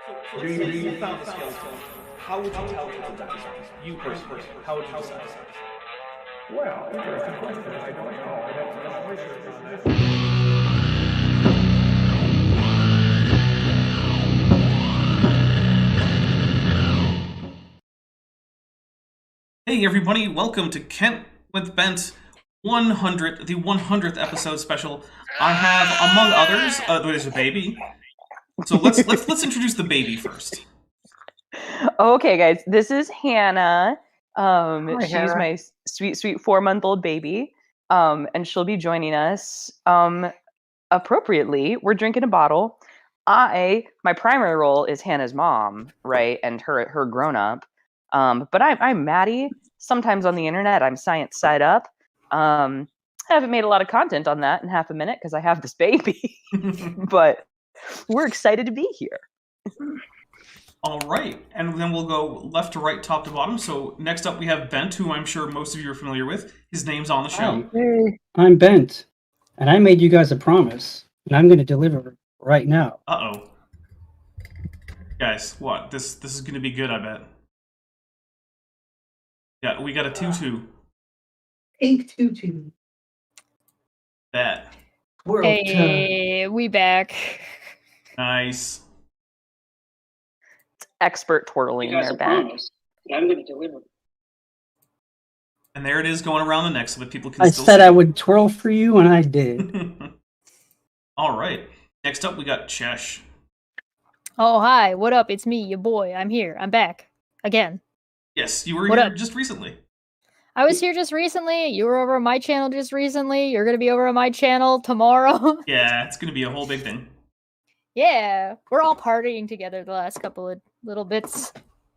So say you found a skeleton. How would you tell if it's a dinosaur? You personally, how would you decide? Well, interesting question. I don't know. I'd have to do some research on that. Hey everybody, welcome to Kent with Bent 100, the 100th episode special. I have, among others, there's a baby. So let's introduce the baby first. Okay, guys, this is Hannah. She's Hannah. my sweet 4-month-old baby. And she'll be joining us. Appropriately, we're drinking a bottle. My primary role is Hannah's mom, right, and her grown up. But I'm Maddie. Sometimes on the internet, I'm science side up. I haven't made a lot of content on that in half a minute because I have this baby. But we're excited to be here. All right, and then we'll go left to right, top to bottom. So next up we have Bent, who I'm sure most of you are familiar with. His name's on the show. Hey, I'm Bent, and I made you guys a promise, and I'm going to deliver right now. Uh-oh. Guys, what? This is going to be good, I bet. Yeah, we got a tutu. Pink tutu. Bet. World Hey, we back. Nice. Expert twirling there, Ben. I'm going to deliver. And there it is going around the neck so that people can I still said see I would twirl for you, and I did. All right. Next up, we got Chesh. Oh, hi. What up? It's me, your boy. I'm here. I'm back. Again. Yes, you were What here up? just recently. I was here just recently. You were over on my channel just recently. You're going to be over on my channel tomorrow. Yeah, it's going to be a whole big thing. Yeah. We're all partying together the last couple of little bits.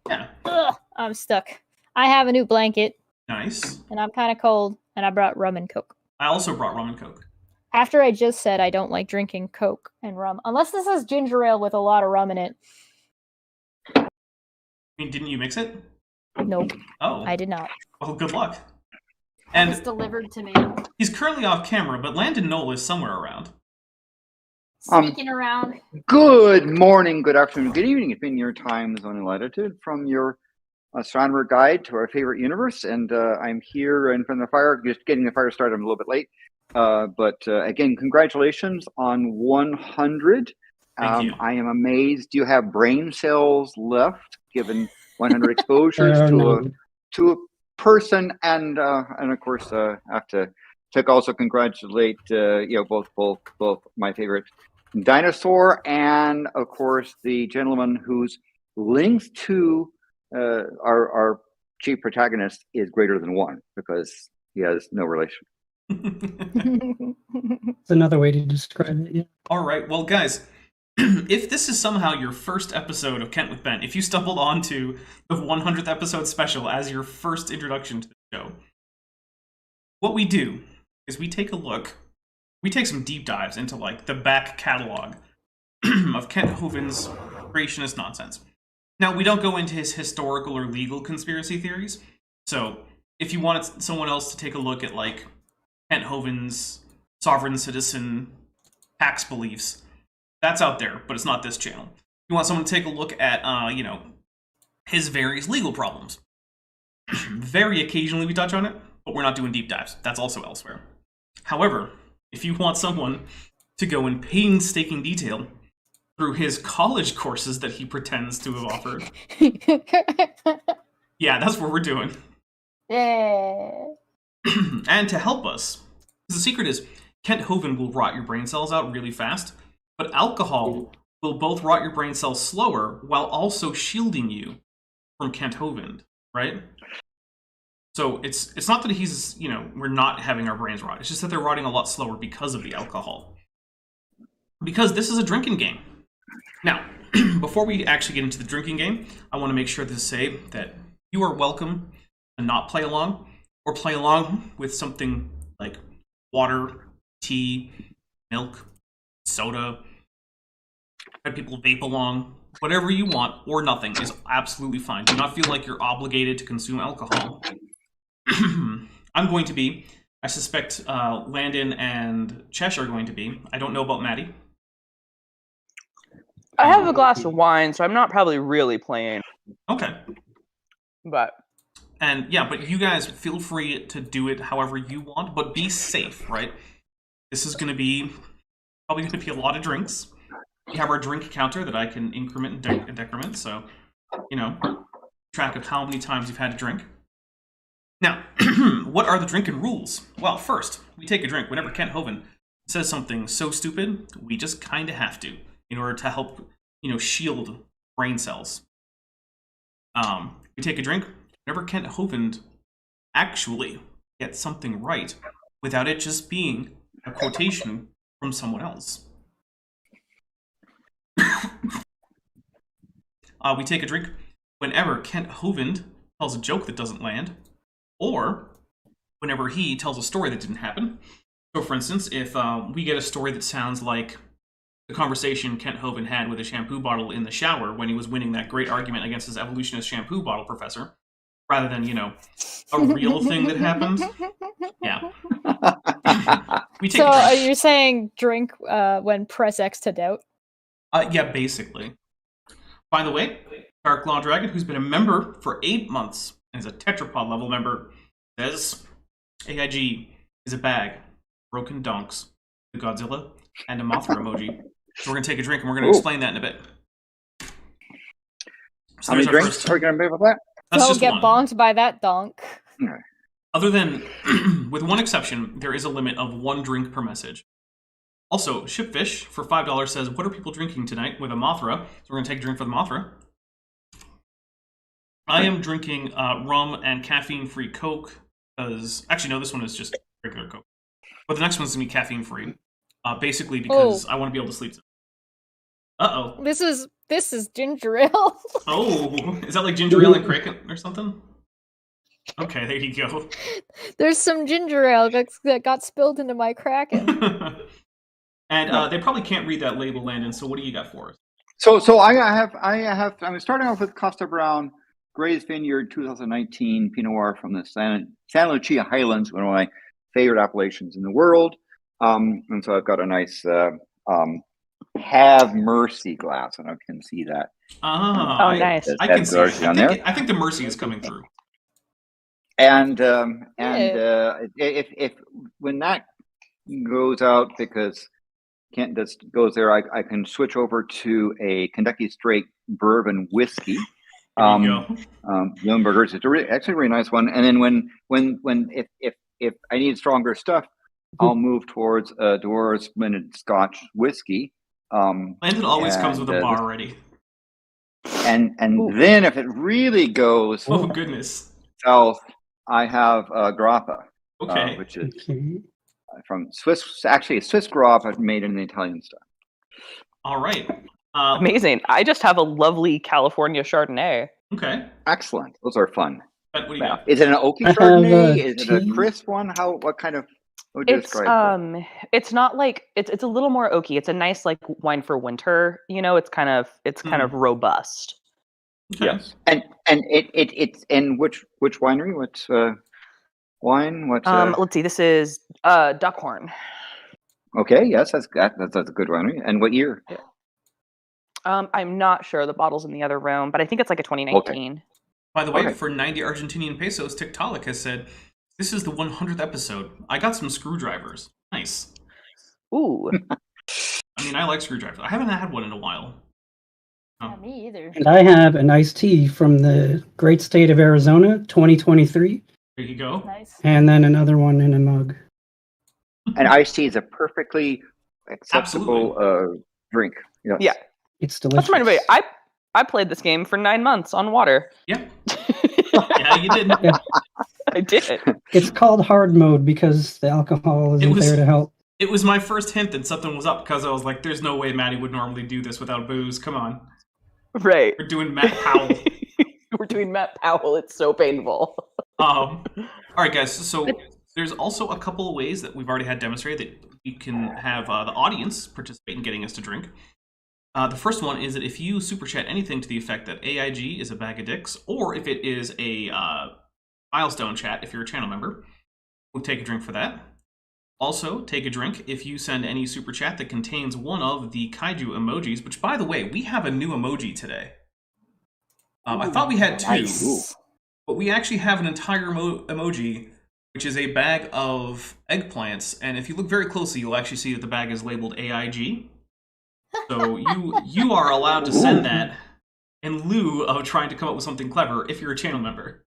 Yeah. Ugh, I'm stuck. I have a new blanket, Nice. and I'm kind of cold, and I brought rum and Coke. I also brought rum and Coke. After I just said I don't like drinking Coke and rum, unless this is ginger ale with a lot of rum in it. I mean, didn't you mix it? Nope, Oh. I did not. Well, good luck. It was And delivered to me. he's currently off camera, but Landon Knoll is somewhere around. Sneaking around. Good morning, good afternoon, good evening, depending on your time zone and latitude, from your astronomer guide to our favorite universe. And I'm here in front of the fire, just getting the fire started. I'm a little bit late. But again, congratulations on 100. Thank you. I am amazed you have brain cells left, given 100 exposures No. to a person. And of course, I have to also congratulate both my favorite Dinosaur and of course the gentleman whose length to our chief protagonist is greater than 1 because he has no relation. That's another way to describe it, yeah. All right, well, guys, if this is somehow your first episode of Kent with Ben, if you stumbled onto the 100th episode special as your first introduction to the show, what we do is we take some deep dives into, like, the back catalog of Kent Hovind's creationist nonsense. Now, we don't go into his historical or legal conspiracy theories, so if you wanted someone else to take a look at, like, Kent Hovind's sovereign citizen tax beliefs, that's out there, but it's not this channel. You want someone to take a look at, his various legal problems. Very occasionally we touch on it, but we're not doing deep dives. That's also elsewhere. However, if you want someone to go in painstaking detail through his college courses that he pretends to have offered, yeah, that's what we're doing. Yeah. And to help us, the secret is Kent Hovind will rot your brain cells out really fast, but alcohol will both rot your brain cells slower while also shielding you from Kent Hovind, right? So it's not that he's, we're not having our brains rot. It's just that they're rotting a lot slower because of the alcohol. Because this is a drinking game. Now, before we actually get into the drinking game, I want to make sure to say that you are welcome to not play along, or play along with something like water, tea, milk, soda. Let people vape along. Whatever you want, or nothing, is absolutely fine. Do not feel like you're obligated to consume alcohol. I'm going to be. I suspect Landon and Chesh are going to be. I don't know about Maddie. I have a glass of wine, so I'm not probably really playing. Okay. But And yeah, but you guys feel free to do it however you want, but be safe, right? This is going to be probably going to be a lot of drinks. We have our drink counter that I can increment and decrement, so track of how many times you've had to drink. Now, what are the drinking rules? Well, first, we take a drink whenever Kent Hovind says something so stupid, we just kind of have to in order to help, shield brain cells. We take a drink whenever Kent Hovind actually gets something right, without it just being a quotation from someone else. We take a drink whenever Kent Hovind tells a joke that doesn't land, or whenever he tells a story that didn't happen. So, for instance, if we get a story that sounds like the conversation Kent Hovind had with a shampoo bottle in the shower when he was winning that great argument against his evolutionist shampoo bottle professor, rather than, a real thing that happened. Yeah. We take So a drink. are you saying drink when press X to doubt? Yeah, basically. By the way, Dark Law Dragon, who's been a member for 8 months and is a tetrapod level member, says AIG is a bag, broken donks, a Godzilla, and a Mothra emoji. So we're going to take a drink and we're going to explain that in a bit. So How many there's our drinks first- are we going to be with that? That's Don't just get one. bonked by that donk. Other than, with one exception, there is a limit of 1 drink per message. Also, Shipfish for $5 says, what are people drinking tonight with a Mothra? So we're going to take a drink for the Mothra. I am drinking rum and caffeine-free Coke, because... Actually, no, this one is just regular Coke. But the next one's going to be caffeine-free. Basically because I want to be able to sleep. Uh-oh. This is ginger ale. Oh, is that like ginger ale and cricket or something? Okay, there you go. There's some ginger ale that got spilled into my Kraken. And they probably can't read that label, Landon, so what do you got for us? So I'm starting off with Costa Brown Gray's Vineyard 2019 Pinot Noir from the San Lucia Highlands, one of my favorite appellations in the world. And so I've got a nice Have Mercy glass. I don't know if you can see that. nice. I can see it. there. I think the Mercy is coming through. And if when that goes out, because Kent just goes there, I can switch over to a Kentucky Straight bourbon whiskey. There you go. Nürnberger's. It's actually a really nice one. And then if I need stronger stuff, I'll move towards Doors Blended Scotch whiskey. Landon always comes with a bar ready. And then if it really goes Oh goodness. south, I have Grappa, Okay. which is from Swiss. Actually, a Swiss Grappa made in the Italian style. All right. Amazing. I just have a lovely California Chardonnay. Okay. Excellent. Those are fun. But what do you got? Is it an oaky I have, Chardonnay? Is it a tea. crisp one? What kind of? What would you It's describe it? it's not like it's a little more oaky. It's a nice like wine for winter. It's kind of robust. Okay. Yes. And it's in which winery? What's wine? What's Let's see. This is Duckhorn. okay? Yes, that's a good winery. And what year? I'm not sure. The bottle's in the other room, but I think it's like a 2019. By the way, Okay. for 90 Argentinian pesos, Tiktaalik has said, this is the 100th episode. I got some screwdrivers. Nice. Ooh. I mean, I like screwdrivers. I haven't had one in a while. Yeah, me either. And I have an iced tea from the great state of Arizona, 2023, There you go. Nice. and then another one in a mug. And iced tea is a perfectly acceptable drink. Yes. Yeah. It's delicious. That's my way. I played this game for 9 months on water. Yeah. Yeah, you did. I did. It's called hard mode because the alcohol isn't there to help. It was my first hint that something was up because I was like, there's no way Maddie would normally do this without booze. Come on. Right. We're doing Matt Powell. We're doing Matt Powell. It's so painful. All right, guys. So there's also a couple of ways that we've already had demonstrated that you can have the audience participate in getting us to drink. The first one is that if you super chat anything to the effect that AIG is a bag of dicks, or if it is a milestone chat, if you're a channel member, we'll take a drink for that. Also, take a drink if you send any super chat that contains one of the kaiju emojis, which, by the way, we have a new emoji today. I thought we had two, Nice. but we actually have an entire emoji, which is a bag of eggplants, and if you look very closely, you'll actually see that the bag is labeled AIG. So you are allowed to send that in lieu of trying to come up with something clever if you're a channel member.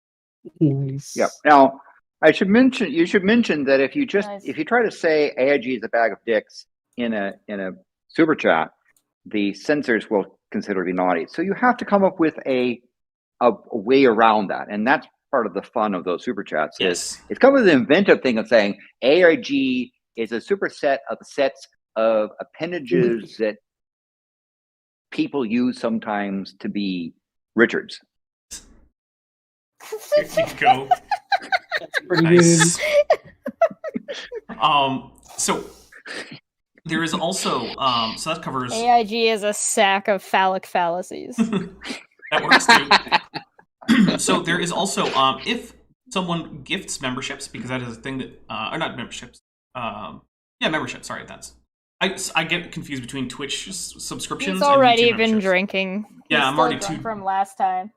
Nice. Yep. Now, you should mention that if you Nice. if you try to say AIG is a bag of dicks in a super chat, the censors will consider it naughty. So you have to come up with a way around that, and that's part of the fun of those super chats. Yes. It's come with an inventive thing of saying AIG is a superset of the sets of appendages that people use sometimes to be Richards. Here you go. That's pretty Nice. So there is also so that covers AIG is a sack of phallic fallacies. that works too. So there is also if someone gifts memberships, because that is a thing that or not memberships. Membership. Sorry, that's I get confused between Twitch subscriptions. He's already and YouTube been memberships. drinking. Yeah, He's I'm still already drunk too. from last time.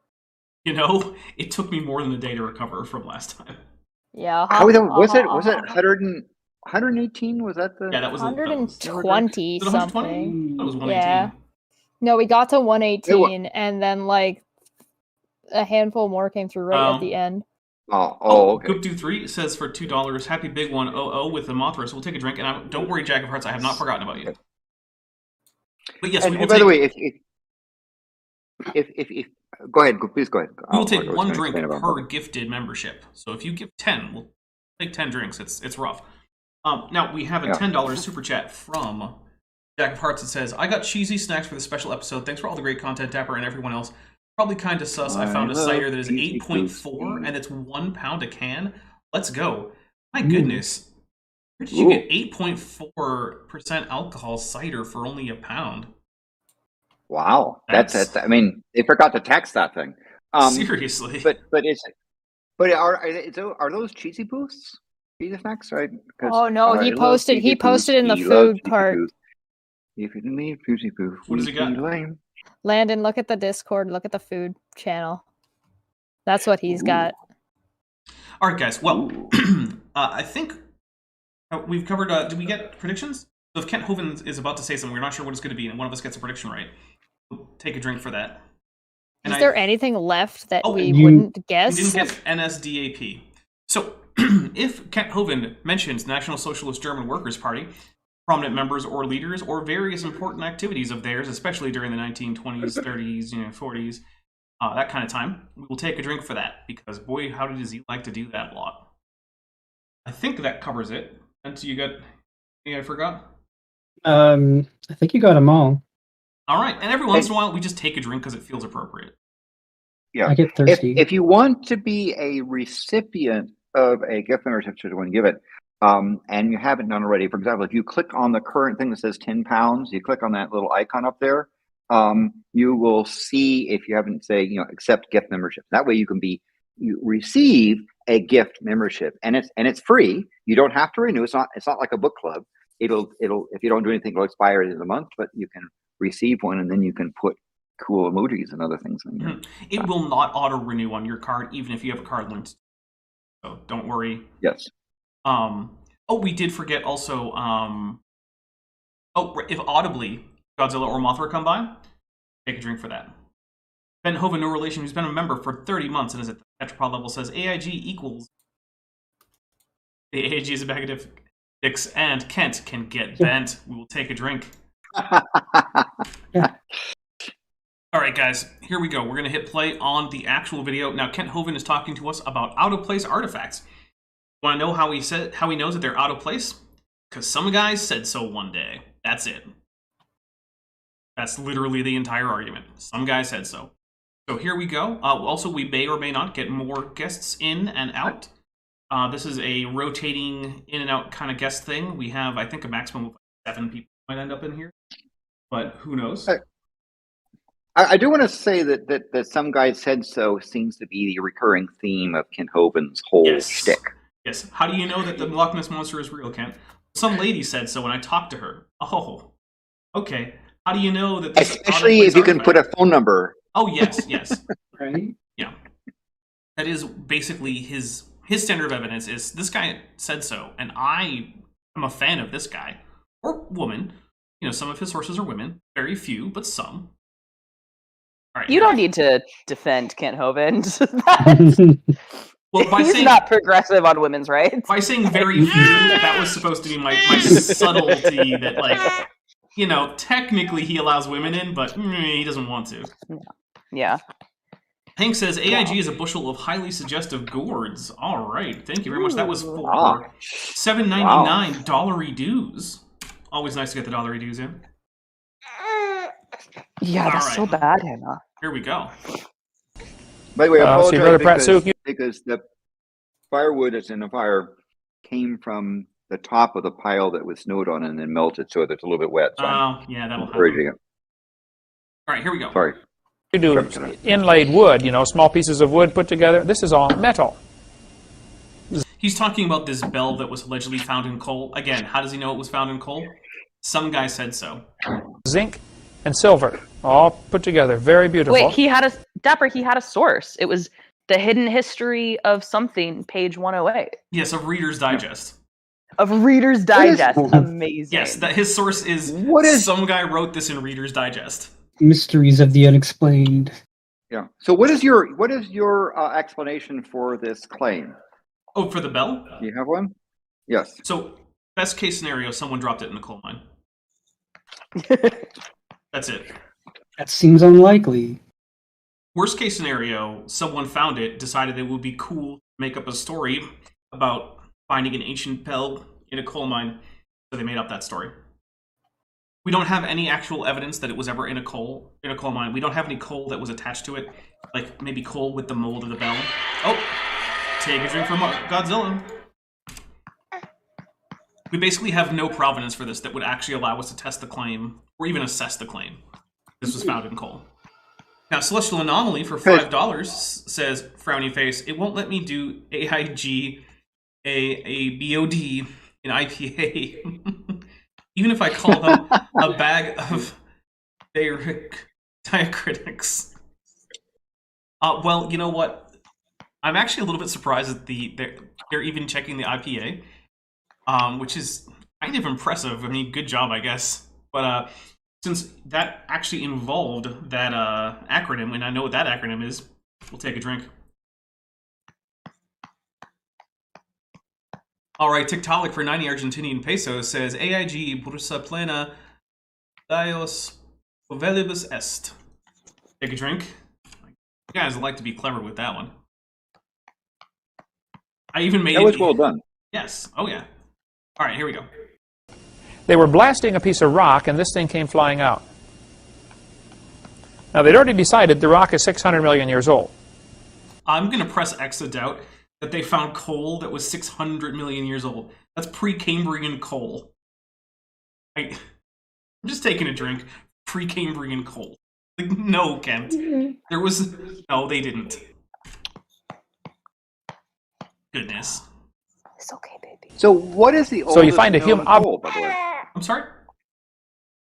You know, it took me more than a day to recover from last time. Yeah. Was it 118? Was that the? Yeah, that was 120 Was it 120? something. That was 118. Yeah. No, we got to 118, and then like a handful more came through right at the end. Okay. Goop23 says for $2, happy big one, with the Mothras. We'll take a drink, and don't worry, Jack of Hearts, I have not forgotten about you. But yes, we will And by take, the way, if go ahead, please go ahead. we will take one drink per gifted membership. So if you give 10, we'll take 10 drinks. It's rough. Now we have a $10 super chat from Jack of Hearts that says, I got cheesy snacks for the special episode. Thanks for all the great content, Dapper, and everyone else. Probably kind of sus. I found a cider that is 8.4 and it's 1 pound a can. Let's go. My goodness. Where did you get 8.4% alcohol cider for only a pound? Wow, that's I mean, they forgot to tax that thing. Seriously. Are those cheesy boosts? Cheesy snacks, right? Oh no, he posted in the food part. If you need cheesy boost, What does he got? Lame. Landon, look at the Discord, look at the food channel. That's what he's got. All right, guys. Well, I think we've covered. Did we get predictions? So if Kent Hovind is about to say something, we're not sure what it's going to be, and one of us gets a prediction right, we'll take a drink for that. And Is there anything left that we you- wouldn't guess? We didn't get NSDAP. So if Kent Hovind mentions National Socialist German Workers' Party, prominent members or leaders, or various important activities of theirs, especially during the 1920s, 30s, 40s, that kind of time, we will take a drink for that, because boy, how does he like to do that a lot. I think that covers it. And you got anything I forgot? I think you got them all. All right, and every once in a while, we just take a drink because it feels appropriate. Yeah. I get thirsty. If you want to be a recipient of a gift membership to want to give it, and you haven't done already, for example, if you click on the current thing that says 10 pounds, you click on that little icon up there, you will see, if you haven't, say, accept gift membership. That way you receive a gift membership, and it's free. You don't have to renew. It's not like a book club. It'll if you don't do anything, it'll expire at the end of the month, but you can receive one, and then you can put cool emojis and other things in there. It will not auto-renew on your card, even if you have a card linked. So don't worry. Yes. We did forget also, if audibly Godzilla or Mothra come by, take a drink for that. Ben Hovind, no relation, who's been a member for 30 months and is at the Tetrapod level, says AIG equals the AIG is a bag of dicks, and Kent can get bent. We will take a drink. Yeah. All right, guys, here we go. We're going to hit play on the actual video. Now, Kent Hovind is talking to us about out-of-place artifacts. Want to know how he knows that they're out of place? Because some guys said so one day. That's it. That's literally the entire argument. Some guy said so. So here we go. Also, we may or may not get more guests in and out. This is a rotating in and out kind of guest thing. We have, I think, a maximum of 7 people might end up in here. But who knows? I do want to say that some guy said so seems to be the recurring theme of Kent Hovind's whole shtick. Yes. How do you know that the Loch Ness Monster is real, Kent? Some lady said so when I talked to her. Oh, okay. How do you know that this Especially if you can put a phone number. Oh, yes. Right? Yeah. That is basically his standard of evidence is this guy said so, and I am a fan of this guy. Or woman. Some of his sources are women. Very few, but some. All right, You don't need to defend Kent Hovind. Well, by He's saying, not progressive on women's rights. by saying very few, that was supposed to be my subtlety that, technically he allows women in, but he doesn't want to. Yeah. Hank says, AIG is a bushel of highly suggestive gourds. All right, thank you very much. That was for $7.99 dollary dues. Always nice to get the dollary dues in. Yeah, that's so bad, Hannah. Here we go. By the way, I see, Brother Pratt, apologize because the firewood that's in the fire came from the top of the pile that was snowed on and then melted, so it's a little bit wet. So Yeah, that'll encouraging happen. All right, here we go. Sorry. You do inlaid wood, small pieces of wood put together. This is all metal. He's talking about this bell that was allegedly found in coal. Again, how does he know it was found in coal? Some guy said so. Zinc and silver, all put together. Very beautiful. Wait, he had a source. It was The Hidden History of Something, page 108. Yes, of Reader's Digest. Of Reader's Digest. Amazing. Yes, that his source is some guy wrote this in Reader's Digest. Mysteries of the unexplained. Yeah. So what is your explanation for this claim? Oh, for the bell? Do you have one? Yes. So, best case scenario, someone dropped it in a coal mine. That's it. That seems unlikely. Worst case scenario, someone found it, decided it would be cool to make up a story about finding an ancient bell in a coal mine, so they made up that story. We don't have any actual evidence that it was ever in a coal mine. We don't have any coal that was attached to it, like maybe coal with the mold of the bell. Oh, take a drink from Godzilla. We basically have no provenance for this that would actually allow us to test the claim or even assess the claim. This was found in coal. Now, Celestial Anomaly for $5 says, frowny face, it won't let me do AIG, a BOD, an IPA. Even if I call them a bag of diacritics. Well, you know what? I'm actually a little bit surprised that they're even checking the IPA, which is kind of impressive. I mean, good job, I guess. But since that actually involved that acronym, and I know what that acronym is, we'll take a drink. All right, Tiktaalik for 90 Argentinian pesos says, AIG bursa plena dios provelibus est. Take a drink. You guys like to be clever with that one. I even made that was well done. Yes. Oh, yeah. All right, here we go. They were blasting a piece of rock, and this thing came flying out. Now, they'd already decided the rock is 600 million years old. I'm going to press X of doubt that they found coal that was 600 million years old. That's pre-Cambrian coal. I'm just taking a drink. Pre-Cambrian coal. Like, no, Kent. There was... No, they didn't. Goodness. It's okay, baby. So what is the oldest So you find a known human coal, by the way? I'm sorry?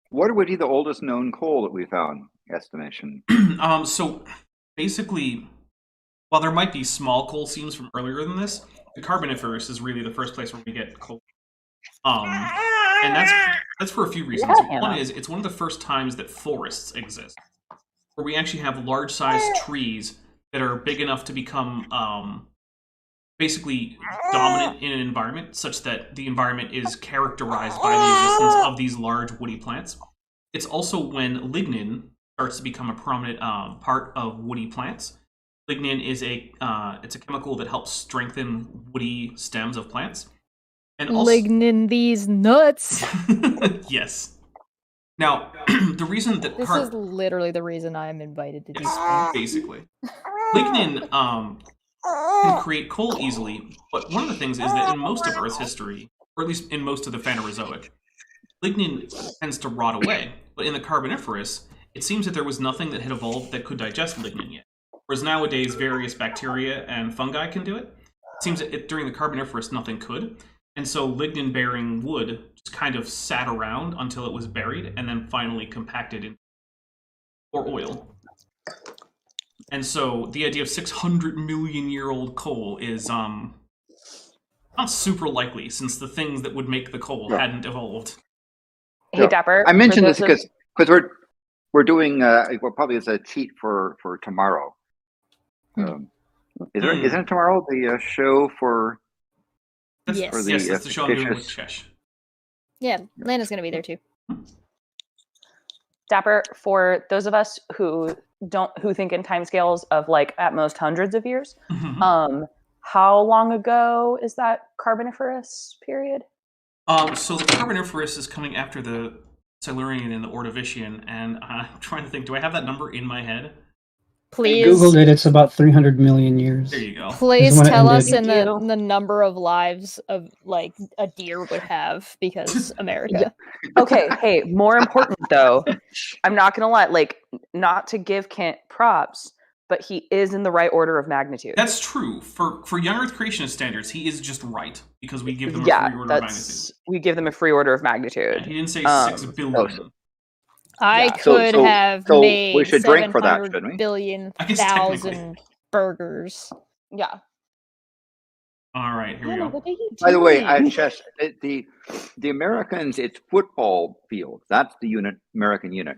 What would be the oldest known coal that we found? Estimation. So, basically... While there might be small coal seams from earlier than this, the Carboniferous is really the first place where we get coal. And that's for a few reasons. Yeah, one is, it's one of the first times that forests exist, where we actually have large-sized trees that are big enough to become basically dominant in an environment, such that the environment is characterized by the existence of these large woody plants. It's also when lignin starts to become a prominent part of woody plants. Lignin is it's a chemical that helps strengthen woody stems of plants. And also, Lignin these nuts. yes. Now, the reason that This is literally the reason I am invited to do this. basically lignin can create coal easily, but one of the things is that in most of Earth's history, or at least in most of the Phanerozoic, lignin tends to rot away. But in the Carboniferous, it seems that there was nothing that had evolved that could digest lignin yet. Whereas nowadays, various bacteria and fungi can do it. It seems that during the Carboniferous, nothing could. And so lignin-bearing wood just kind of sat around until it was buried and then finally compacted in or oil. And so the idea of 600 million year old coal is not super likely, since the things that would make the coal hadn't evolved. Hey, Dapper. I mentioned for this those because we're doing well, probably as a cheat for tomorrow. Isn't it tomorrow the show for? Yes. For the, Yes, that's the show I'm doing with fictitious- Chesh. Yeah, Lana's gonna be there too. Dapper, for those of us who think in timescales of like at most hundreds of years, how long ago is that Carboniferous period? So the Carboniferous is coming after the Silurian and the Ordovician, and I'm trying to think, do I have that number in my head? Please, Googled it. It's about 300 million years. There you go. please Is when it tell us ended. in the number of lives of like a deer would have, because America. Okay, hey, more important though, I'm not gonna lie, like, not to give Kent props, but he is in the right order of magnitude. That's true. For young Earth creationist standards, he is just right, because we give them a free order of magnitude. We give them a free order of magnitude. And he didn't say 6 Oh, billion. I Yeah. could So- have so made we should drink for that, 700 shouldn't we? billion I guess thousand technically. burgers. Yeah. All right, here we Hannah, go. what are you By the way, doing? the Americans, it's football field. That's the American unit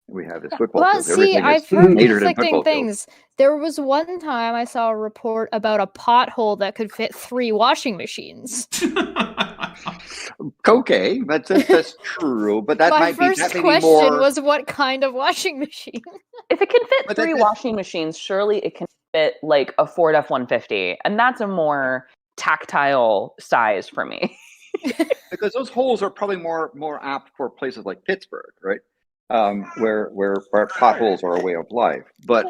we have. Is football Well, fields. see, Everything I've is heard catered in conflicting football fields. things. There was one time I saw a report about a pothole that could fit 3 washing machines. Okay, that's true, but that My might be first that may be question more. was, what kind of washing machine? If it can fit But 3 that- washing machines, surely it can fit like a Ford F-150, and that's a more tactile size for me. Because those holes are probably more apt for places like Pittsburgh, right? Where potholes are a way of life. But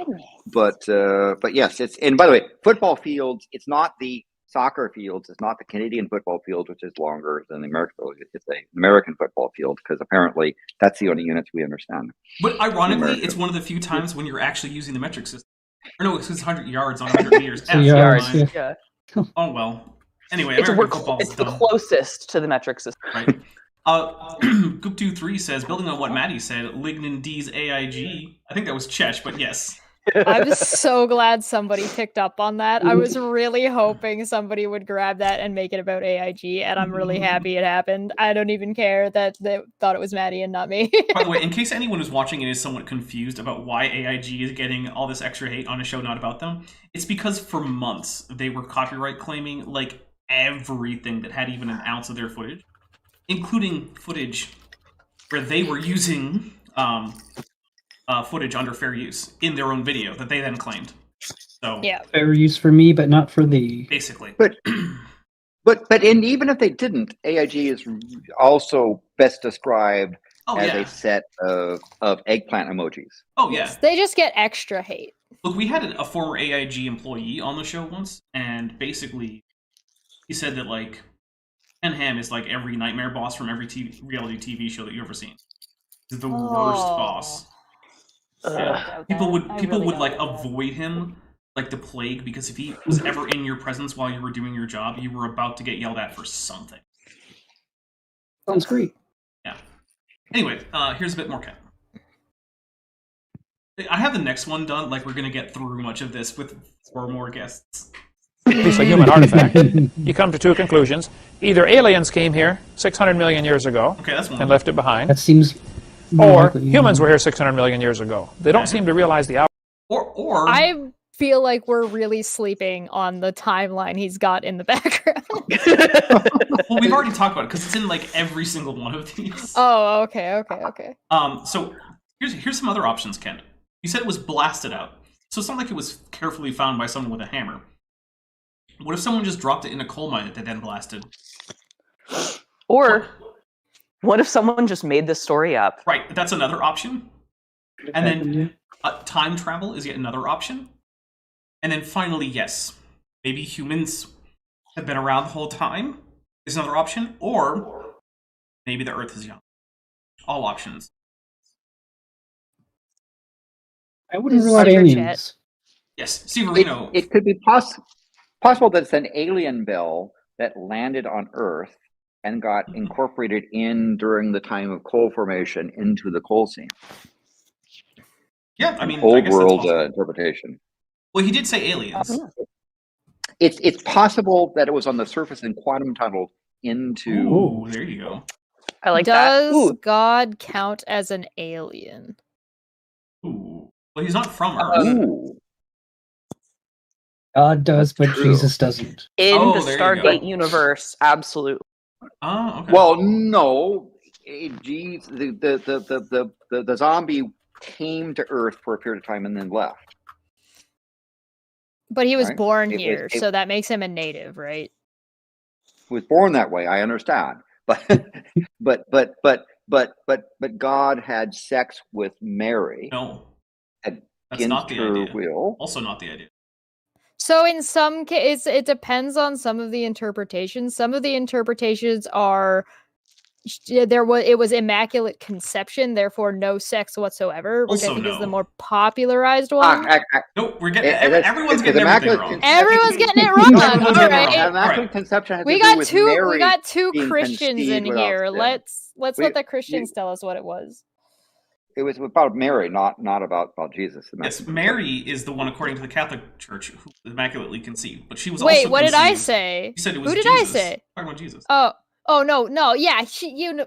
yes, it's, and by the way, football fields. It's not the soccer fields. It's not the Canadian football field, which is longer than the American field. It's the American football field, because apparently that's the only units we understand. But ironically, America. it's one of the few times when you're actually using the metric system. Or no, it's 100 yards on 100 meters. So F, yards, never mind. yeah. Yeah. Oh well. Anyway, It's, American football is the dumb. closest to the metric system. Right. Goop23 says, building on what Maddie said, Lignin D's AIG. I think that was Chesh, but yes. I'm so glad somebody picked up on that. I was really hoping somebody would grab that and make it about AIG, and I'm really happy it happened. I don't even care that they thought it was Maddie and not me. By the way, in case anyone is watching and is somewhat confused about why AIG is getting all this extra hate on a show not about them, it's because for months they were copyright claiming like everything that had even an ounce of their footage, including footage where they were using footage under fair use in their own video that they then claimed. So Yeah. Fair use for me, but not for thee. basically. But even if they didn't, AIG is also best described Oh as yeah. a set of eggplant emojis. Oh yeah. They just get extra hate. Look, we had a former AIG employee on the show once, and basically he said that like Ken Ham is like every nightmare boss from every reality TV show that you've ever seen. He's the worst boss. Ugh. People would like avoid him like the plague, because if he was ever in your presence while you were doing your job, you were about to get yelled at for something. Sounds great. Yeah. Anyway, here's a bit more Ken. I have the next one done, like we're gonna get through much of this with 4 more guests. Piece of human artifact. You come to 2 conclusions. Either aliens came here 600 million years ago Okay, that's one. and left it behind, That seems more or likely, humans were here 600 million years ago. They don't seem to realize the Or I feel like we're really sleeping on the timeline he's got in the background. well, we've already talked about it because it's in like every single one of these. Oh, okay. So here's some other options, Kent. You said it was blasted out, so it's not like it was carefully found by someone with a hammer. What if someone just dropped it in a coal mine that they then blasted? Or what if someone just made this story up? Right, that's another option. And then time travel is yet another option. And then finally, yes, maybe humans have been around the whole time is another option. Or maybe the Earth is young. All options. I wouldn't rule out Super aliens. Yes, Severino. It could be possible that it's an alien bell that landed on Earth and got incorporated in during the time of coal formation into the coal seam. Yeah, I mean, I Old guess that's world possible. interpretation. Well, he did say aliens. It's possible that it was on the surface and quantum tunneled into. Ooh, there you go. I like Does that. Ooh. God count as an alien? Ooh. Well, he's not from Earth. Ooh. God does, but True. Jesus doesn't. In Oh, the there you go. Stargate universe, absolutely. Oh, okay. Well, no. Geez, the zombie came to Earth for a period of time and then left. But he was Right. born It was- here, it- so that makes him a native, right? He was born that way. I understand, but but God had sex with Mary no, that's against not the her idea. will. Also, not the idea. So in some cases, it depends on some of the interpretations. Some of the interpretations are it was immaculate conception, therefore no sex whatsoever, which Also I think is the no. more popularized one. Nope, we're getting That's- everyone's it's getting everything immaculate wrong. Everyone's getting it wrong. No, Everyone's All getting it right. wrong. Immaculate Alright. conception has We to got do with two. Mary We got two being Christians in conceived without here. sin. Let's We- let the Christians tell us what it was. It was about Mary, not about Jesus. Yes, Mary is the one, according to the Catholic Church, who was immaculately conceived. But she was Wait, also what did I conceived- say? You said it was Who did Jesus. I say? Talking about Jesus. Oh no, yeah,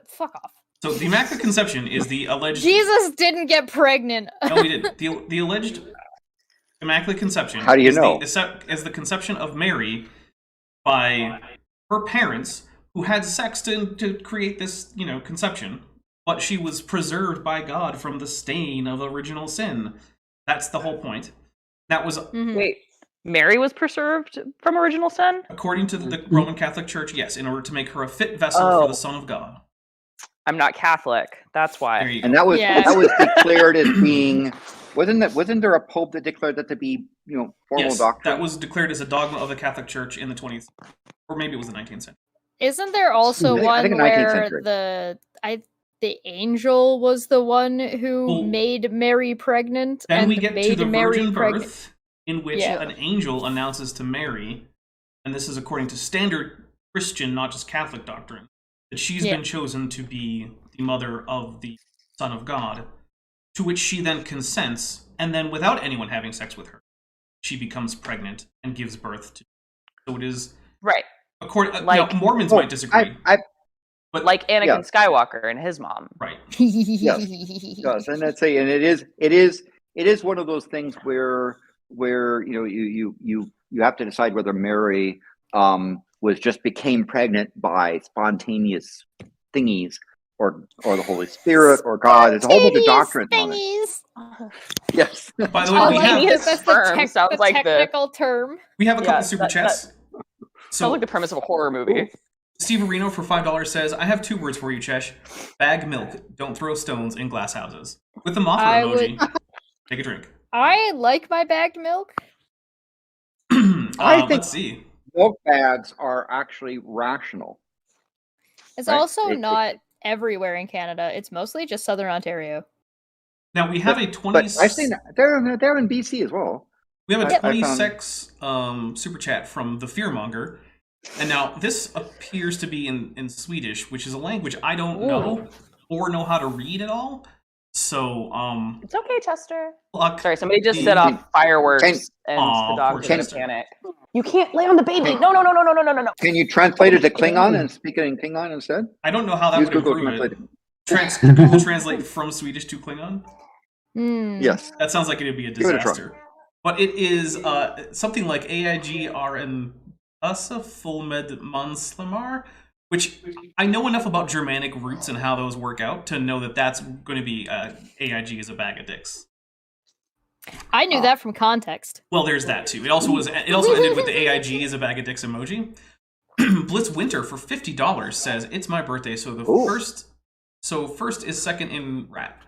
fuck off. So the Immaculate Conception is the alleged. Jesus didn't get pregnant. No, he didn't. The alleged Immaculate Conception. How do you is know? Is the conception of Mary by her parents, who had sex to create this, conception, but she was preserved by God from the stain of original sin. That's the whole point. That was, Mhm. Wait, Mary was preserved from original sin? according to the Roman Catholic Church, yes, in order to make her a fit vessel Oh. for the Son of God. I'm not Catholic. That's why. There you go. And that was Yeah. that was declared as being wasn't there a pope that declared that to be formal Yes, doctrine? that was declared as a dogma of the Catholic Church in the 20th, or maybe it was the 19th century. Isn't there also I think one in 19th where century. the angel was the one who Well, made Mary pregnant Then and we get to made the Mary virgin pregnant? birth, in which Yeah. an angel announces to Mary, and this is according to standard Christian, not just Catholic doctrine, that she's Yeah. been chosen to be the mother of the Son of God, to which she then consents, and then without anyone having sex with her, she becomes pregnant and gives birth to. So it is, Right. according. Like- Mormons might disagree, But like Anakin Yeah. Skywalker and his mom. right? Yes, and that's and it is one of those things where you have to decide whether Mary was just became pregnant by spontaneous thingies or the Holy Spirit or God. There's a whole bunch of doctrines on it. Thingies. Yes. By the way, I we like have it. That's the, sperm sounds like the- technical term. a couple Yeah, super that- chats. Sounds So like the premise of a horror movie. Steve Areno for $5 says, I have 2 words for you, Chesh. Bag milk. Don't throw stones in glass houses. With the Mothra I emoji. Take a drink. I like my bagged milk. I think- Let's see. Milk bags are actually rational. It's Right. also It- not everywhere in Canada. It's mostly just Southern Ontario. Now we have a But 20. I've seen they're in BC as well. We have a I 26 super chat from the Fearmonger, and now this appears to be in Swedish, which is a language I don't know or know how to read at all. So It's okay, Chester. luck. Sorry, somebody just set off fireworks and Aw, the dog poor is in a Chester. panic. You can't lay on the baby. No. Can you translate it to Klingon and speak it in Klingon instead? I don't know how that Use would Google improve Translate. it. Google Translate from Swedish to Klingon. Hmm. Yes. That sounds like it would be a Give it a try. disaster. But it is something like AIG are en Ussa Fulmed Manslamar, which I know enough about Germanic roots and how those work out to know that that's going to be AIG is a bag of dicks. I knew that from context. Well, there's that too. It also ended with the AIG is a bag of dicks emoji. Blitz Winter for $50 says it's my birthday, so Ooh. first is second in rat.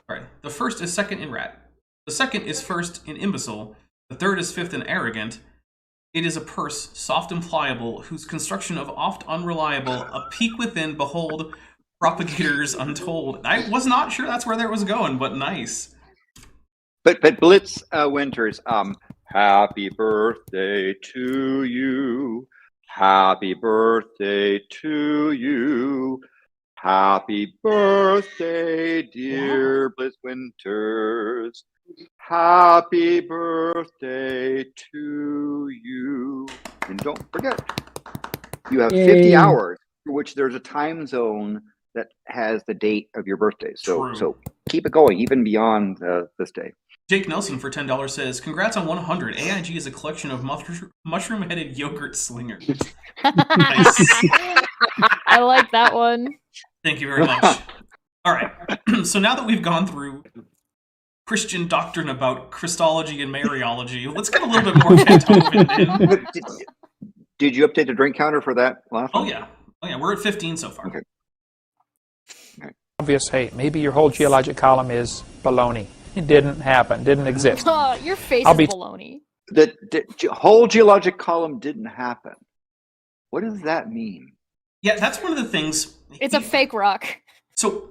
Sorry, the first is second in rat. The second is first in imbecile. The third is fifth in arrogant. It is a purse, soft and pliable, whose construction of oft unreliable, a peak within, behold, propagators untold. I was not sure that's where that was going, but nice. But Blitz Winters, happy birthday to you. Happy birthday to you. Happy birthday, dear Bliss Winters. Happy birthday to you. And don't forget, you have 50 Yay. hours for which there's a time zone that has the date of your birthday. True. So keep it going, even beyond this day. Jake Nelson for $10 says, "Congrats on 100. AIG is a collection of mushroom-headed yogurt slingers." Nice. I like that one. Thank you very much. All right. So now that we've gone through Christian doctrine about Christology and Mariology, let's get a little bit more Kent Hovind in. Did you update the drink counter for that last Oh one? yeah. We're at 15 so far. Okay. Obvious, hey, maybe your whole geologic column is baloney. It didn't happen, didn't exist. Oh, your face I'll is be- baloney. The whole geologic column didn't happen. What does that mean? Yeah, that's one of the things. It's a fake rock. So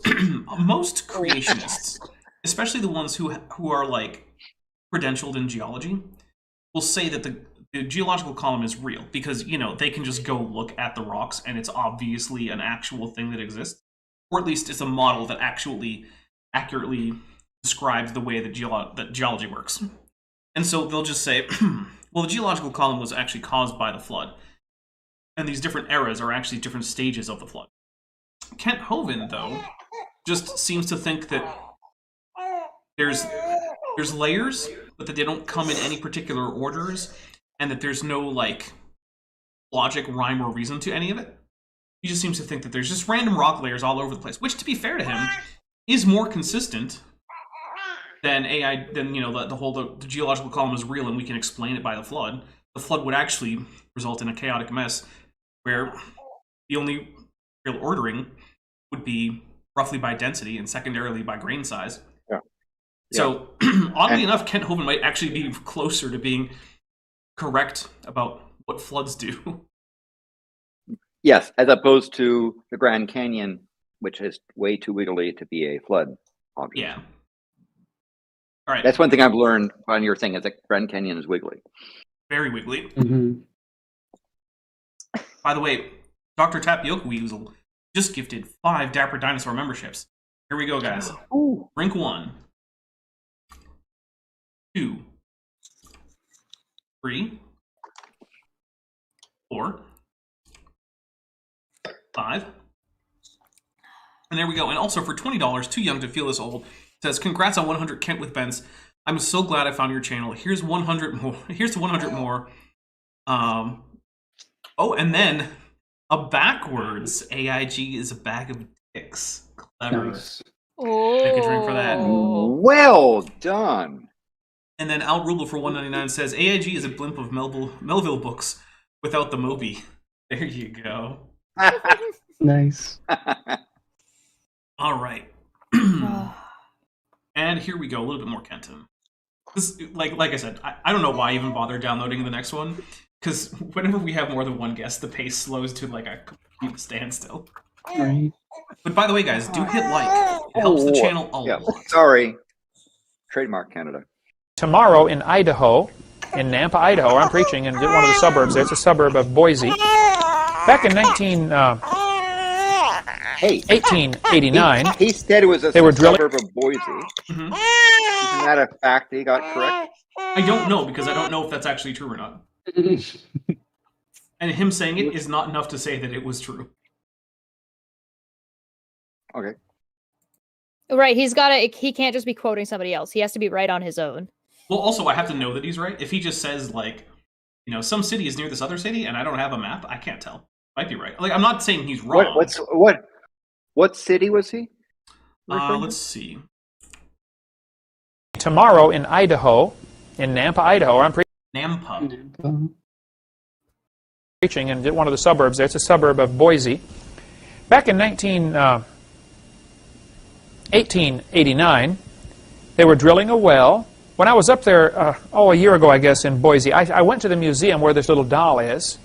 most creationists, especially the ones who are like credentialed in geology, will say that the geological column is real because, you know, they can just go look at the rocks and it's obviously an actual thing that exists, or at least it's a model that actually accurately describes the way that geology works. And so they'll just say, well, the geological column was actually caused by the flood, and these different eras are actually different stages of the flood. Kent Hovind, though, just seems to think that there's layers, but that they don't come in any particular orders, and that there's no like logic, rhyme, or reason to any of it. He just seems to think that there's just random rock layers all over the place, which, to be fair to him, is more consistent than the geological column is real and we can explain it by the flood. The flood would actually result in a chaotic mess where the only real ordering would be roughly by density and secondarily by grain size. Yeah. So, oddly enough, Kent Hovind might actually be closer to being correct about what floods do. Yes, as opposed to the Grand Canyon, which is way too wiggly to be a flood. Obviously. Yeah. All right. That's one thing I've learned on your thing is that Grand Canyon is wiggly. Very wiggly. Mhm. By the way, Dr. Tapioca Weasel just gifted 5 Dapper Dinosaur memberships. Here we go, guys. Ooh. Drink 1, 2, 3, 4, 5. And there we go. And also for $20, Too Young to Feel This Old says, "Congrats on 100 Kent with Bents. I'm so glad I found your channel. Here's 100 more. Here's to 100 more." Oh, and then a backwards AIG is a bag of dicks. Clever. Nice. Oh. Take a drink for that. Well done. And then Al Rubel for $1.99 says, "AIG is a blimp of Melville books without the Moby." There you go. Nice. All right. And here we go, a little bit more Kenton. This, like I said, I don't know why I even bother downloading the next one, because whenever we have more than one guest, the pace slows to like a complete standstill. Right. But by the way, guys, do hit like. It helps the channel a Yeah. lot. Sorry. Trademark Canada. Tomorrow in Idaho, in Nampa, Idaho, I'm preaching in one of the suburbs. It's a suburb of Boise. Back in 1889, He said it was a They were drilling- suburb of Boise. Mhm. Isn't that a fact that he got correct? I don't know, because I don't know if that's actually true or not. And him saying it is not enough to say that it was true. Okay. Right, he can't just be quoting somebody else. He has to be right on his own. Well, also, I have to know that he's right. If he just says, like, you know, some city is near this other city, and I don't have a map, I can't tell. Might be right. Like, I'm not saying he's wrong. What city was he? Let's see. tomorrow in Idaho, in Nampa, Idaho, I'm Nampa. preaching in one of the suburbs there. It's a suburb of Boise. Back in 1889, they were drilling a well. When I was up there, a year ago, I guess, in Boise, I went to the museum where this little doll is,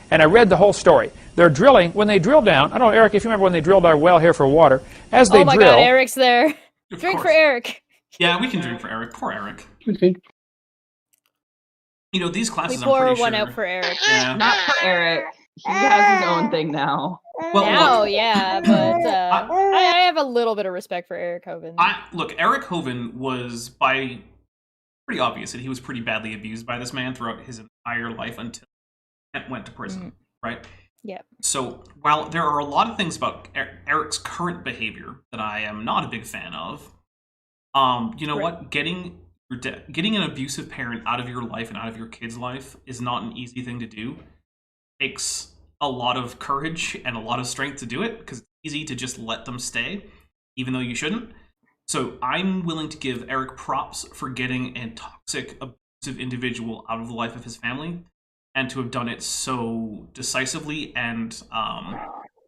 and I read the whole story. They're drilling, when they drill down, I don't know, Eric, if you remember when they drilled our well here for water, as they Oh my drill... god, Eric's there. Of Drink for course. Eric. Yeah, we can drink for Eric. Poor Eric. Okay. You know, these We classes, I'm pour pretty one sure. out for Eric. Yeah. Not for Eric. He has his own thing now. Well, Now, look, yeah, but I have a little bit of respect for Eric Hovind. look, Eric Hovind was pretty obvious that he was pretty badly abused by this man throughout his entire life until Kent went to prison, right? Yeah. So while there are a lot of things about Eric's current behavior that I am not a big fan of, you know what? Getting an abusive parent out of your life and out of your kid's life is not an easy thing to do. It takes a lot of courage and a lot of strength to do it, because it's easy to just let them stay, even though you shouldn't. So I'm willing to give Eric props for getting a toxic, abusive individual out of the life of his family, and to have done it so decisively and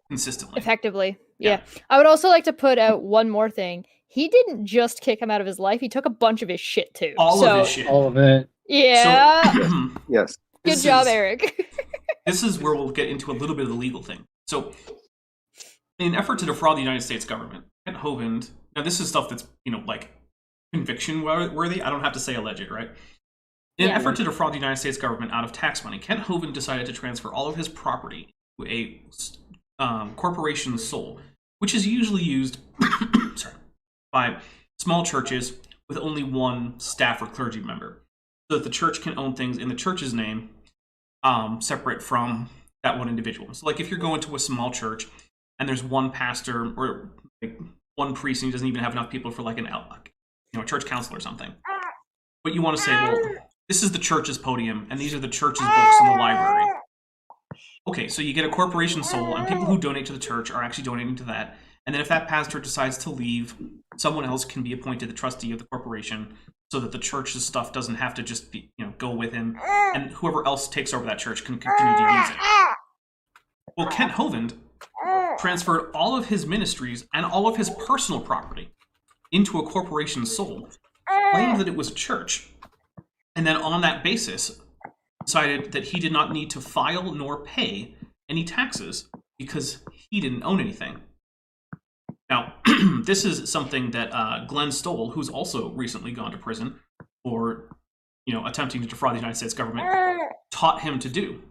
consistently. Effectively. Yeah. I would also like to put out one more thing. He didn't just kick him out of his life, he took a bunch of his shit too. All of his shit. All of it. Yeah. So, Yes. Good job, Eric. This is where we'll get into a little bit of the legal thing. So, in an effort to defraud the United States government, Kent Hovind, now this is stuff that's, like, conviction worthy. I don't have to say alleged, right? In an effort to defraud the United States government out of tax money, Kent Hovind decided to transfer all of his property to a corporation sole, which is usually used by small churches with only one staff or clergy member, so that the church can own things in the church's name, separate from that one individual. So, like, if you're going to a small church and there's one pastor or one priest and he doesn't even have enough people for like a church council or something, but you want to say, well, this is the church's podium and these are the church's books in the library. Okay, so you get a corporation sole, and people who donate to the church are actually donating to that. And then if that pastor decides to leave, someone else can be appointed the trustee of the corporation, so that the church's stuff doesn't have to just be, go with him, and whoever else takes over that church can continue to use it. Well, Kent Hovind transferred all of his ministries and all of his personal property into a corporation sole, claimed that it was a church, and then on that basis decided that he did not need to file nor pay any taxes because he didn't own anything. Now, this is something that Glenn Stoll, who's also recently gone to prison for, attempting to defraud the United States government, taught him to do.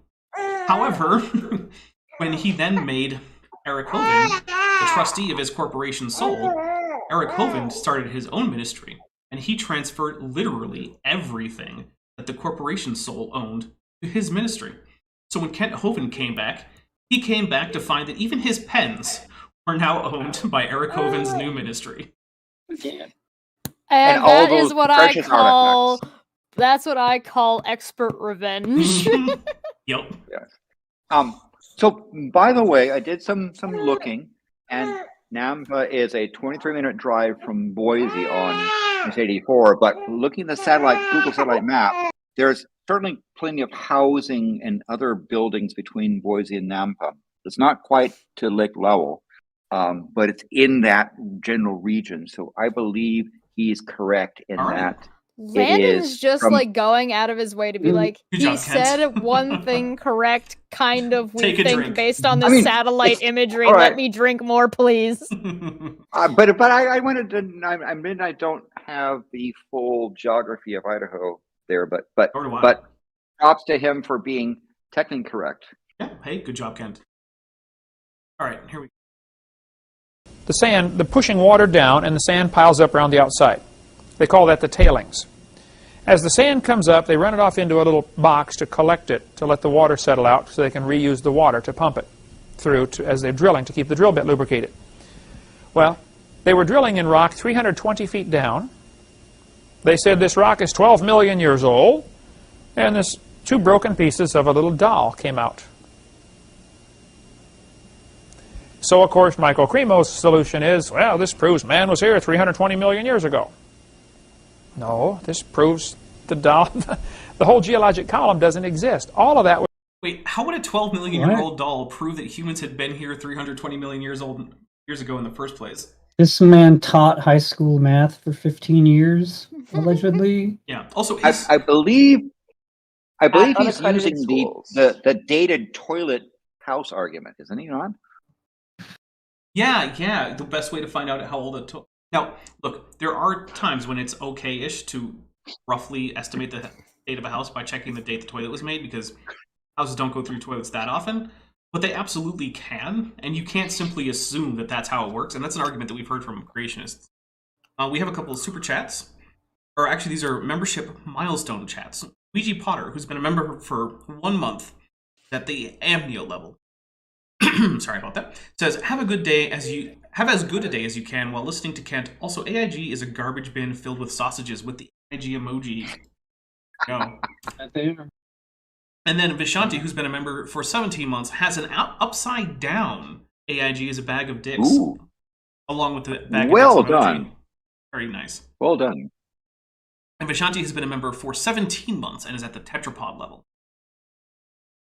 However, when he then made Eric Hovind the trustee of his corporation sole, Eric Hovind started his own ministry, and he transferred literally everything that the corporation sole owned to his ministry. So when Kent Hovind came back, he came back to find that even his pens are now owned by Eric Hovind's new ministry. And all that those is what I precious call artifacts. that's what I call expert revenge. Yep. So, by the way, I did some looking, and Nampa is a 23-minute drive from Boise on East 84. But looking at the Google satellite map, there's certainly plenty of housing and other buildings between Boise and Nampa. It's not quite to Lake Lowell, but it's in that general region. So I believe he's correct in that. Landon's just like going out of his way to be like, Good he job, Kent. said one thing correct, kind of, we Take a think, drink. based on the satellite imagery. all right. Let me drink more, please. But I wanted to. I don't have the full geography of Idaho there, but props to him for being technically correct. Yeah. Hey, good job, Kent. All right, here we go. The pushing water down, and the sand piles up around the outside. They call that the tailings. As the sand comes up, they run it off into a little box to collect it, to let the water settle out so they can reuse the water to pump it through as they're drilling to keep the drill bit lubricated. Well, they were drilling in rock 320 feet down. They said this rock is 12 million years old, and this two broken pieces of a little doll came out. So, of course, Michael Cremo's solution is, well, this proves man was here 320 million years ago. No, this proves the doll, the whole geologic column doesn't exist. All of that was... Wait, how would a 12 million year old doll prove that humans had been here 320 million years ago in the first place? This man taught high school math for 15 years, allegedly. Yeah. Also, I believe he's unaccredited using schools. the dated toilet house argument, isn't he, not? Yeah. The best way to find out how old it took. Now, look, there are times when it's okay-ish to roughly estimate the date of a house by checking the date the toilet was made, because houses don't go through toilets that often. But they absolutely can, and you can't simply assume that that's how it works. And that's an argument that we've heard from creationists. We have a couple of super chats, or actually these are membership milestone chats. Luigi Potter, who's been a member for 1 month at the amnio level, sorry about that, says, have as good a day as you can while listening to Kent. Also, AIG is a garbage bin filled with sausages with the AIG emoji. No. And then Vishanti, who's been a member for 17 months, has an upside down AIG is a bag of dicks. Ooh. Along with the bag Well of dicks emoji. done. Very nice. Well done. And Vishanti has been a member for 17 months and is at the tetrapod level.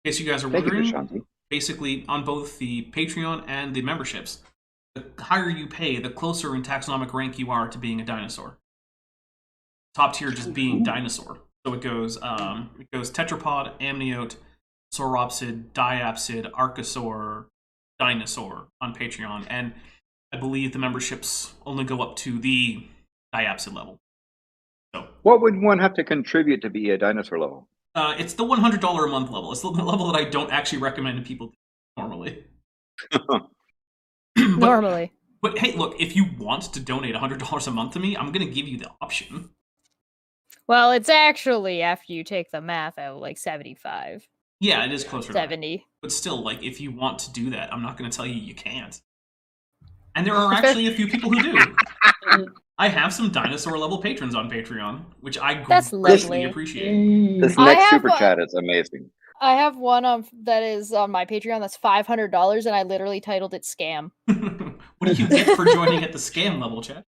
In case you guys are Thank you, wondering, Vishanti. basically on both the Patreon and the memberships, the higher you pay, the closer in taxonomic rank you are to being a dinosaur. Top tier just being dinosaur. So it goes tetrapod, amniote, sauropsid, diapsid, archosaur, dinosaur on Patreon, and I believe the memberships only go up to the diapsid level. So What would one have to contribute to be a dinosaur level? it's the $100 a month level. It's the level that I don't actually recommend people do normally. Normally. But hey, look, if you want to donate $100 a month to me, I'm going to give you the option. Well, it's actually, after you take the math out, like 75, Yeah, it is closer to that. 70. But still, like, if you want to do that, I'm not going to tell you you can't. And there are actually a few people who do. I have some dinosaur level patrons on Patreon, which I That's greatly lovely. appreciate. This I next have super one- chat is amazing. I have one that is on my Patreon that's $500, and I literally titled it Scam. What do you get for joining at the scam level, Chad?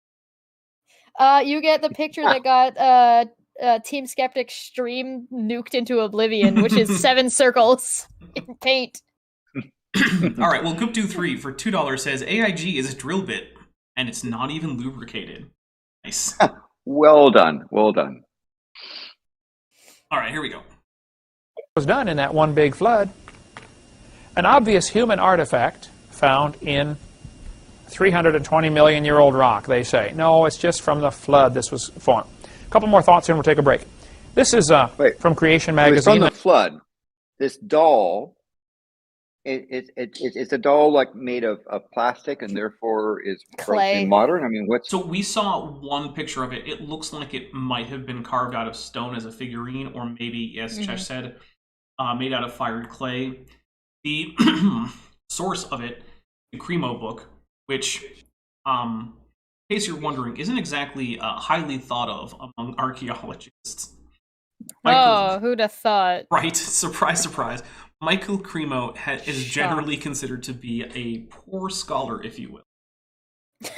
You get the picture that got Team Skeptic stream nuked into oblivion, which is 7 circles in paint. All right, well, Goopdo3 for $2 says AIG is a drill bit, and it's not even lubricated. Nice. Well done. Well done. All right, here we go. Was done in that one big flood. An obvious human artifact found in 320 million year old rock, they say. No, it's just from the flood this was formed. A couple more thoughts and we'll take a break. This is Wait. from Creation It was from Magazine. the flood. This doll, it's a doll like made of plastic and therefore is Clay. relatively modern. I mean, what's So we saw one picture of it. It looks like it might have been carved out of stone as a figurine, or maybe, as Chesh said, made out of fired clay. The source of it, the Cremo book, which, in case you're wondering, isn't exactly highly thought of among archaeologists. Oh, who'd have thought? Right, surprise, surprise. Michael Cremo is generally considered to be a poor scholar, if you will.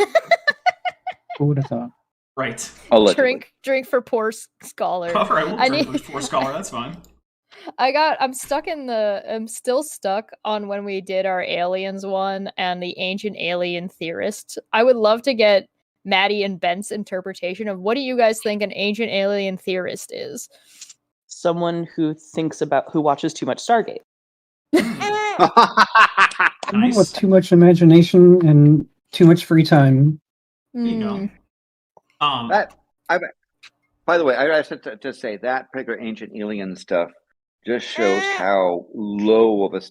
Who would have thought? Right. allegedly? Drink for poor scholar. All right, we'll I drink need- for poor scholar. That's fine. I'm still stuck on when we did our aliens one and the ancient alien theorists. I would love to get Maddie and Ben's interpretation of what do you guys think an ancient alien theorist is? Someone who watches too much Stargate. Someone with too much imagination and too much free time. There you go. Hmm. By the way, I have to say that particular ancient alien stuff just shows how low of a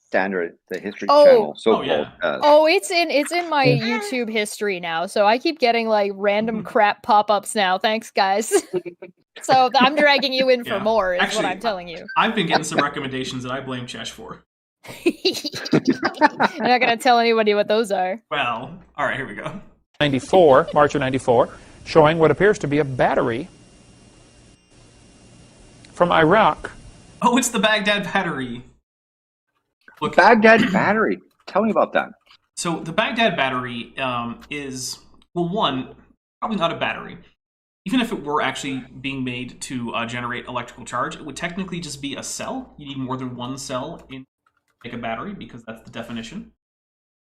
standard the History Channel so-called has. Oh, it's in my YouTube history now, so I keep getting like random crap pop-ups now. Thanks, guys. So I'm dragging you in for Yeah. more, is Actually, what I'm telling you. I've been getting some recommendations that I blame Chesh for. I'm not gonna tell anybody what those are. Well, all right, here we go. 94, March of 94, showing what appears to be a battery from Iraq. Oh, it's the Baghdad battery. Look, Baghdad battery. Tell me about that. so the Baghdad battery is, well, one, probably not a battery. Even if it were actually being made to generate electrical charge, it would technically just be a cell. You need more than one cell in make a battery, because that's the definition.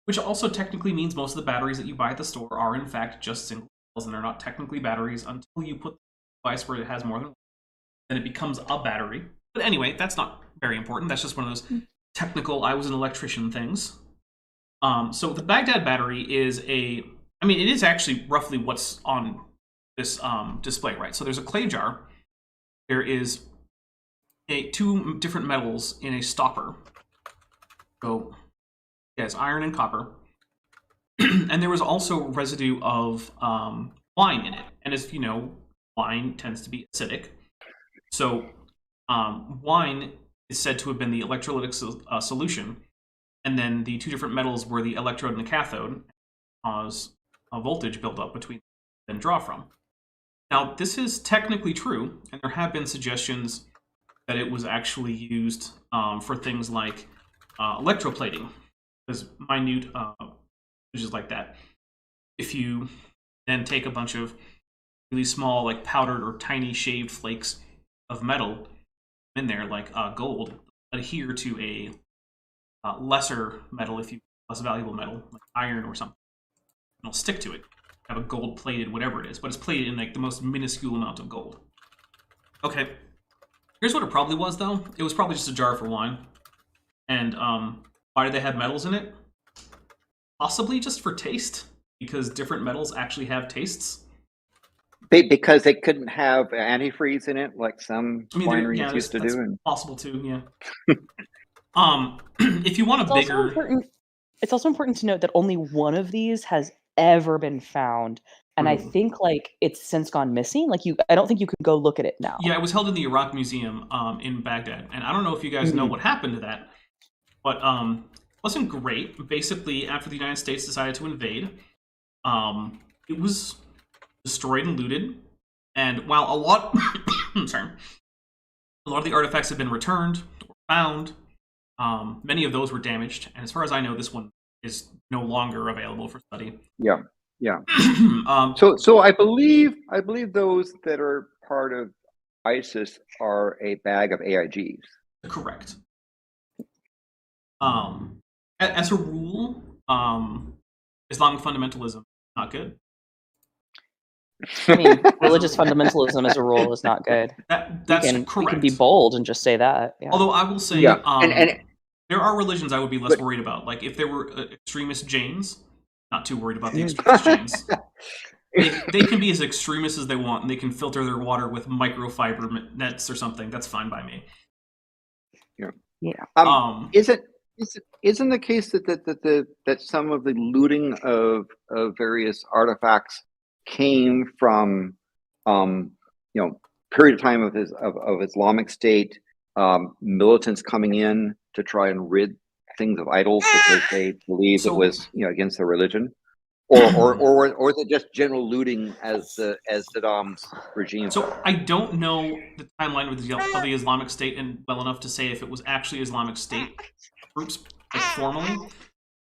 Which also technically means most of the batteries that you buy at the store are in fact just single cells, and they're not technically batteries until you put the device where it has more than one. Then it becomes a battery. But anyway, that's not very important. That's just one of those technical, I was an electrician things. So the Baghdad battery is it is actually roughly what's on this display, right? So there's a clay jar. There is two different metals in a stopper. So, yes, iron and copper. And there was also residue of wine in it. And as you know, wine tends to be acidic. So wine is said to have been the electrolytic solution. And then the two different metals were the electrode and the cathode, cause a voltage build up between them and draw from. Now, this is technically true, and there have been suggestions that it was actually used for things like electroplating, because minute just like that. If you then take a bunch of really small, like powdered or tiny shaved flakes of metal in there, like gold, adhere to a lesser metal, if you less valuable metal, like iron or something, it'll stick to it. Have a gold plated whatever it is, but it's plated in like the most minuscule amount of gold. Okay, here's what it probably was though. It was probably just a jar for wine. And why do they have metals in it? Possibly just for taste, because different metals actually have tastes. Because they couldn't have antifreeze in it, like some wineries yeah, used to that's do. And possible too, yeah. If you want a bigger... It's also important to note that only one of these has ever been found, and I think like it's since gone missing. Like I don't think you can go look at it now. Yeah, it was held in the Iraq Museum in Baghdad, and I don't know if you guys know what happened to that, but wasn't great. Basically, after the United States decided to invade, it was destroyed and looted. And while a lot, sorry, a lot of the artifacts have been returned or found, many of those were damaged. And as far as I know, this one is no longer available for study. Yeah. So I believe those that are part of ISIS are a bag of AIGs. Correct. As a rule, Islamic fundamentalism not good. I mean, religious fundamentalism as a rule is not good. That's correct. We can be bold and just say that. Yeah. Although I will say, and there are religions I would be less worried about. Like if there were extremist Jains, not too worried about the extremist Jains. They can be as extremist as they want, and they can filter their water with microfiber nets or something. That's fine by me. Yeah. Isn't the case that some of the looting of various artifacts came from period of time of Islamic State militants coming in to try and rid things of idols because they believed it was against their religion, or is it just general looting as Saddam's regime? So I don't know the timeline of the Islamic State and well enough to say if it was actually Islamic State groups like formally,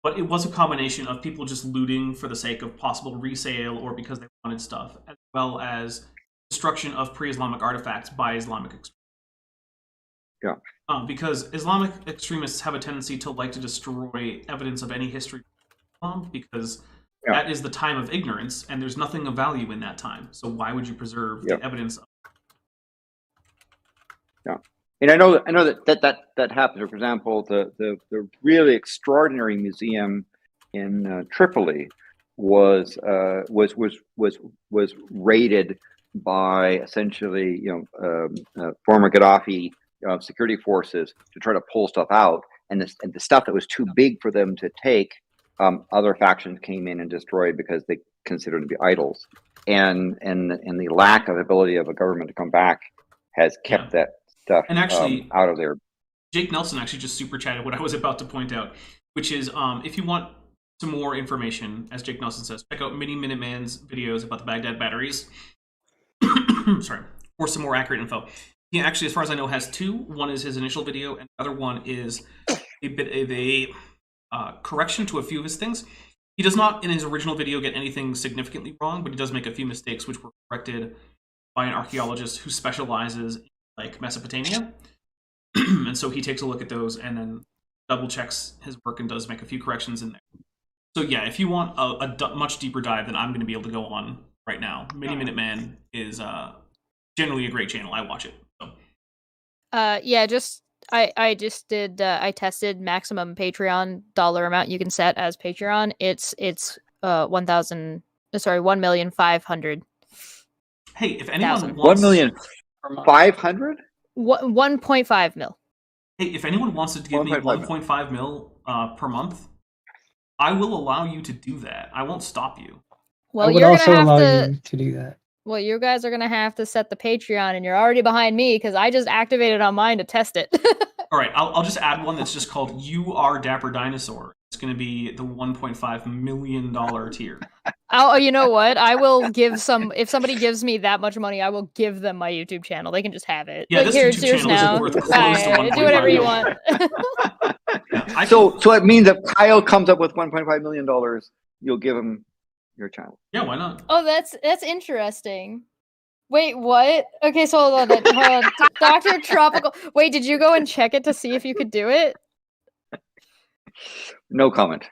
but it was a combination of people just looting for the sake of possible resale or because they wanted stuff, as well as destruction of pre-Islamic artifacts by Islamic extremists. Yeah. Because Islamic extremists have a tendency to like to destroy evidence of any history of Islam, because that is the time of ignorance, and there's nothing of value in that time. So why would you preserve the evidence? Yeah. And I know that happens. For example, the really extraordinary museum in Tripoli was raided by essentially former Gaddafi security forces to try to pull stuff out, and the stuff that was too big for them to take, other factions came in and destroyed because they considered to be idols, and the lack of ability of a government to come back has kept that stuff and actually out of there. Jake Nelson actually just super chatted what I was about to point out, which is if you want some more information, as Jake Nelson says, check out Mini Minuteman's videos about the Baghdad batteries. Sorry, or some more accurate info. He actually, as far as I know, has two. One is his initial video, and the other one is a bit of a correction to a few of his things. He does not, in his original video, get anything significantly wrong, but he does make a few mistakes which were corrected by an archaeologist who specializes in like Mesopotamia. And so he takes a look at those and then double checks his work and does make a few corrections in there. So yeah, if you want a much deeper dive than I'm going to be able to go on right now, Mini Minuteman is generally a great channel. I watch it. So. I tested maximum Patreon dollar amount you can set as Patreon. It's 1,500,000. Hey, if anyone wants 1,500,000. 1.5 mil. Hey, if anyone wants to give me 1.5 1.5 mil per month, I will allow you to do that. I won't stop you. Well, I would you're also gonna allow have to. you to do that. Well, you guys are gonna have to set the Patreon, and you're already behind me because I just activated on mine to test it. All right, I'll just add one that's just called "You Are Dapper Dinosaur." It's going to be the $1.5 million tier. Oh, you know what? I will give some. If somebody gives me that much money, I will give them my YouTube channel. They can just have it. Yeah, Like, this here's YouTube channel now. isn't worth close to Alright, 1.5 do whatever you million. want. So it means if Kyle comes up with $1.5 million, you'll give him your channel. Yeah, why not? Oh, that's interesting. Wait, what? Okay, so hold on. Dr. Tropical. Wait, did you go and check it to see if you could do it? No comment.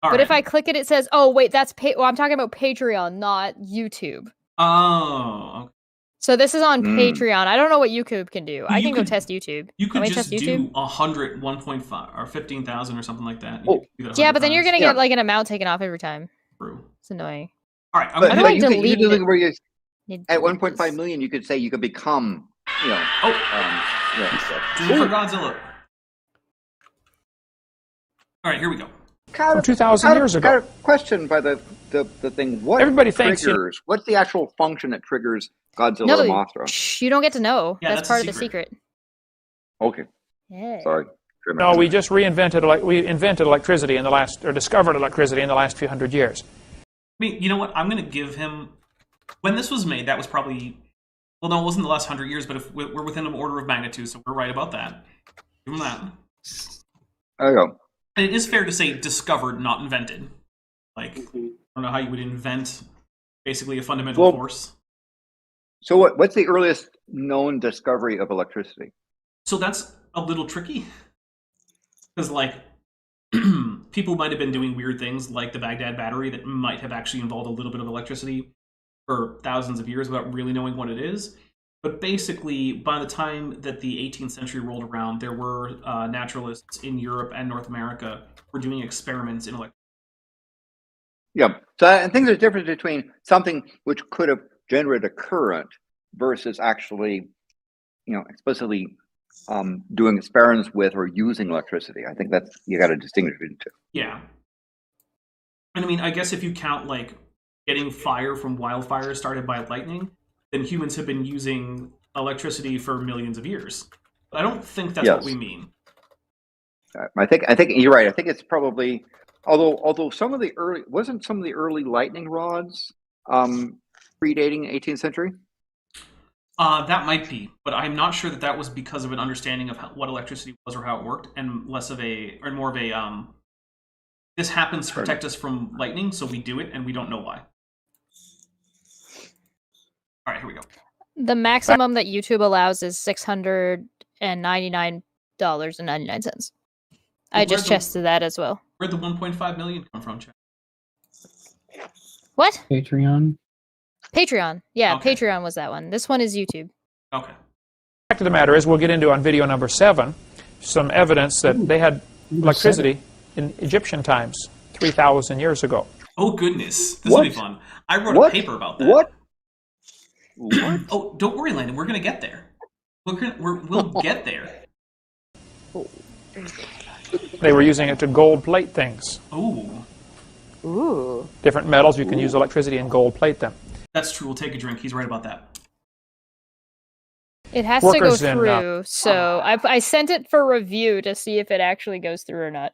All But right. if I click it, it says, "Oh, wait, that's well, I'm talking about Patreon, not YouTube." Oh, okay. So this is on Mm. Patreon. I don't know what YouTube can do. I You can go could- test YouTube. You Can could we just test do YouTube? 100, 1.5, or 15,000 or something like that. Oh. You could do that Yeah, 100 but then you're times. gonna Yeah. get like an amount taken off every time. True. It's annoying. All right, I'm But, How do gonna. I you could delete do it? something where you, Need to at delete 1.5 this. million, you could say you could become, Oh, do it for Godzilla. All right, here we go. Kind of, 2,000 years ago. Got a question by the thing. What Everybody thinks, you know- triggers? What's the actual function that triggers Godzilla No, or Mothra? shh, you don't get to know. Yeah, that's that's a part of the secret. secret. Okay, Yeah. sorry. No, we just we invented electricity in the last, or discovered electricity in the last few hundred years. I mean, you know what? I'm going to give him. When this was made, that was probably. Well, no, it wasn't the last 100 years, but if we're within an order of magnitude, so we're right about that. Give him that. There you go. And it is fair to say discovered, not invented. Like, I don't know how you would invent basically a fundamental Well- force. So what's the earliest known discovery of electricity? So that's a little tricky. Because, like, people might have been doing weird things like the Baghdad battery that might have actually involved a little bit of electricity for thousands of years without really knowing what it is. But basically, by the time that the 18th century rolled around, there were naturalists in Europe and North America who were doing experiments in electricity. Yeah. So I think there's a difference between something which could have generated a current versus actually, explicitly doing experiments with or using electricity. I think that's, you got to distinguish between the two. Yeah. And I mean, I guess if you count, like, getting fire from wildfires started by lightning, then humans have been using electricity for millions of years. But I don't think that's what Yes. we mean. I think you're right. I think it's probably, although some of the early lightning rods predating 18th century? That might be, but I'm not sure that was because of an understanding of what electricity was or how it worked, and more of a this happens to protect us from lightning, so we do it, and we don't know why. All right, here we go. The maximum that YouTube allows is $699.99. I just tested that as well. Where'd the 1.5 million come from, Chad? What? Patreon. Patreon. Yeah, Okay. Patreon was that one. This one is YouTube. Okay. The fact of the matter is, we'll get into on video number 7 some evidence that they had electricity in Egyptian times 3,000 years ago. Oh, goodness. This will be What? fun. I wrote What? a paper about that. What? Oh, don't worry, Landon. We're going to get there. We'll get there. They were using it to gold plate things. Ooh. Ooh. Different metals, you can use electricity and gold plate them. That's true. We'll take a drink. He's right about that. It has to go Workers in, through, so I sent it for review to see if it actually goes through or not.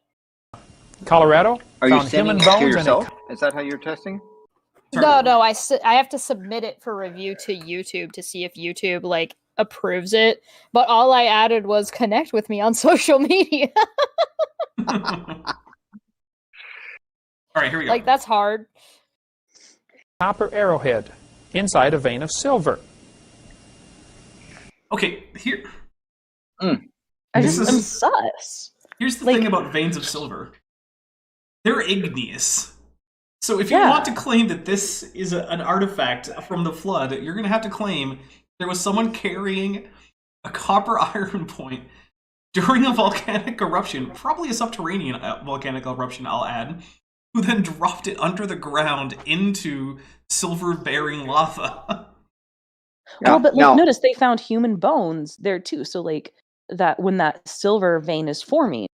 Colorado Are you found sending human it to bones in yourself? it. Is that how you're testing? Sorry. No, I have to submit it for review to YouTube to see if YouTube like approves it. But all I added was connect with me on social media. All right, here we go. Like that's hard. Copper arrowhead inside a vein of silver. Okay, here. I'm This is- sus. Here's the Like- thing about veins of silver. They're igneous. So if you Yeah. want to claim that this is an artifact from the flood, you're going to have to claim there was someone carrying a copper iron point during a volcanic eruption, probably a subterranean volcanic eruption, I'll add, who then dropped it under the ground into silver-bearing lava. Yeah. Well, but like, Now, notice they found human bones there too. So like that when that silver vein is forming,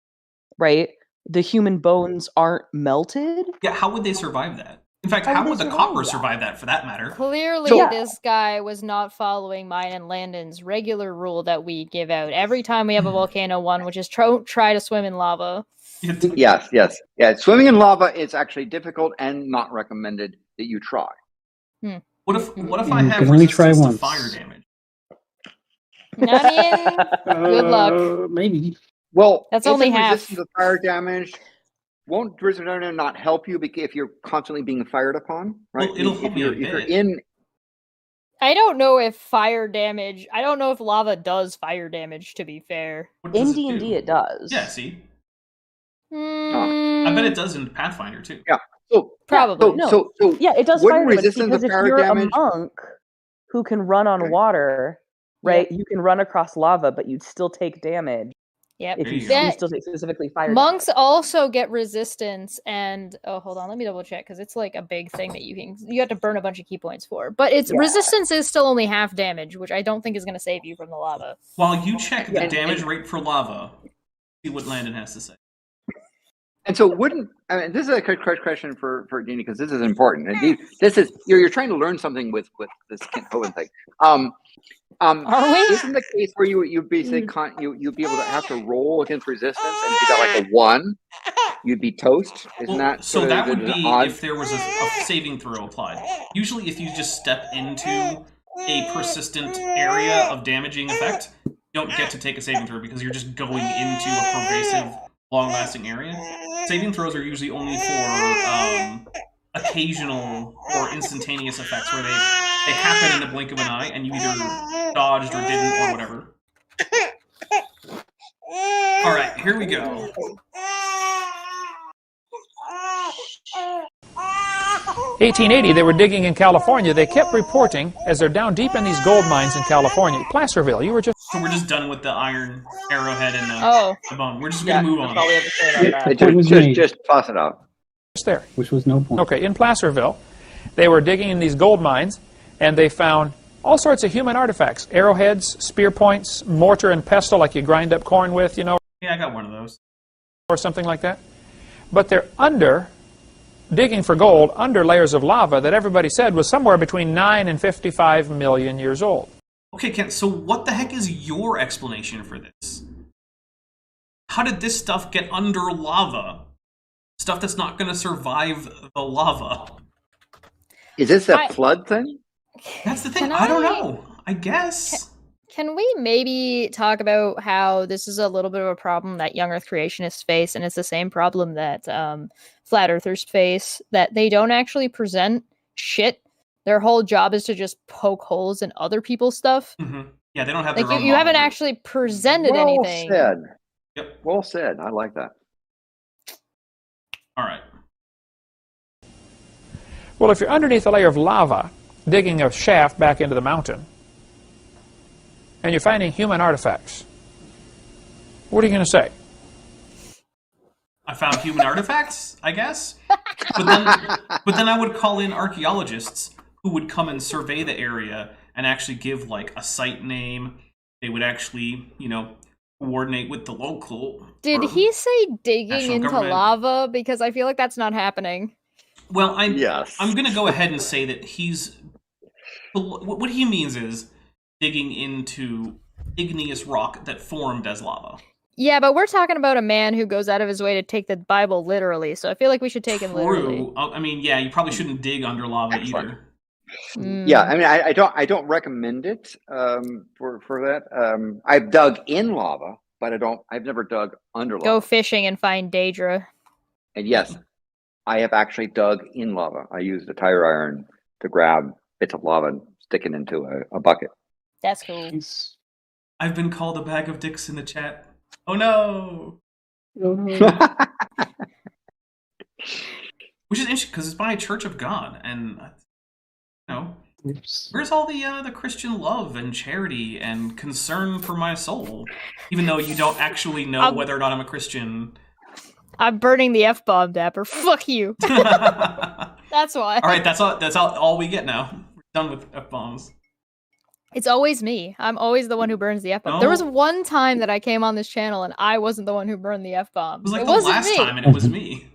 right? The human bones aren't melted. Yeah, how would they survive that? In fact, How how would would they the survive copper that? survive that for that matter? Clearly, So- this guy was not following mine and Landon's regular rule that we give out every time we have a volcano one, which is try to swim in lava. yes. Yeah, swimming in lava is actually difficult and not recommended that you try. What if I You have can only try resistance to once. fire damage? I mean, good luck. Maybe. Well, That's isn't only half. resistance to fire damage. Won't resistance not help you if you're constantly being fired upon, right? Well, it'll help me a if you're bit. in, I don't know if fire damage. I don't know if lava does fire damage. To be fair, What does In it D&D do? it does. Yeah, see? Hmm, I bet it does in Pathfinder too. so Probably. No. so Yeah, it does Wouldn't fire damage resistance because to if fire you're damage- a monk who can run on Okay. water, right, you can run across lava, but you'd still take damage Yep. if There you, you go. you still take specifically fire Monks damage. also get resistance, and hold on, let me double check because it's like a big thing that you have to burn a bunch of key points for. But its Yeah. resistance is still only half damage, which I don't think is going to save you from the lava. While you check the Yeah. damage rate for lava, see what Landon has to say. and so wouldn't I mean this is a correct question for Dini because this is important. And this is you're trying to learn something with this Kent Hovind thing. Are we? Isn't the case where you'd basically you'd be able to have to roll against resistance, and if you got like a 1, you'd be toast? Isn't Well, that so sort of that would the be odds? if there was a saving throw applied. Usually if you just step into a persistent area of damaging effect, you don't get to take a saving throw because you're just going into a pervasive, long-lasting area. Saving throws are usually only for occasional or instantaneous effects where they happen in the blink of an eye and you either dodged or didn't or whatever. Alright, here we go. 1880, they were digging in California. They kept reporting as they're down deep in these gold mines in California. Placerville, you were just So we're just done with the iron arrowhead and Oh, the bone. We're just Yeah, gonna move that's on. all we have to say about that. Point was made. Just toss it out. there. Which was no point. Okay, in Placerville, they were digging in these gold mines, and they found all sorts of human artifacts. Arrowheads, spear points, mortar and pestle like you grind up corn with, you know, Yeah, I got one of those. or something like that. But they're digging for gold, under layers of lava that everybody said was somewhere between 9 and 55 million years old. Okay, Kent, so what the heck is your explanation for this? How did this stuff get under lava? Stuff that's not going to survive the lava. Is this a I- flood thing? That's the thing. Can I don't I- know. I guess. can we maybe talk about how this is a little bit of a problem that young Earth creationists face, and it's the same problem that flat Earthers face, that they don't actually present shit. Their whole job is to just poke holes in other people's stuff. Yeah, they don't have Like their own you haven't model. actually presented Well anything. said. Yep. Well said. I like that. All right. Well, if you're underneath a layer of lava, digging a shaft back into the mountain, and you're finding human artifacts, what are you going to say? I found human artifacts, I guess. But then I would call in archaeologists who would come and survey the area and actually give like a site name. They would actually, coordinate with the local. Did or he say digging national into government. lava? Because I feel like that's not happening. Well, Yes. I'm going to go ahead and say that what he means is digging into igneous rock that formed as lava. Yeah, but we're talking about a man who goes out of his way to take the Bible literally, so I feel like we should take him literally. True. I mean, yeah, you probably shouldn't dig under lava Excellent. either. Mm. Yeah, I mean, I don't recommend it for that. I've dug in lava, but I've never dug under lava. Go fishing and find Daedra. And yes, I have actually dug in lava. I used a tire iron to grab bits of lava and stick it into a bucket. That's cool. It's- I've been called a bag of dicks in the chat. Oh no! Which is interesting because it's by a Church of God, and Oops. where's all the Christian love and charity and concern for my soul? Even though you don't actually know whether or not I'm a Christian. I'm burning the F-bomb, Dapper. Fuck you. All That's why. right, that's all we get now. We're done with F-bombs. It's always me. I'm always the one who burns the F-bomb. No. There was one time that I came on this channel and I wasn't the one who burned the F-bomb. It was like it the wasn't last me. time, and it was me.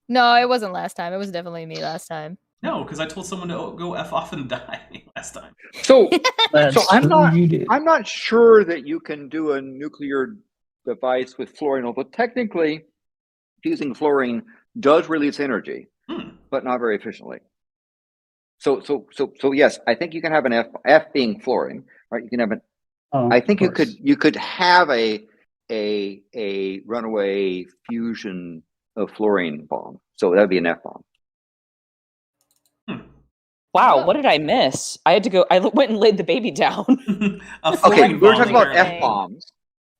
No, it wasn't last time. It was definitely me last time. No, because I told someone to go F off and die last time. So, That's so I'm who not. you did. I'm not sure that you can do a nuclear device with fluorine, although technically fusing fluorine does release energy, but not very efficiently. So yes, I think you can have an F being fluorine, right? You can have an. Oh, I think of course. you could have a runaway fusion of fluorine bomb. So that'd be an F bomb. Wow, what did I miss? I had to go. I went and laid the baby down. A Okay, fluorine we were bomb, talking about apparently. F bombs,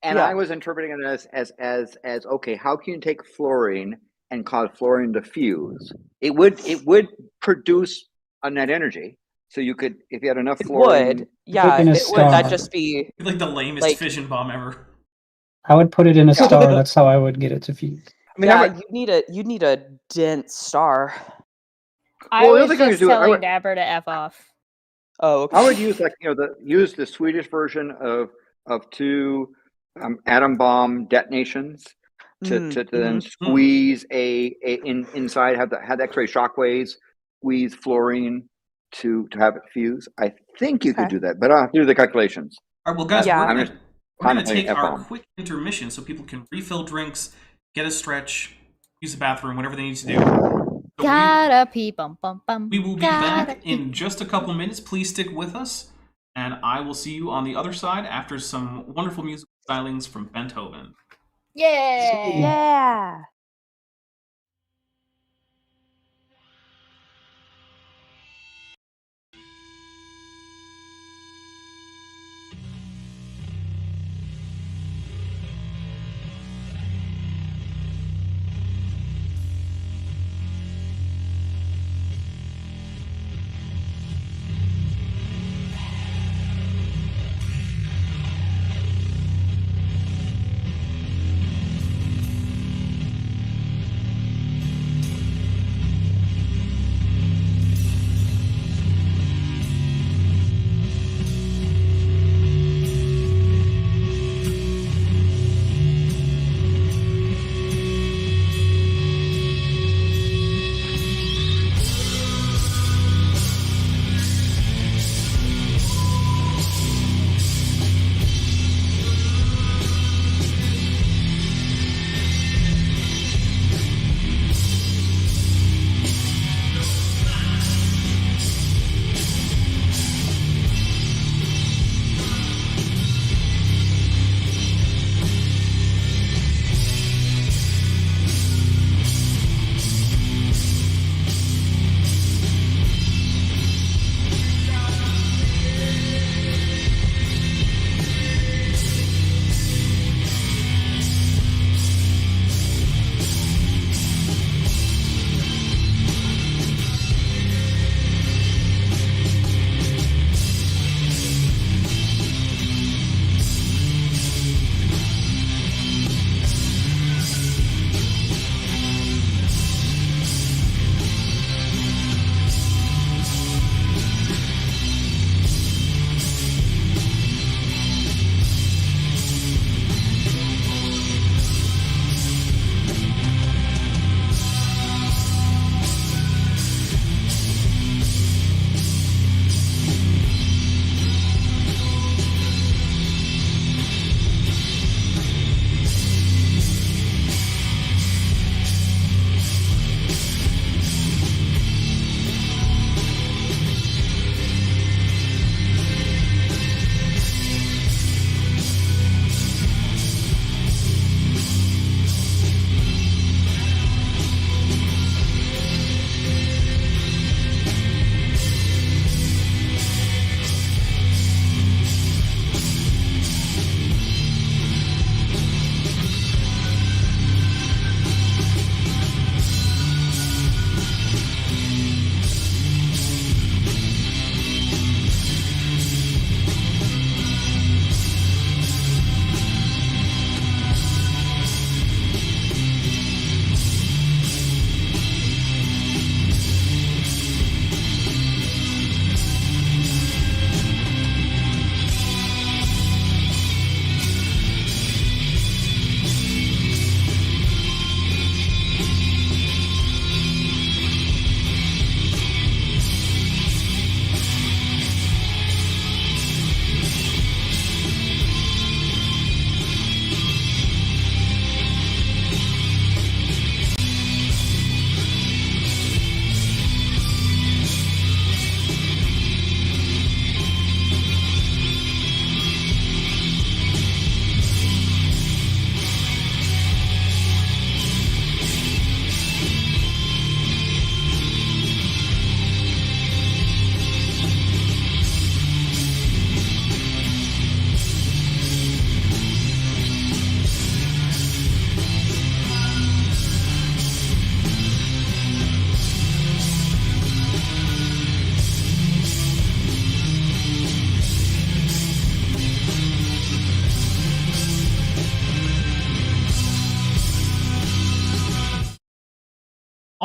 and Yeah. I was interpreting it as okay. How can you take fluorine and cause fluorine to fuse? It would produce a net energy. So you could, if you had enough It fluorine. would. Yeah, in a it would. That'd star. just be. Like the lamest Like- fission bomb ever. I would put it in a star. That's how I would get it to fuse. I mean, Yeah, you'd need a dense star. I Well, the was other thing just to do- I telling would- Dapper to F off. Oh, okay. I would use use the Swedish version of two atom bomb detonations to then squeeze inside have the X-ray shockwaves, squeeze fluorine to have it fuse. I think you could Okay. do that, but I'll have to do the calculations. All right, well, guys, Yeah. we're I'm gonna, just we're gonna contemplating take our F-bomb. quick intermission so people can refill drinks, get a stretch, use the bathroom, whatever they need to do. So Gotta pee bum bum bum. we will be gotta back pee. in just a couple minutes. Please stick with us, and I will see you on the other side after some wonderful musical stylings from Kent Hovind. Yeah. Yeah.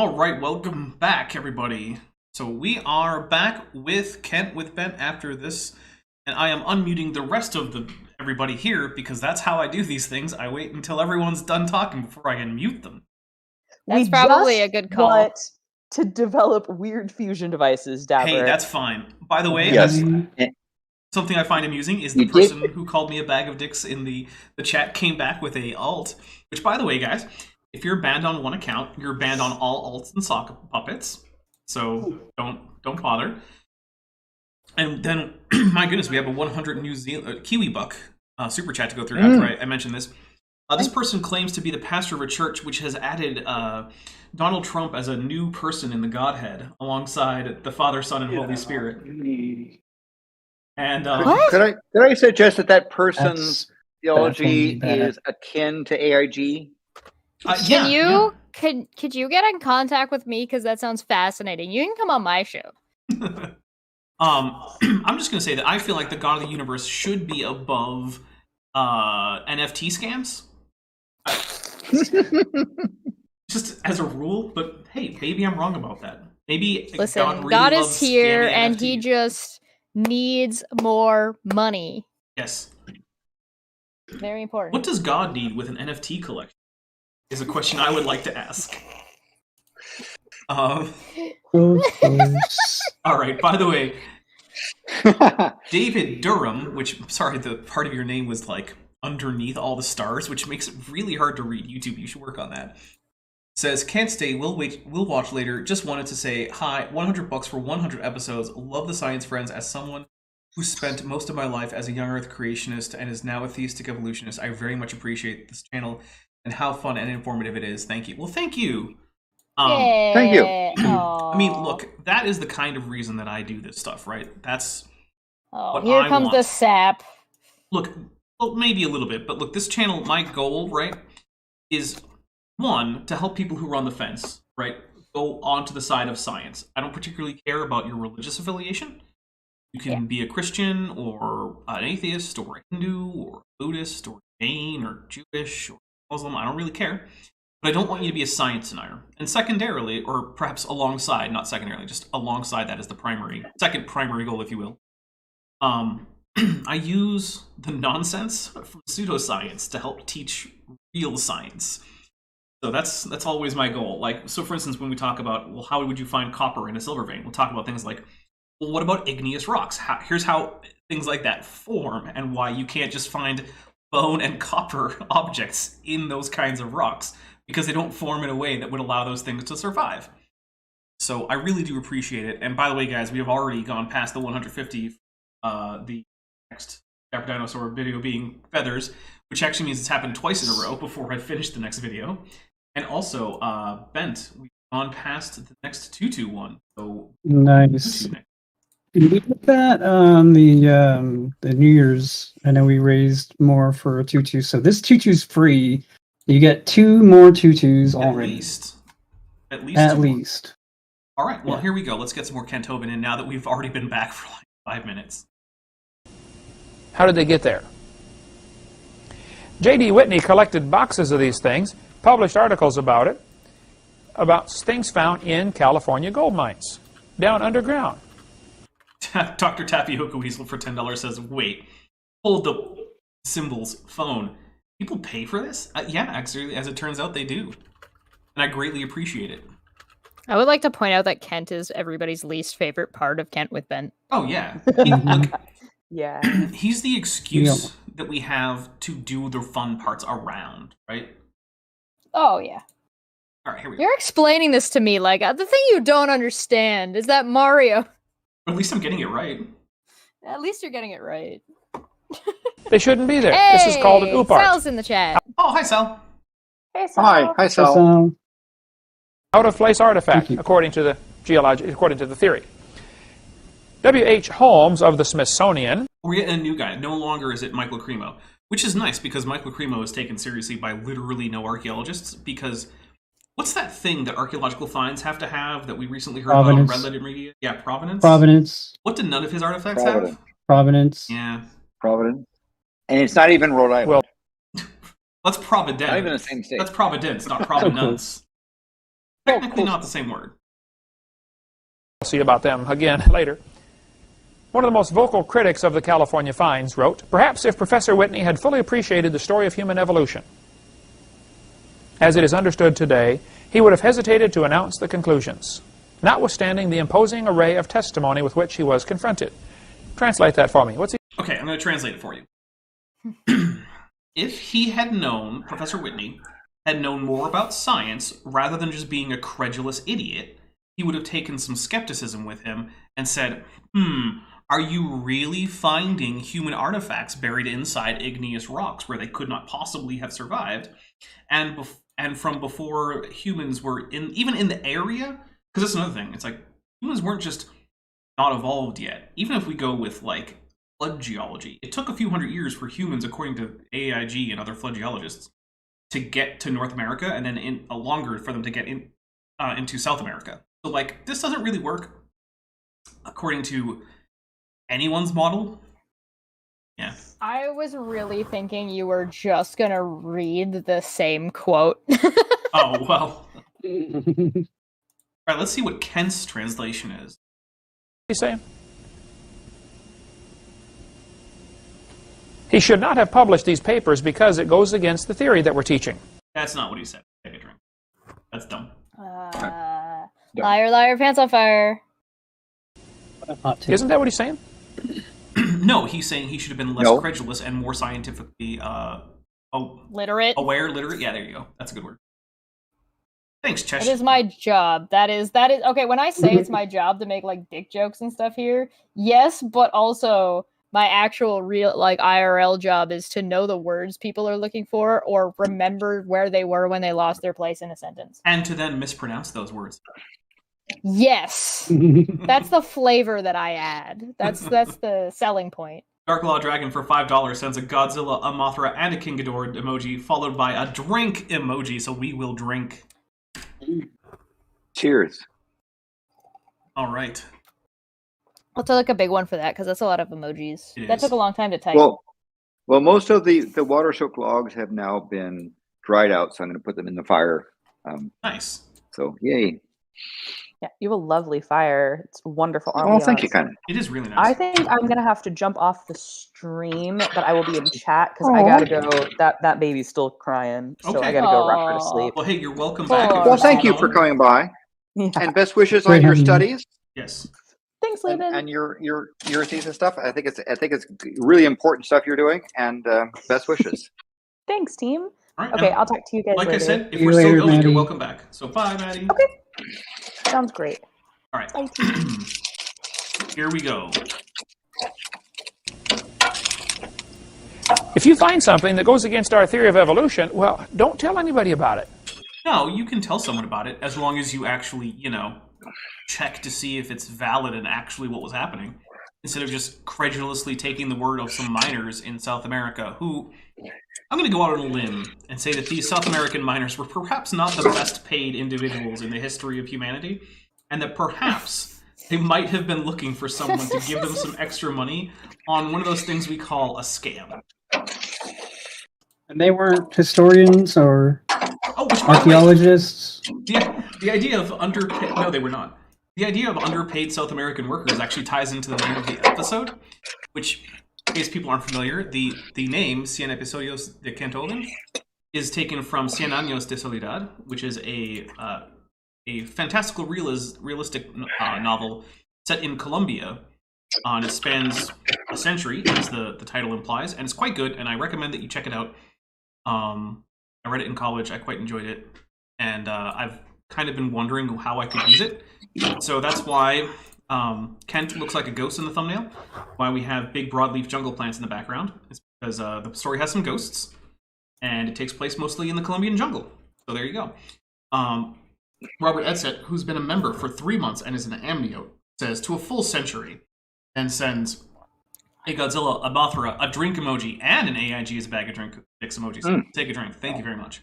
All right, welcome back, everybody. So we are back with Kent with Ben after this, and I am unmuting the rest of everybody here because that's how I do these things. I wait until everyone's done talking before I can mute them. That's probably a good call. Want to develop weird fusion devices, Dapper. Hey, that's fine. By the way, Yes. something I find amusing is the person who called me a bag of dicks in the chat came back with a alt, which, by the way, guys, if you're banned on one account, you're banned on all alts and sock puppets. So don't bother. And then, my goodness, we have a 100 New Zealand Kiwi buck super chat to go through after I mentioned this. This person claims to be the pastor of a church which has added Donald Trump as a new person in the Godhead alongside the Father, Son, and Holy Spirit. And could I suggest that person's That's theology definitely is akin to AIG? Could you get in contact with me, because that sounds fascinating? You can come on my show. I'm just gonna say that I feel like the God of the universe should be above NFT scams. Just as a rule, but hey, maybe I'm wrong about that. Maybe Listen, God, really God is loves here, scamming and NFTs. he just needs more money. Yes. Very important. What does God need with an NFT collection? Is a question I would like to ask. All right. By the way, David Durham, which sorry, the part of your name was like underneath all the stars, which makes it really hard to read. YouTube, you should work on that. Says, can't stay, we'll watch later. Just wanted to say hi, $100 for 100 episodes. Love the science friends. As someone who spent most of my life as a young earth creationist and is now a theistic evolutionist, I very much appreciate this channel and how fun and informative it is. Thank you. Well, thank you. Thank you. I mean, look, that is the kind of reason that I do this stuff, right? That's what here I comes want. the sap. Look, well, maybe a little bit, but look, this channel, my goal, right, is one, to help people who are on the fence, right, go onto the side of science. I don't particularly care about your religious affiliation. You can be a Christian or an atheist or a Hindu or a Buddhist or Jain or Jewish or Muslim. I don't really care. But I don't want you to be a science denier. And secondarily, or perhaps alongside, not secondarily, just alongside that is the second primary goal, if you will. I use the nonsense from pseudoscience to help teach real science. So that's always my goal. Like, so for instance, when we talk about, well, how would you find copper in a silver vein? We'll talk about things like, well, what about igneous rocks? Here's how things like that form and why you can't just find bone and copper objects in those kinds of rocks because they don't form in a way that would allow those things to survive. So I really do appreciate it. And by the way, guys, we have already gone past the 150, the next Dapper Dinosaur video being feathers, which actually means it's happened twice in a row before I finish the next video. And also, Bent, we've gone past the next tutu one. So Nice. Can we put that on the New Year's? I know we raised more for a tutu, so this tutu's free. You get 2 more tutus already. At At two more. least. All right, well, Yeah. here we go. Let's get some more Kent Hovind in now that we've already been back for like 5 minutes. How did they get there? J.D. Whitney collected boxes of these things, published articles about it, about things found in California gold mines, down underground. Dr. Tapioca Weasel for $10 says, wait, hold the symbols phone. People pay for this? Yeah, actually, as it turns out, they do. And I greatly appreciate it. I would like to point out that Kent is everybody's least favorite part of Kent with Ben. Oh, yeah. Look, Yeah. he's the excuse that we have to do the fun parts around, right? Oh, yeah. All right, here we go. You're explaining this to me like the thing you don't understand is that Mario. At least I'm getting it right. At least you're getting it right. They shouldn't be there. Hey, This is called an oopart. Sal's in the chat. Oh, hi, Sal. Hey, Hi, Sal. So, Out-of-place artifact, Thank you. according to the theory. W.H. Holmes of the Smithsonian. We're getting a new guy. No longer is it Michael Cremo, which is nice because Michael Cremo is taken seriously by literally no archaeologists. Because what's that thing that archaeological finds have to have that we recently heard Provenance. about on Red Letter Media? Yeah, provenance. Provenance. What did none of his artifacts Provenance. have? Provenance. Yeah, Providence. And it's not even Rhode Island. Well, that's Providence. not even the same state. That's Providence, not Provenance. Technically not the same word. I'll see about them again later. One of the most vocal critics of the California finds wrote, "Perhaps if Professor Whitney had fully appreciated the story of human evolution, as it is understood today, he would have hesitated to announce the conclusions, notwithstanding the imposing array of testimony with which he was confronted." Translate that for me. What's he? Okay, I'm going to translate it for you. If he had known, Professor Whitney, had known more about science rather than just being a credulous idiot, he would have taken some skepticism with him and said, are you really finding human artifacts buried inside igneous rocks where they could not possibly have survived? And from before humans were even in the area? Because that's another thing. It's like, humans weren't just not evolved yet. Even if we go with, like, flood geology, it took a few hundred years for humans, according to AIG and other flood geologists, to get to North America, and then longer for them to get into South America. So, like, this doesn't really work according to anyone's model. Yeah. I was really thinking you were just gonna read the same quote. Oh, well. Alright, let's see what Kent's translation is. What are you saying? He should not have published these papers because it goes against the theory that we're teaching. That's not what he said. Take a drink. That's dumb. Liar, liar, pants on fire. Isn't that what he's saying? No, he's saying he should have been less credulous and more scientifically Literate. literate. Yeah, there you go. That's a good word. Thanks, Chesh. It is my job. That is okay. When I say it's my job to make like dick jokes and stuff here, yes, but also my actual real like IRL job is to know the words people are looking for or remember where they were when they lost their place in a sentence. And to then mispronounce those words. Yes. That's the flavor that I add. That's the selling point. Dark Law Dragon for $5 sends a Godzilla, a Mothra, and a King Ghidorah emoji, followed by a drink emoji, so we will drink. Cheers. All right. I'll take like a big one for that because that's a lot of emojis. It That is. took a long time to type. Well, most of the water soaked logs have now been dried out, so I'm going to put them in the fire. Nice. So, yay. Yeah, you have a lovely fire. It's wonderful. Oh, thank you, kind of. It is really nice. I think I'm gonna have to jump off the stream, but I will be in chat because I gotta go. That baby's still crying, so Okay. I gotta go rock her to sleep. Well, hey, you're welcome back. if Well, you're Well, thank still you for on. coming by, Yeah. and best wishes Great on your having you. studies Yes. Thanks, Laban. and your thesis stuff. I think it's really important stuff you're doing, and best wishes. Thanks, team. All right. Okay, now, I'll talk to you guys like later. I said, if See you we're still later, going, Maddie. you're welcome back. So bye, Maddie. Okay. Sounds great. All right. Bye, team. Here we go. If you find something that goes against our theory of evolution, well, don't tell anybody about it. No, you can tell someone about it as long as you actually, check to see if it's valid and actually what was happening, instead of just credulously taking the word of some miners in South America who, I'm going to go out on a limb and say that these South American miners were perhaps not the best paid individuals in the history of humanity, and that perhaps they might have been looking for someone to give them some extra money on one of those things we call a scam. And they weren't historians or Oh, which, by the way, archaeologists. the idea of underpaid... No, they were not. The idea of underpaid South American workers actually ties into the name of the episode, which, in case people aren't familiar, the name, Cien episodios de Kent Hovind, is taken from Cien años de soledad, which is a fantastical realistic novel set in Colombia. And it spans a century, as the title implies, and it's quite good, and I recommend that you check it out. I read it in college, I quite enjoyed it, and I've kind of been wondering how I could use it. So that's why Kent looks like a ghost in the thumbnail, why we have big broadleaf jungle plants in the background. It's because the story has some ghosts, and it takes place mostly in the Colombian jungle. So there you go. Robert Edset, who's been a member for 3 months and is an amniote, says to a full century, and sends a Godzilla, a Mothra, a drink emoji, and an AIG as a bag of drink mix emojis. So take a drink. Thank you very much.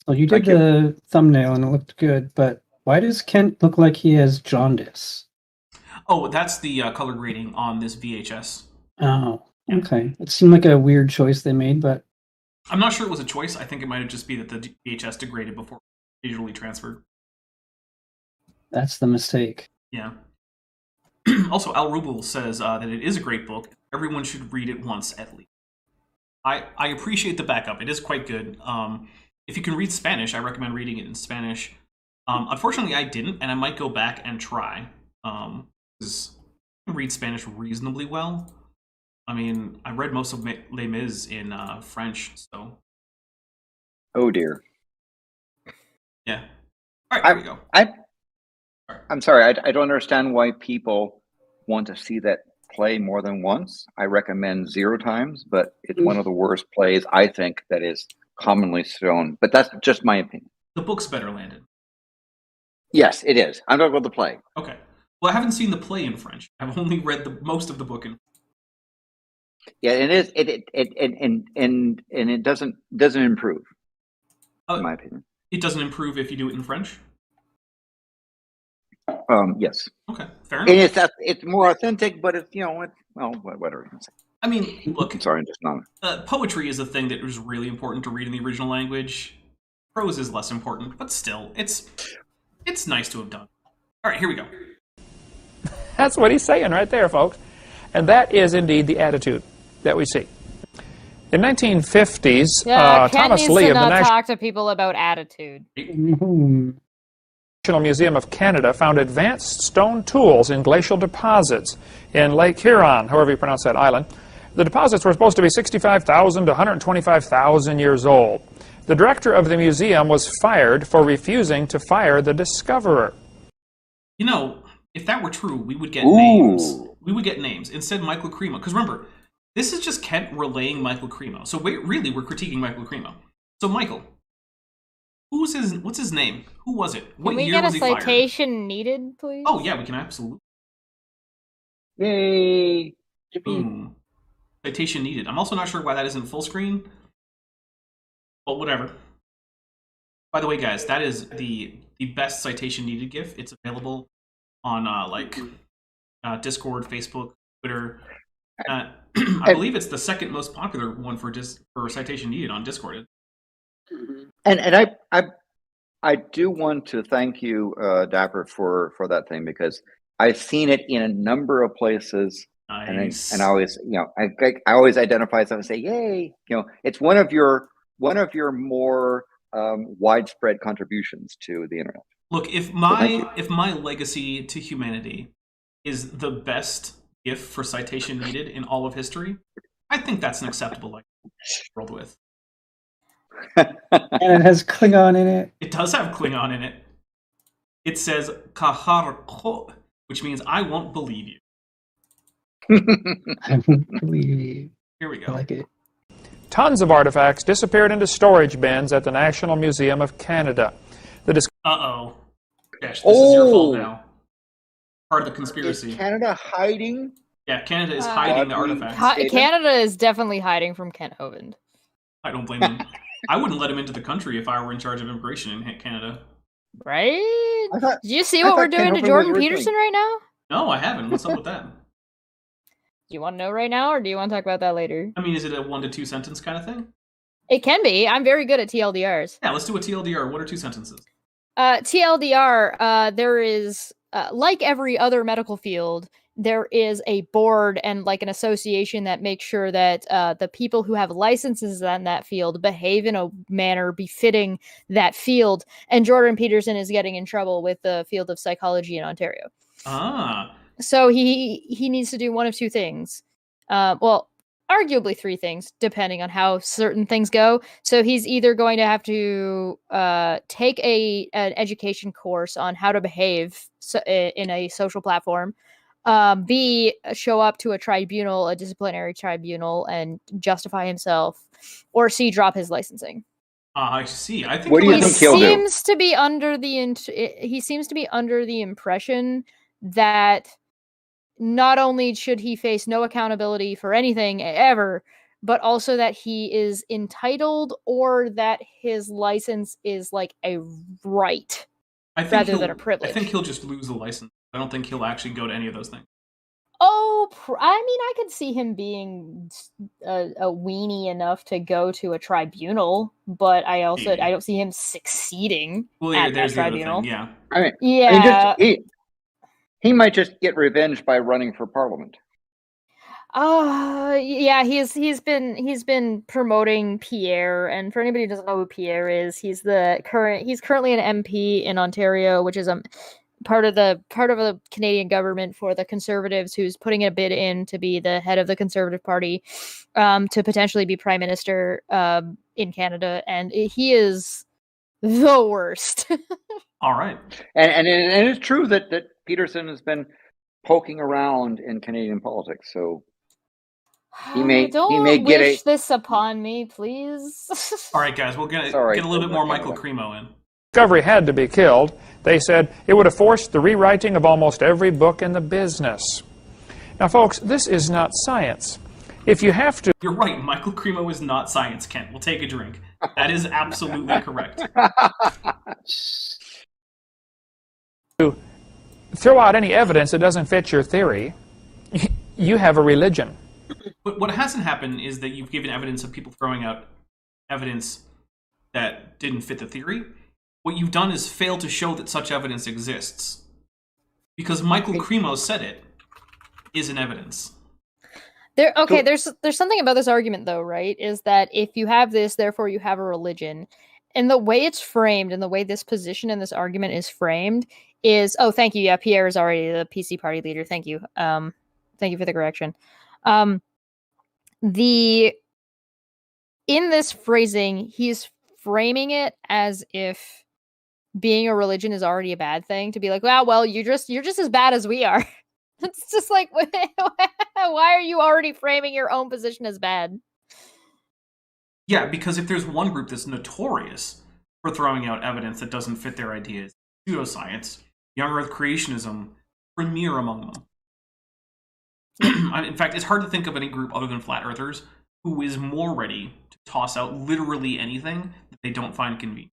Well, you did the thumbnail and it looked good, but why does Kent look like he has jaundice? Oh, that's the color grading on this VHS. Oh, okay. It seemed like a weird choice they made, but I'm not sure it was a choice. I think it might have just been that the VHS degraded before digitally transferred. That's the mistake. Yeah. Also, Al Rubel says that it is a great book. Everyone should read it once at least. I appreciate the backup. It is quite good. If you can read Spanish, I recommend reading it in Spanish. Unfortunately, I didn't, and I might go back and try. Because I can read Spanish reasonably well. I mean, I read most of Les Mis in French, so... Oh, dear. Yeah. All right, here we go. I'm sorry, I don't understand why people want to see that play more than once. I recommend 0 times, but it's one of the worst plays, I think, that is commonly shown. But that's just my opinion. The book's better, Landon. Yes, it is. I'm talking about the play. Okay. Well, I haven't seen the play in French. I've only read most of the book in French. Yeah, it is. And it doesn't improve, in my opinion. It doesn't improve if you do it in French? Yes. Okay, fair enough. And it's more authentic, but it's, whatever you can say. I mean, look. I'm sorry, I'm just not. Poetry is a thing that is really important to read in the original language. Prose is less important, but still, it's nice to have done. All right, here we go. That's what he's saying right there, folks. And that is indeed the attitude that we see. In 1950s, Kent Thomas needs Lee to of the not National talk to people about attitude. Museum of Canada found advanced stone tools in glacial deposits in Lake Huron, however you pronounce that island. The deposits were supposed to be 65,000 to 125,000 years old. The director of the museum was fired for refusing to fire the discoverer. You know, if that were true, we would get names. We would get names. Instead, Michael Cremo. Because remember, this is just Kent relaying Michael Cremo. So really, we're critiquing Michael Cremo. So Michael, what's his name? Who was it? What Can we year get a was he fired? citation needed, please? Oh, yeah, we can absolutely. Yay! Boom. Citation needed. I'm also not sure why that isn't full screen. But whatever. By the way, guys, that is the best citation needed GIF. It's available on Discord, Facebook, Twitter. I believe it's the second most popular one for citation needed on Discord. And I do want to thank you, Dapper, for that thing, because I've seen it in a number of places. Nice. And I always, I always identify something and say, "Yay!" It's one of your more widespread contributions to the internet. Look, if my legacy to humanity is the best GIF for citation needed in all of history, I think that's an acceptable legacy to world with. And it has Klingon in it. It does have Klingon in it. It says "Kaharko," which means I won't believe you. I won't believe you. Here we go. I like it. Tons of artifacts disappeared into storage bins at the National Museum of Canada. Uh-oh. Dash, this is your fault now. Part of the conspiracy. Is Canada hiding? Yeah, Canada is hiding the artifacts. Canada is definitely hiding from Kent Hovind. I don't blame him. I wouldn't let him into the country if I were in charge of immigration in Canada. Right? Did you see what we're doing to Jordan Peterson right now? No, I haven't. What's up with that? Do you want to know right now, or do you want to talk about that later? I mean, is it a 1 to 2 sentence kind of thing? It can be. I'm very good at TLDRs. Yeah, let's do a TLDR, 1 or 2 sentences. TLDR, there is, like every other medical field, there is a board and like an association that makes sure that the people who have licenses in that field behave in a manner befitting that field. And Jordan Peterson is getting in trouble with the field of psychology in Ontario. Ah. So he needs to do one of 2 things. Well, arguably 3 things, depending on how certain things go. So he's either going to have to take an education course on how to behave in a social platform. B, show up to a tribunal, a disciplinary tribunal, and justify himself. Or C, drop his licensing. I see. I think what do you think he'll do? He seems to be under the impression that not only should he face no accountability for anything ever, but also that he is entitled, or that his license is like a right rather than a privilege. I think he'll just lose the license. I don't think he'll actually go to any of those things. Oh, I mean, I could see him being a weenie enough to go to a tribunal, but I don't see him succeeding Well, at that there's the other tribunal. thing, yeah. I mean, Yeah. he might just get revenge by running for parliament. Yeah, he's been promoting Pierre, and for anybody who doesn't know who Pierre is, he's currently an MP in Ontario, which is part of the Canadian government for the Conservatives, who's putting a bid in to be the head of the Conservative Party, to potentially be Prime Minister in Canada, and he is the worst. All right. And it's true that Peterson has been poking around in Canadian politics, so he may wish this upon me, please. All right, guys, we're gonna get a little bit more Michael Cremo in. Discovery had to be killed. They said it would have forced the rewriting of almost every book in the business. Now, folks, this is not science. If you have to... You're right, Michael Cremo is not science, Kent. We'll take a drink. That is absolutely correct. throw out any evidence that doesn't fit your theory, you have a religion. But what hasn't happened is that you've given evidence of people throwing out evidence that didn't fit the theory. What you've done is fail to show that such evidence exists. Because Michael Cremo said it is an evidence. There's something about this argument, though, right? Is that if you have this, therefore you have a religion. And the way it's framed, and the way this position in this argument is framed, is thank you. Yeah, Pierre is already the PC party leader. Thank you. Thank you for the correction. In this phrasing, he's framing it as if being a religion is already a bad thing. To be like, well, you're just as bad as we are. It's just like, why are you already framing your own position as bad? Yeah, because if there's one group that's notorious for throwing out evidence that doesn't fit their ideas, pseudoscience, young Earth creationism, premier among them. In fact, it's hard to think of any group other than flat earthers who is more ready to toss out literally anything that they don't find convenient.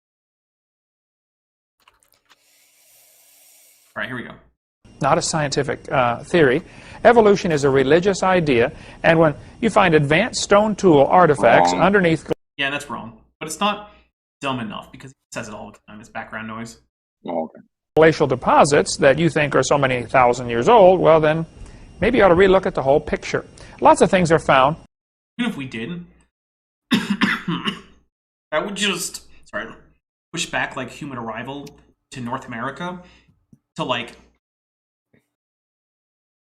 All right, here we go. Not a scientific theory. Evolution is a religious idea, and when you find advanced stone tool artifacts underneath... Yeah, that's wrong. But it's not dumb enough, because he says it all the time. It's background noise. Glacial deposits that you think are so many thousand years old, well then, maybe you ought to relook at the whole picture. Lots of things are found. Even if we did, that would just, push back, like, human arrival to North America to, like,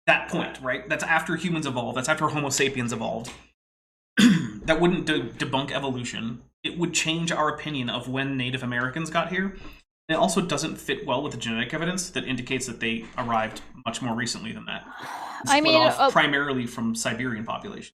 that point, right? That's after humans evolved. That's after Homo sapiens evolved. That wouldn't debunk evolution. It would change our opinion of when Native Americans got here. It also doesn't fit well with the genetic evidence that indicates that they arrived much more recently than that. Primarily from Siberian population.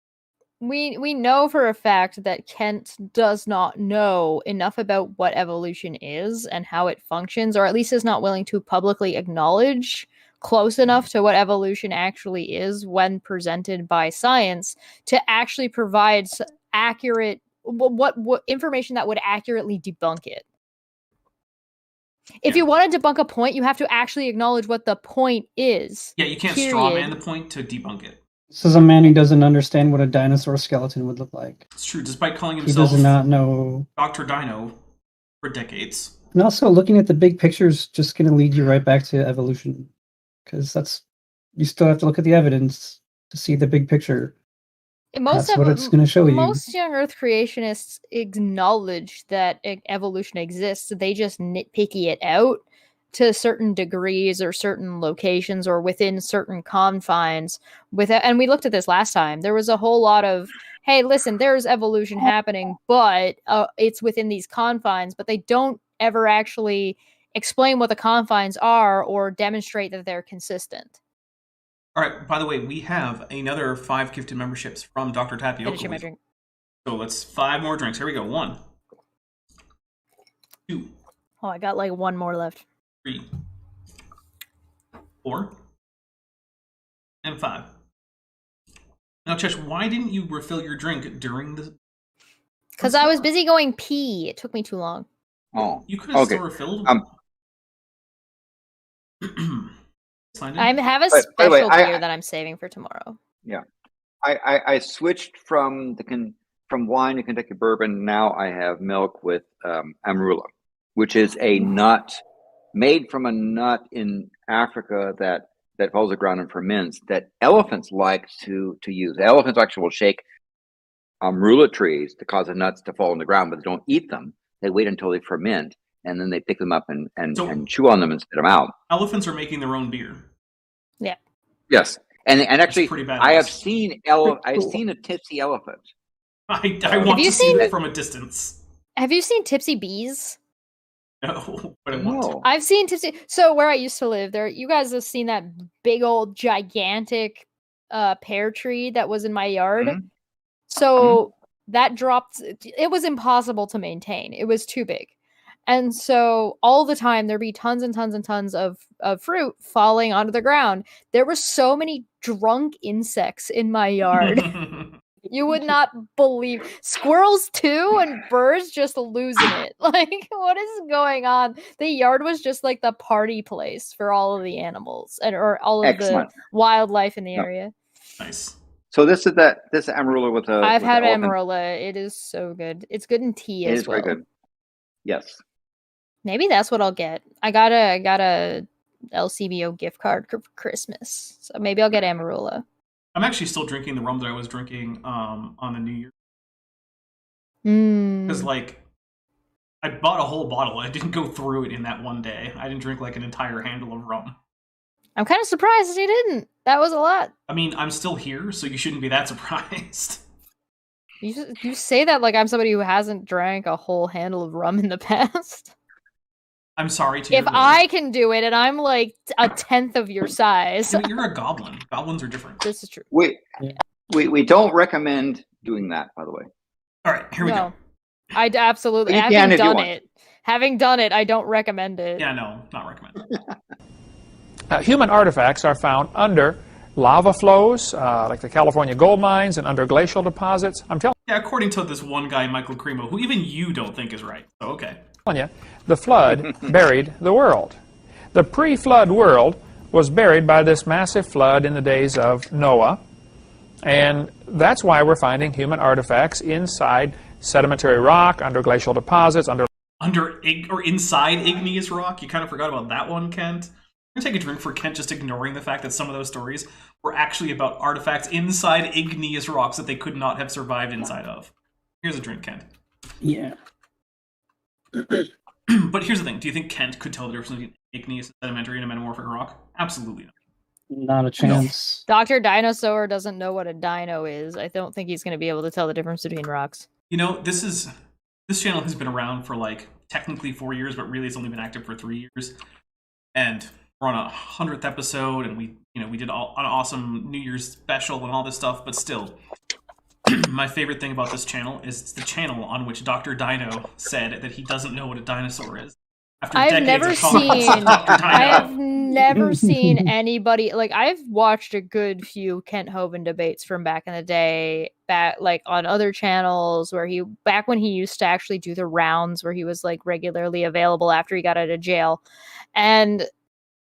We know for a fact that Kent does not know enough about what evolution is and how it functions, or at least is not willing to publicly acknowledge close enough to what evolution actually is when presented by science to actually provide accurate what information that would accurately debunk it. If you want to debunk a point, you have to actually acknowledge what the point is. Yeah, you can't straw man the point to debunk it. This is a man who doesn't understand what a dinosaur skeleton would look like. It's true, despite calling himself he does not know Dr. Dino for decades. And also, looking at the big picture is just going to lead you right back to evolution. Because you still have to look at the evidence to see the big picture. That's what it's going to show you. Most young Earth creationists acknowledge that evolution exists. They just nitpicky it out to certain degrees or certain locations or within certain confines. And we looked at this last time. There was a whole lot of, hey, listen, there's evolution happening, but it's within these confines. But they don't ever actually explain what the confines are or demonstrate that they're consistent. All right, by the way, we have another 5 gifted memberships from Dr. Tapioca. My drink. So let's 5 more drinks. Here we go. 1, 2. Oh, I got like 1 more left. 3, 4, and 5. Now, Chesh, why didn't you refill your drink during the... Because I was busy going pee. It took me too long. Oh, you could have still refilled. Signed in? I have a By the way, special beer that I'm saving for tomorrow. I switched from wine to Kentucky bourbon. Now I have milk with amarula, which is a nut made from a nut in Africa that falls to the ground and ferments that elephants like to use. Elephants actually will shake amarula trees to cause the nuts to fall on the ground, but they don't eat them. They wait until they ferment, and then they pick them up and chew on them and spit them out. Elephants are making their own beer. Yeah. Yes, and actually, pretty badass. I have seen I've seen a tipsy elephant. I want to see that from a distance. Have you seen Tipsy Bees? No, but I want to. I've seen Tipsy. So where I used to live, there, you guys have seen that big old gigantic pear tree that was in my yard. Mm-hmm. So that dropped. It was impossible to maintain. It was too big. And so all the time there'd be tons and tons and tons of fruit falling onto the ground. There were so many drunk insects in my yard. You would not believe. Squirrels too, and birds just losing it. Like, what is going on? The yard was just like the party place for all of the animals or all of the wildlife in the area. Nice. So this is amarula with a. I've had elephant. amarula. It is so good. It's good in tea It as is well. very good. Yes. Maybe that's what I'll get. I got a LCBO gift card for Christmas, so maybe I'll get amarula. I'm actually still drinking the rum that I was drinking on the New Year. Because like, I bought a whole bottle. I didn't go through it in that one day. I didn't drink like an entire handle of rum. I'm kind of surprised you didn't. That was a lot. I mean, I'm still here, so you shouldn't be that surprised. You say that like I'm somebody who hasn't drank a whole handle of rum in the past. I'm sorry to If I can do it, and I'm like a tenth of your size. I mean, you're a goblin. Goblins are different. This is true. We don't recommend doing that, by the way. All right, here we go. I absolutely You can if you want. Having done it, I don't recommend it. Yeah, no, not recommended. Human artifacts are found under lava flows, like the California gold mines, and under glacial deposits. I'm telling Yeah, according to this one guy, Michael Cremo, who even you don't think is right. So, okay. you, the flood buried the world. The pre-flood world was buried by this massive flood in the days of Noah, and that's why we're finding human artifacts inside sedimentary rock, under glacial deposits, inside igneous rock. You kind of forgot about that one, Kent. I'm going to take a drink for Kent just ignoring the fact that some of those stories were actually about artifacts inside igneous rocks that they could not have survived inside of. Here's a drink, Kent. Yeah. But here's the thing. Do you think Kent could tell the difference between igneous, sedimentary, and a metamorphic rock? Absolutely not. Not a chance. Dr. Dinosaur doesn't know what a dino is. I don't think he's going to be able to tell the difference between rocks. You know, this channel has been around for like technically 4 years, but really it's only been active for 3 years. And we're on a 100th episode, and we did an awesome New Year's special and all this stuff, but still, my favorite thing about this channel is it's the channel on which Dr. Dino said that he doesn't know what a dinosaur is. I have never seen anybody, like, I've watched a good few Kent Hovind debates from back in the day, like on other channels back when he used to actually do the rounds where he was like regularly available after he got out of jail. And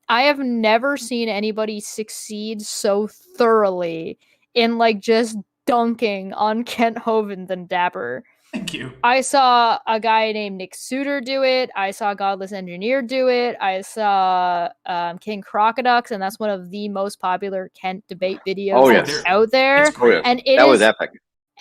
I have never seen anybody succeed so thoroughly in like just dunking on Kent Hovind than Dapper. Thank you. I saw a guy named Nick Suter do it. I saw Godless Engineer do it. I saw King Crocodux, and that's one of the most popular Kent debate videos out there. And that was epic.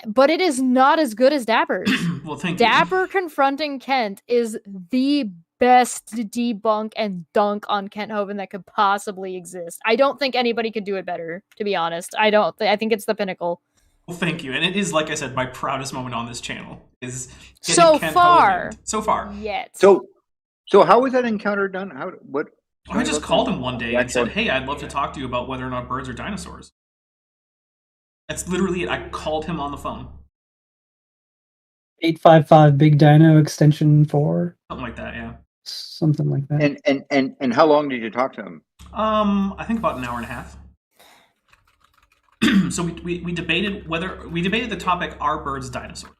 But it is not as good as Dapper's. Well, thank Dapper you. confronting Kent is the best debunk and dunk on Kent Hovind that could possibly exist. I don't think anybody could do it better, to be honest. I think it's the pinnacle. Well, thank you. And it is, like I said, my proudest moment on this channel is so Kent far. Hovind. So far. Yet. So how was that encounter done? I just called him one day and said, "Hey, I'd love to talk to you about whether or not birds are dinosaurs." That's literally it. I called him on the phone. 855 Big Dino Extension 4. Something like that, yeah. Something like that. And how long did you talk to him? I think about an hour and a half. So we debated the topic, are birds dinosaurs?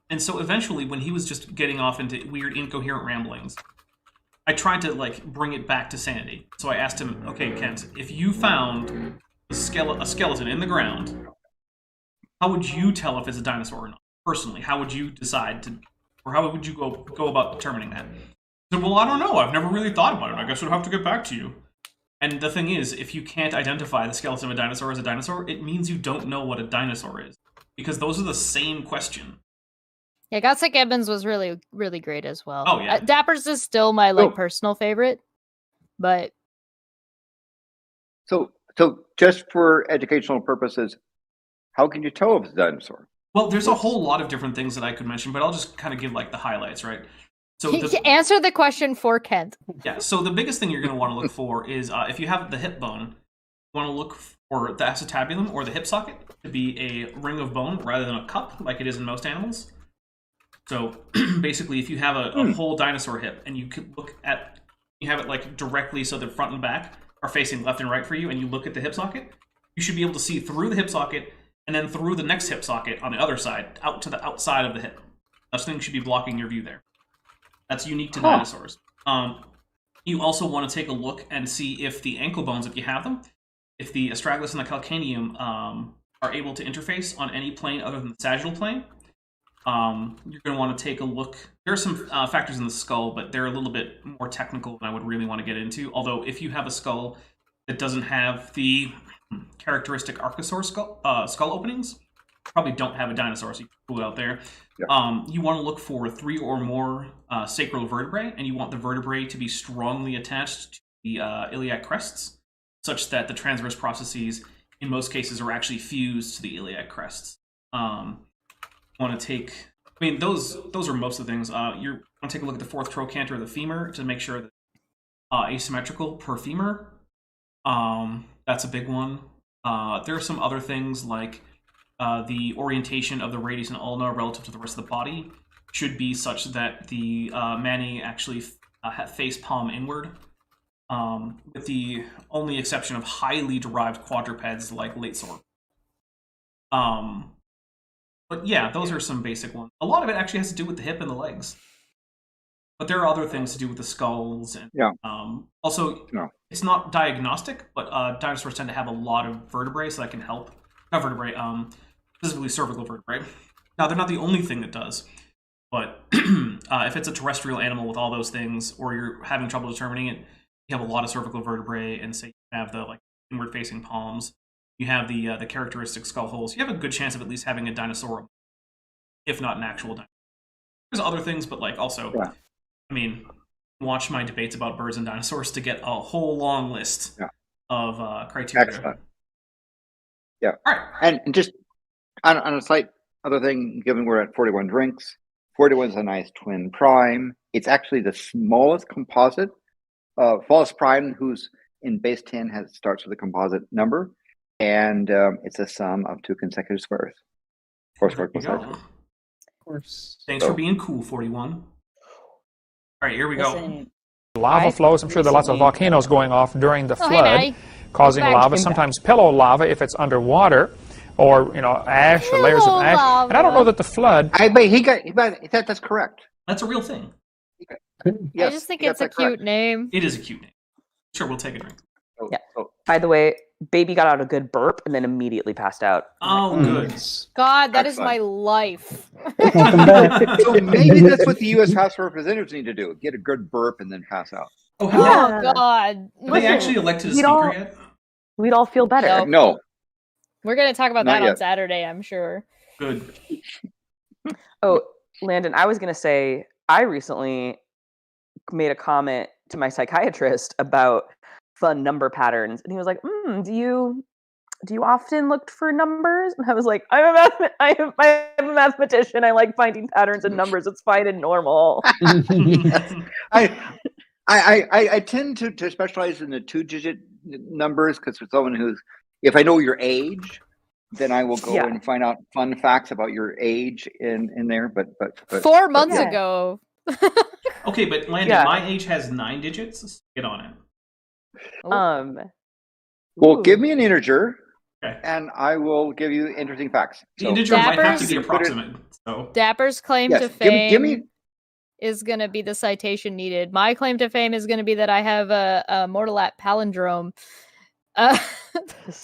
And so eventually, when he was just getting off into weird, incoherent ramblings, I tried to like bring it back to sanity. So I asked him, okay, Kent, if you found a skeleton in the ground, how would you tell if it's a dinosaur or not? Personally, how would you decide to, or how would you go about determining that? I said, well, I don't know. I've never really thought about it. I guess I'd have to get back to you. And the thing is, if you can't identify the skeleton of a dinosaur as a dinosaur, it means you don't know what a dinosaur is. Because those are the same question. Yeah, Godsek Evans was really, really great as well. Oh, yeah. Dappers is still my personal favorite, but So just for educational purposes, how can you tell if it's a dinosaur? Well, there's a whole lot of different things that I could mention, but I'll just kind of give like the highlights, right? So answer the question for Kent. Yeah, so the biggest thing you're going to want to look for is if you have the hip bone, you want to look for the acetabulum or the hip socket to be a ring of bone rather than a cup like it is in most animals. So basically, if you have a whole dinosaur hip and you could you have it like directly so the front and back are facing left and right for you, and you look at the hip socket, you should be able to see through the hip socket and then through the next hip socket on the other side, out to the outside of the hip. Those things should be blocking your view there. That's unique to dinosaurs. You also want to take a look and see if the ankle bones, if you have them, if the astragalus and the calcaneum are able to interface on any plane other than the sagittal plane. You're going to want to take a look. There are some factors in the skull, but they're a little bit more technical than I would really want to get into. Although, if you have a skull that doesn't have the characteristic archosaur skull openings, probably don't have a dinosaur, so you can pull it out there. Yeah. You want to look for 3 or more sacral vertebrae, and you want the vertebrae to be strongly attached to the iliac crests, such that the transverse processes, in most cases, are actually fused to the iliac crests. Want to take, I mean, those are most of the things. You want to take a look at the 4th trochanter of the femur to make sure that asymmetrical per femur. That's a big one. There are some other things like the orientation of the radius and ulna relative to the rest of the body should be such that the mani actually face palm inward, with the only exception of highly derived quadrupeds like Latesaur. But yeah, those are some basic ones. A lot of it actually has to do with the hip and the legs. But there are other things to do with the skulls. And, also, it's not diagnostic, but dinosaurs tend to have a lot of vertebrae, so that can help. Not vertebrae, specifically cervical vertebrae. Now, they're not the only thing that does. But if it's a terrestrial animal with all those things, or you're having trouble determining it, you have a lot of cervical vertebrae, and say you have the inward-facing palms. You have the characteristic skull holes. You have a good chance of at least having a dinosaur, if not an actual dinosaur. There's other things, but also, I mean, watch my debates about birds and dinosaurs to get a whole long list of criteria. Excellent. Yeah. All right. And just on a slight other thing, given we're at 41 drinks, 41 is a nice twin prime. It's actually the smallest composite. False prime, who's in base 10, starts with a composite number. And it's a sum of 2 consecutive squares. 4 squared plus 5. Of course. Thanks for being cool, 41. All right, here we go. Lava flows. I'm sure there are lots of volcanoes going off during the flood, causing Back. lava, sometimes pillow lava if it's underwater, or ash or layers of ash. Lava. And I don't know that the flood. That's correct. That's a real thing. Yes, I just think you got it's a that correct. cute name. It is a cute name. Sure, we'll take a drink. Yeah. By the way, baby got out a good burp and then immediately passed out. Oh, good. God, that is Excellent. my life. Welcome back. So maybe that's what the U.S. House of Representatives need to do: get a good burp and then pass out. Oh, Oh God. have they actually elected a We'd speaker all- yet? We'd all feel better. No, We're gonna talk about Not that on yet. Saturday, I'm sure. Good. Oh, Landon, I was going to say, I recently made a comment to my psychiatrist about fun number patterns. And he was like, do you often look for numbers? And I was like, I'm a mathematician. I like finding patterns in numbers. It's fine and normal. I tend to specialize in the 2-digit numbers because for someone who's, if I know your age, then I will go and find out fun facts about your age in there. But 4 months yeah. ago. Okay, but Landon, Yeah. my age has 9 digits. Get on it. Well, give me an integer, Okay. and I will give you interesting facts. The So, integer might have to Dappers- be approximate. So Dapper's claim yes, to fame. give me is going to be the citation needed. My claim to fame is going to be that I have a Mortalat palindrome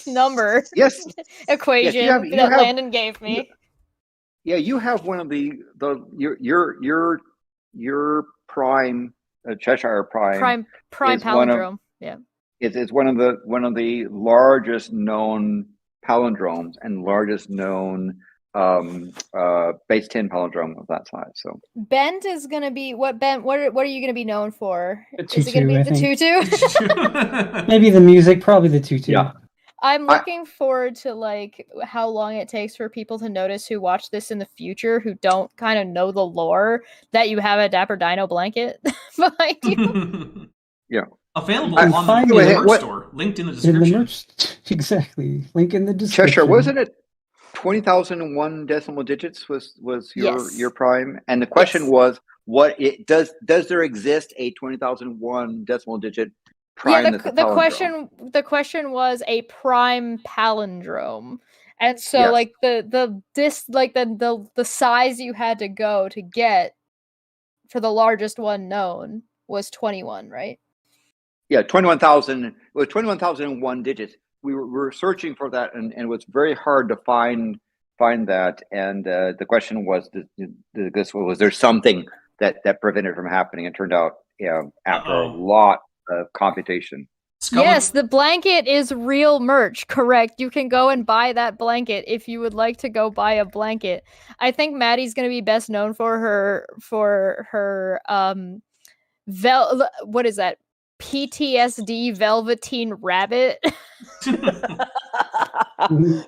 number Yes. equation Yes, you that have- Landon gave me. Yeah, you have one of your prime Cheshire prime. Prime is one of- palindrome. Yeah. It's one of the largest known palindromes and largest known base 10 palindrome of that size. So Bent is going to be what are you going to be known for? The Is it going tutu, to I be the think. tutu? Maybe the music, probably the tutu. Yeah. I'm looking forward to like how long it takes for people to notice who watch this in the future who don't kind of know the lore that you have a Dapper Dino blanket behind you. Yeah. Available I on find the it- merch store, linked in the In the description. merch, exactly. Link in the description. Cheshire, wasn't it 20,001 decimal digits was Yes. your prime? And the question was, does there exist a 20,001 decimal digit prime? Yeah, that's a the question was a prime palindrome. And so Yes. like the size you had to go to get for the largest one known was 21, right? Yeah, 21,000. It was 21,001 digits. We were searching for that, and it was very hard to find that. And the question was, was there something that prevented it from happening? It turned out, after a lot of computation. Yes, the blanket is real merch, correct. You can go and buy that blanket if you would like to go buy a blanket. I think Maddie's going to be best known for her what is that? PTSD Velveteen Rabbit.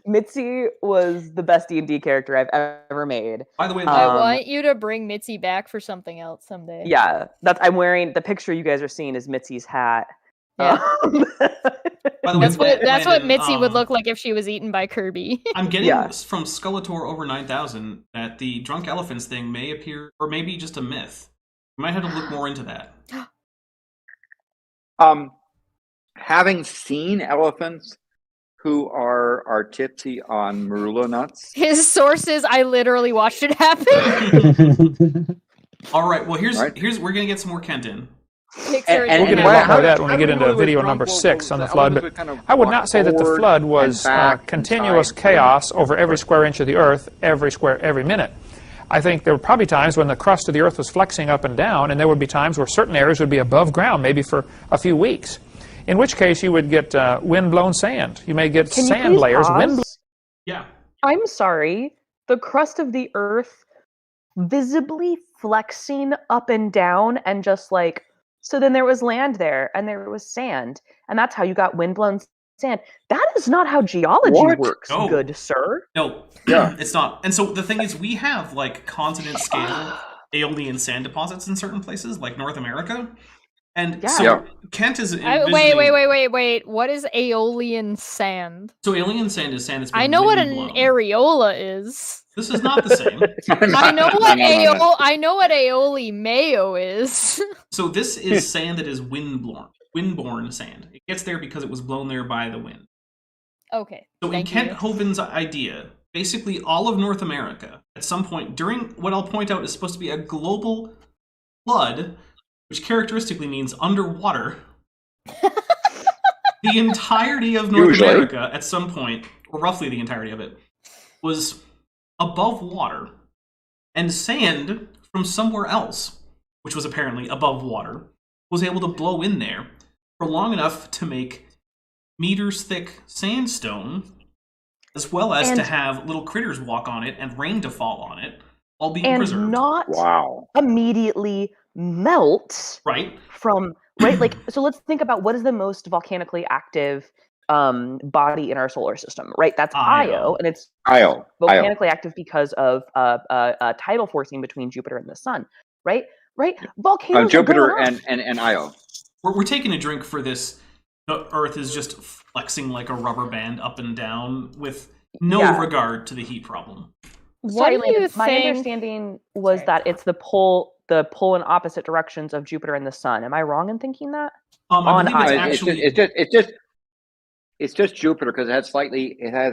Mitzi was the best D&D character I've ever made. By the way, I want you to bring Mitzi back for something else someday. Yeah, I'm wearing the picture you guys are seeing is Mitzi's hat. Yeah. by the way, That's what Landon, Mitzi would look like if she was eaten by Kirby. I'm getting Yeah. from Skeletor over 9,000 that the drunk elephants thing may appear, or maybe just a myth. You might have to look more into that. Having seen elephants who are tipsy on marula nuts. His sources, I literally watched it happen. All right, well here's Right. we're gonna get some more Kent in. Picture And- We'll get it. into a lot more of that how when we do get we into know it was video drunk? number Well, 6 on the flood, elephants but would kind of I would walk not say that the forward flood and was back and continuous side. chaos over every square inch of the earth, every minute. I think there were probably times when the crust of the earth was flexing up and down, and there would be times where certain areas would be above ground, maybe for a few weeks. In which case you would get wind-blown sand. You may get Can you sand please layers. pause? Yeah. I'm sorry. The crust of the earth visibly flexing up and down and just like, so then there was land there and there was sand. And that's how you got windblown sand. That is not how geology What? works, No. good sir. No, Yeah. it's not. And so the thing is, we have like continent scale aeolian sand deposits in certain places, like North America. And Yeah. so Yeah. Kent is Wait. envisioning- What is aeolian sand? So aeolian sand is sand that's been I know what an windblown. areola is. This is not the same. I know what No. I know what aeoli mayo is. So this is sand that is windborne sand. It gets there because it was blown there by the wind. Okay. So in thank Kent you. Hovind's idea, basically all of North America, at some point during what I'll point out is supposed to be a global flood, which characteristically means underwater, the entirety of North Usually. America at some point, or roughly the entirety of it, was above water, and sand from somewhere else, which was apparently above water, was able to blow in there for long enough to make meters thick sandstone, as well as to And- have little critters walk on it and rain to fall on it, all being And preserved. not Wow. immediately melt Right? from, right? Like, so let's think about what is the most volcanically active body in our solar system, right? That's Io. Io, and it's Io. volcanically active because of tidal forcing between Jupiter and the Sun, right? Right? Volcanoes are Jupiter going off. and Io. We're taking a drink for this. The Earth is just flexing like a rubber band up and down with no Yeah. regard to the heat problem. What Sorry, do you Landon, my think? understanding was Sorry. that it's the pull in opposite directions of Jupiter and the Sun. Am I wrong in thinking that? I On believe it's Io. actually It's just Jupiter because it has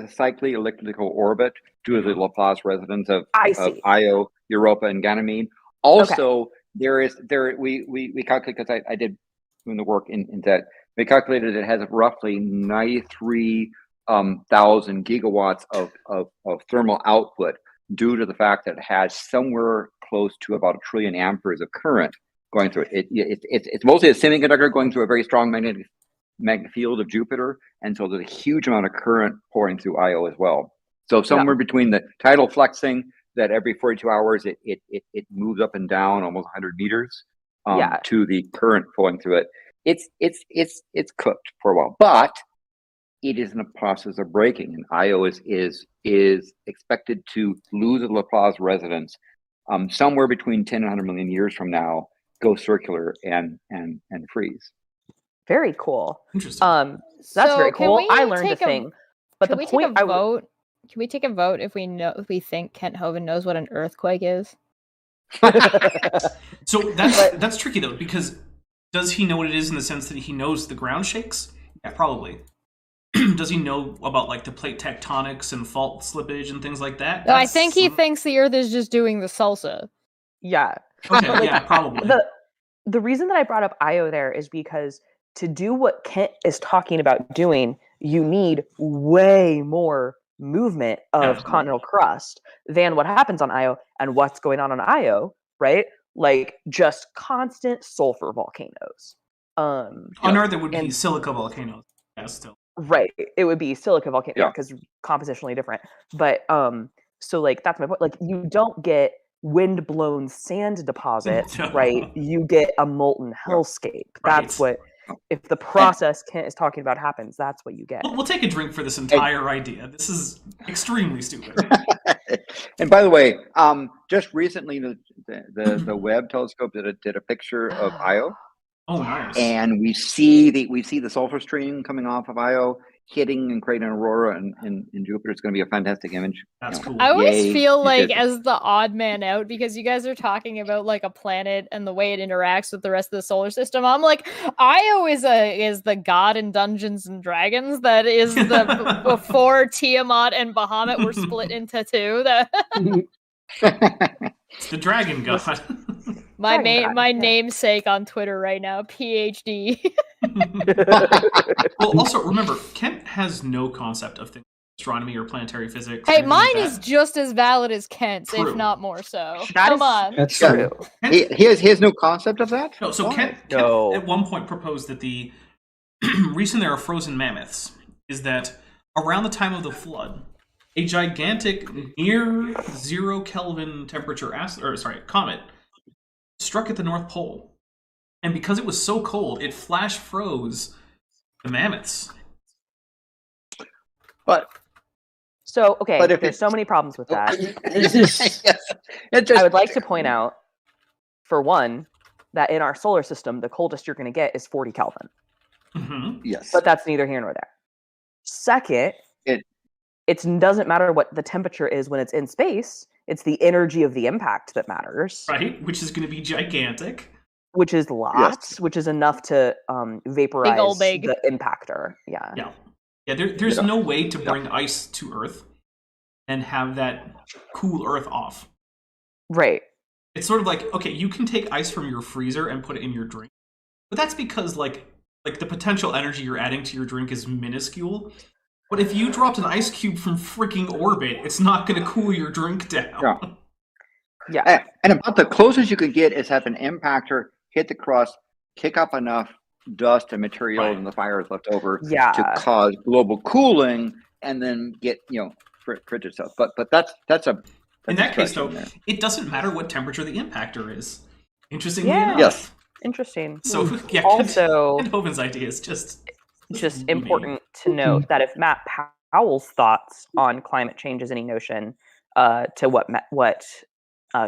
a slightly elliptical orbit due to the Laplace resonance of I see. Io, Europa, and Ganymede. Also, we calculate, because I did doing the work in that, we calculated it has roughly 93,000 gigawatts of thermal output due to the fact that it has somewhere close to about 1 trillion amperes of current going through it. It's mostly a semiconductor going through a very strong magnetic field of Jupiter, and so there's a huge amount of current pouring through Io as well. So somewhere between the tidal flexing, that every 42 hours it moves up and down almost 100 meters to the current flowing through it. It's cooked for a while, but it is in the process of breaking, and Io is expected to lose the Laplace resonance somewhere between 10 and 100 million years from now, go circular and freeze. Very cool. Interesting. That's very cool. I learned a thing. But the point Can we take a vote if we think Kent Hovind knows what an earthquake is? So that's tricky though, because does he know what it is in the sense that he knows the ground shakes? Yeah, probably. Does he know about like the plate tectonics and fault slippage and things like that? No, I think he thinks the Earth is just doing the salsa. Yeah. Okay, yeah, probably. The reason that I brought up Io there is because to do what Kent is talking about doing, you need way more movement of continental crust than what happens on Io. And what's going on Io, right? Like just constant sulfur volcanoes. On Earth, it would be silica volcanoes. Yeah, still. Right. It would be silica volcano because compositionally different. But so like that's my point. Like you don't get wind-blown sand deposits, right? You get a molten hellscape. That's what, if the process Kent is talking about happens, that's what you get. We'll take a drink for this entire idea. This is extremely stupid. And by the way, just recently the Webb telescope did a picture of Io. Oh, nice. And we see the sulfur stream coming off of Io, hitting and creating an aurora in Jupiter. It's going to be a fantastic image. That's cool. I always feel like as the odd man out, because you guys are talking about like a planet and the way it interacts with the rest of the solar system. I'm like, Io is the god in Dungeons and Dragons that is the before Tiamat and Bahamut were split into two. It's the dragon god. My namesake on Twitter right now, PhD. Well, also remember, Kent has no concept of things, astronomy or planetary physics. Hey, mine is just as valid as Kent's, if not more so. Come on. That's true. He has no concept of that? No, so Kent at one point proposed that the reason there are frozen mammoths is that around the time of the flood, a gigantic near 0 Kelvin temperature comet struck at the North Pole. And because it was so cold, it flash froze the mammoths. But there's so many problems with that. I would like to point out, for one, that in our solar system, the coldest you're going to get is 40 Kelvin. Mm-hmm. Yes. But that's neither here nor there. Second, it doesn't matter what the temperature is when it's in space. It's the energy of the impact that matters. Right, which is going to be gigantic. Which is lots, which is enough to vaporize Big. the impactor. Yeah. There's no way to bring ice to Earth and have that cool Earth off. Right. It's sort of like, okay, you can take ice from your freezer and put it in your drink. But that's because like the potential energy you're adding to your drink is minuscule. But if you dropped an ice cube from freaking orbit, it's not going to cool your drink down. Yeah. And about the closest you could get is have an impactor hit the crust, kick up enough dust and material and the fire is left over to cause global cooling, and then get frigid stuff. But that's in that case though, it doesn't matter what temperature the impactor is. Interestingly enough. Yes. Interesting. So also, Kent Hovind's idea is just important to note that if Matt Powell's thoughts on climate change is any notion to what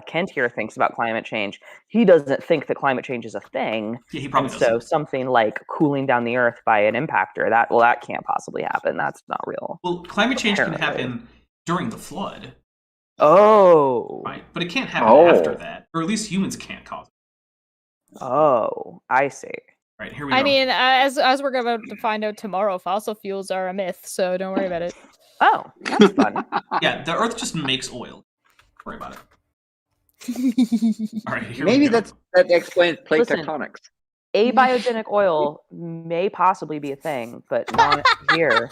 Kent here thinks about climate change, he doesn't think that climate change is a thing. Yeah, he probably doesn't. So something like cooling down the Earth by an impactor, that can't possibly happen. That's not real. Well, climate change can happen during the flood. Oh. Right, but it can't happen after that, or at least humans can't cause it. Oh, I see. Right, here we go. I mean, as we're about to find out tomorrow, fossil fuels are a myth, so don't worry about it. Oh, that's fun. Yeah, the Earth just makes oil. Don't worry about it. All right, here Maybe we go. that explains plate Listen. tectonics. Abiogenic oil may possibly be a thing, but not here.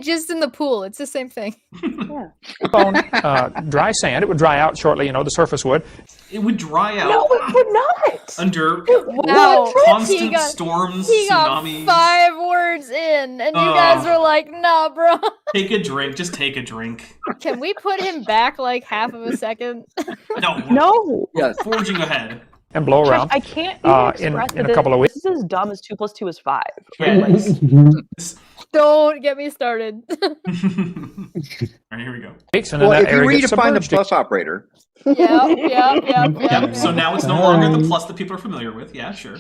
Just in the pool. It's the same thing. Yeah. on dry sand. It would dry out shortly, the surface would. It would dry out No, it would not. under Wow. constant storms, He got tsunamis. 5 words in, and you guys were like, nah, bro. Take a drink. Just take a drink. Can we put him back like half of a second? No. No. Yes. Forging ahead. And blow around. I can't in express a that couple of weeks. This is as dumb as 2 + 2 is 5. Yeah. Like, Don't get me started. All right, here we go. And then Well, that if you area gets redefine the submerged. plus operator, Yep. So now it's no longer the plus that people are familiar with. Yeah, sure.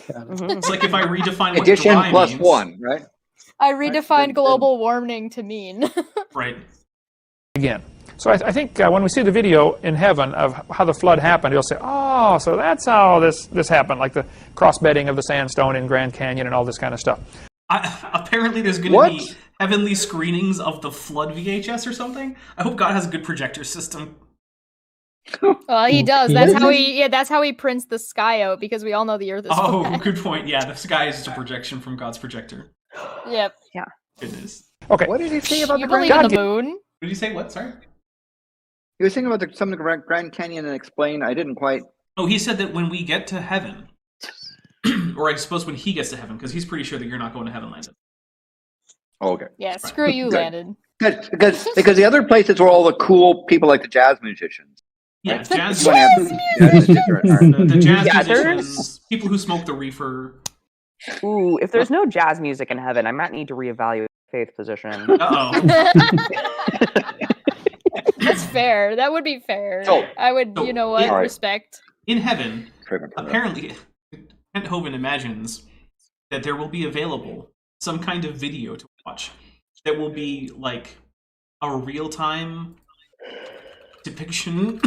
It's like if I redefine what addition dry plus means. 1, right? I redefined global warming to mean. Right. Again. So I think when we see the video in heaven of how the flood happened, you'll say, oh, so that's how this happened, like the cross-bedding of the sandstone in Grand Canyon and all this kind of stuff. Apparently there's going to be heavenly screenings of the flood VHS or something. I hope God has a good projector system. Well, he does. That's how he prints the sky out, because we all know the Earth is flat. Good point. Yeah, the sky is just a projection from God's projector. Yep. It is. Okay. What did he say about You the Grand believe in Canyon? the moon? What did you say? What? Sorry? He was saying about some of the Grand Canyon and explain. I didn't quite. Oh, he said that when we get to heaven, or I suppose when he gets to heaven, because he's pretty sure that you're not going to heaven, Landon. Oh, okay. Yeah, screw you, Good. Landon. Because the other places were all the cool people like the jazz musicians. Yeah, Right? jazz You wanna have the jazz Yeah, musicians, people who smoke the reefer. ooh, if there's no jazz music in heaven, I might need to reevaluate faith position. Uh-oh. That's fair. That would be fair. So- I would, so- you know what, All right. respect. In heaven, apparently, Kent Hovind imagines that there will be available some kind of video to watch that will be like a real-time depiction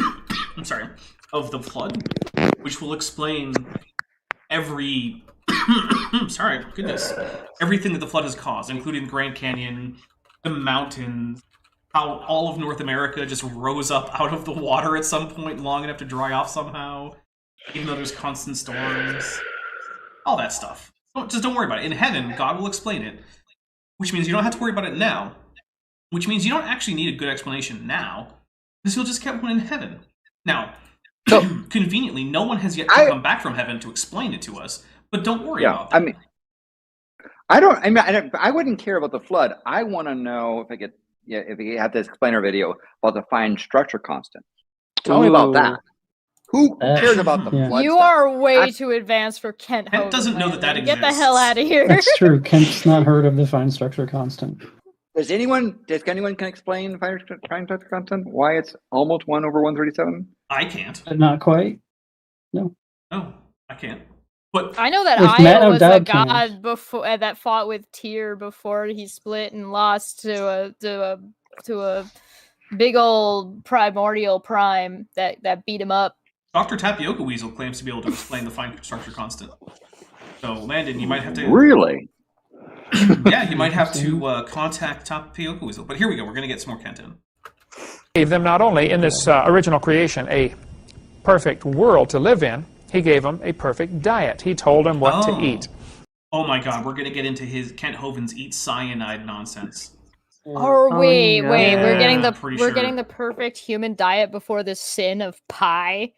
I'm sorry, of the flood, which will explain every sorry, goodness, everything that the flood has caused, including the Grand Canyon, the mountains, how all of North America just rose up out of the water at some point long enough to dry off somehow, even though there's constant storms, all that stuff. Just don't worry about it. In heaven, God will explain it, which means you don't have to worry about it now, which means you don't actually need a good explanation now, because you'll just get one in heaven. Now, conveniently, no one has yet to come back from heaven to explain it to us, but don't worry about that. I wouldn't care about the flood. I want to know if you have this explainer video about the fine structure constant. Tell me about that. Who cares about the flood? You stuff? are way too advanced for Kent. Kent doesn't know that Get the exists. hell out of here. That's true. Kent's not heard of the fine structure constant. Does anyone can explain fine structure constant? Why it's almost 1/137? I can't. Not quite. No. No, I can't. But I know that With Io Matt was a O'Dowd god before that fought with Tyr before he split and lost to a big old primordial prime that beat him up. Dr. Tapioca Weasel claims to be able to explain the fine structure constant. So, Landon, you might have to... Really? Yeah, you might have to contact Tapioca Weasel. But here we go. We're going to get some more Kent in. Gave them not only in this original creation a perfect world to live in, he gave them a perfect diet. He told them what to eat. Oh my god, we're going to get into his Kent Hovind's eat cyanide nonsense. Oh wait, no. we're getting Yeah, pretty sure. getting the perfect human diet before the sin of pie.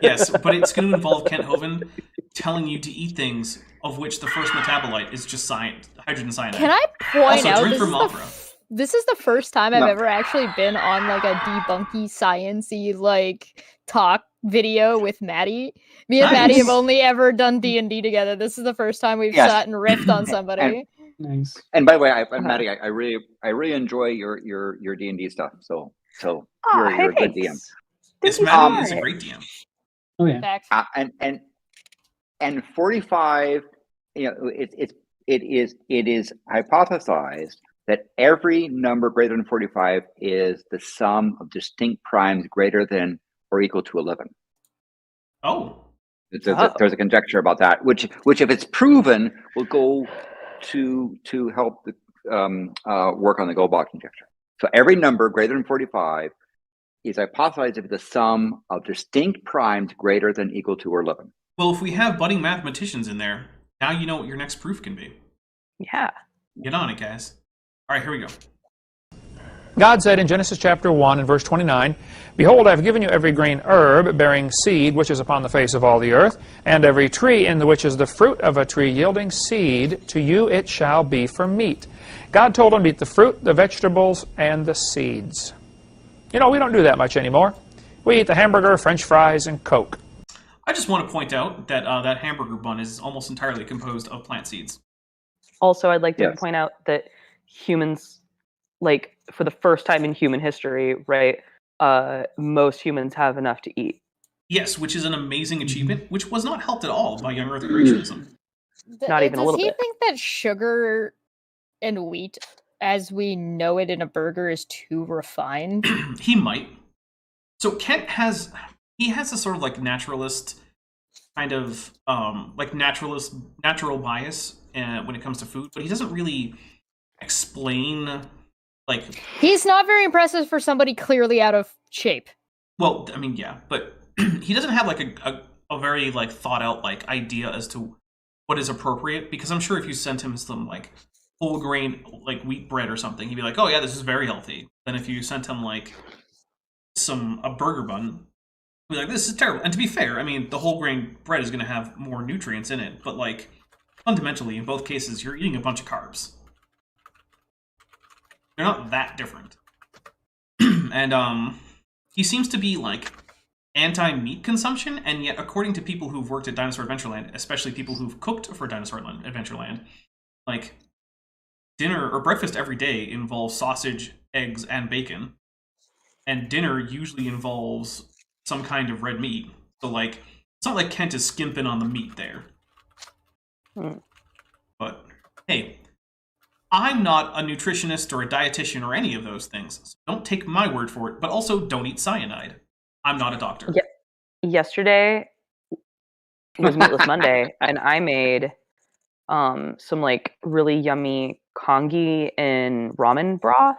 Yes, but it's going to involve Kent Hovind telling you to eat things of which the first metabolite is just hydrogen cyanide. Can I point Also, out drink this from is, opera. this is the first time I've No. ever actually been on like a debunky sciencey like talk video with Maddie. Me and Maddie Nice. have only ever done D&D together. This is the first time we've Yes. sat and riffed on somebody. Nice. And by the way, Maddie, I really enjoy your D&D stuff. So you're a good DM. This Thank you man so is a much. great DM. Oh yeah. Facts. And 45, it is hypothesized that every number greater than 45 is the sum of distinct primes greater than or equal to 11. Oh. There's a conjecture about that, which if it's proven will go to help the, work on the Goldbach conjecture. So every number greater than 45 is hypothesized to be the sum of distinct primes greater than, equal to, or 11. Well, if we have budding mathematicians in there, now you know what your next proof can be. Yeah. Get on it, guys. All right, here we go. God said in Genesis chapter 1 and verse 29, Behold, I have given you every green herb bearing seed which is upon the face of all the earth, and every tree in the which is the fruit of a tree yielding seed, to you it shall be for meat. God told him to eat the fruit, the vegetables, and the seeds. You know, we don't do that much anymore. We eat the hamburger, French fries, and Coke. I just want to point out that that hamburger bun is almost entirely composed of plant seeds. Also, I'd like to Yes. point out that humans, like, for the first time in human history, right, most humans have enough to eat. Yes, which is an amazing achievement, which was not helped at all by young Earth creationism. Not even a little Does he bit. think that sugar and wheat, as we know it in a burger, is too refined? He might. So Kent has a sort of like naturalist kind of natural bias when it comes to food, but he doesn't really explain like. He's not very impressive for somebody clearly out of shape. Well, I mean, yeah, but he doesn't have like a very like thought out like idea as to what is appropriate, because I'm sure if you sent him some like whole grain like wheat bread or something, he'd be like, oh yeah, this is very healthy. Then if you sent him like a burger bun, he'd be like, this is terrible. And to be fair, I mean, the whole grain bread is going to have more nutrients in it, but like fundamentally in both cases you're eating a bunch of carbs. They're not that different. And he seems to be like anti-meat consumption, and yet according to people who've worked at Dinosaur Adventureland, especially people who've cooked for Dinosaur Adventureland, like dinner or breakfast every day involves sausage, eggs, and bacon, and dinner usually involves some kind of red meat. So like it's not like Kent is skimping on the meat there. But hey, I'm not a nutritionist or a dietitian or any of those things, so don't take my word for it, but also don't eat cyanide. I'm not a doctor. Yeah. Yesterday was Meatless Monday, and I made some like really yummy congee in ramen broth,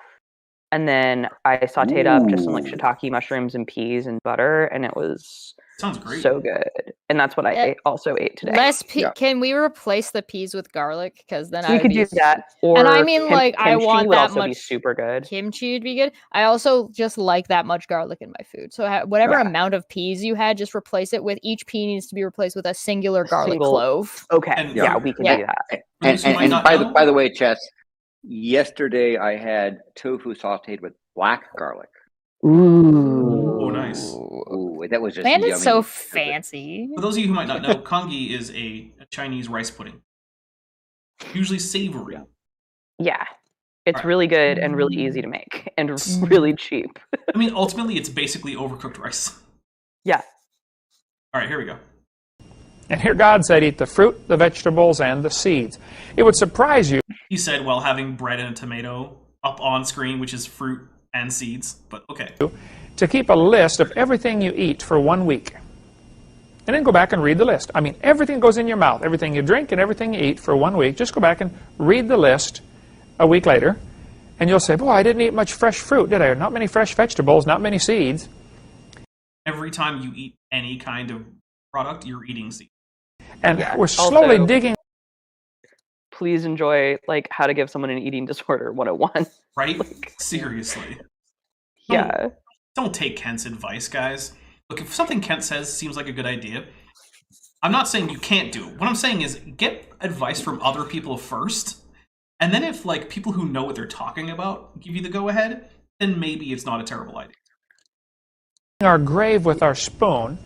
and then I sautéed up just some like shiitake mushrooms and peas and butter, and it was Sounds great. so good. And that's what I also ate today. Can we replace the peas with garlic? Because then We could do that. Or And I mean, like, I kimchi want would that also be much super good. kimchi would be good. I also just like that much garlic in my food. So whatever amount of peas you had, just replace it with, each pea needs to be replaced with a singular garlic clove. Okay, And- yeah, we can do that. And by the way, Chess, yesterday I had tofu sauteed with black garlic. Ooh. Oh, nice. Ooh, that was just Man, yummy. it's so fancy. For those of you who might not know, congee is a Chinese rice pudding. Usually savory. Yeah. It's Alright. really good and really easy to make and really cheap. I mean, ultimately, it's basically overcooked rice. Yeah. All right, here we go. And here God said, eat the fruit, the vegetables, and the seeds. It would surprise you He said while having bread and a tomato up on screen, which is fruit and seeds, but okay. to keep a list of everything you eat for 1 week. And then go back and read the list. I mean, everything goes in your mouth. Everything you drink and everything you eat for 1 week. Just go back and read the list a week later, and you'll say, boy, I didn't eat much fresh fruit, did I? Not many fresh vegetables, not many seeds. Every time you eat any kind of product, you're eating seeds. And Yeah, we're slowly also- digging. Please enjoy like how to give someone an eating disorder 101. Right? Seriously. Yeah. Don't take Kent's advice, guys. Look, if something Kent says seems like a good idea, I'm not saying you can't do it. What I'm saying is get advice from other people first, and then if like people who know what they're talking about give you the go-ahead, then maybe it's not a terrible idea. our grave with our spoon,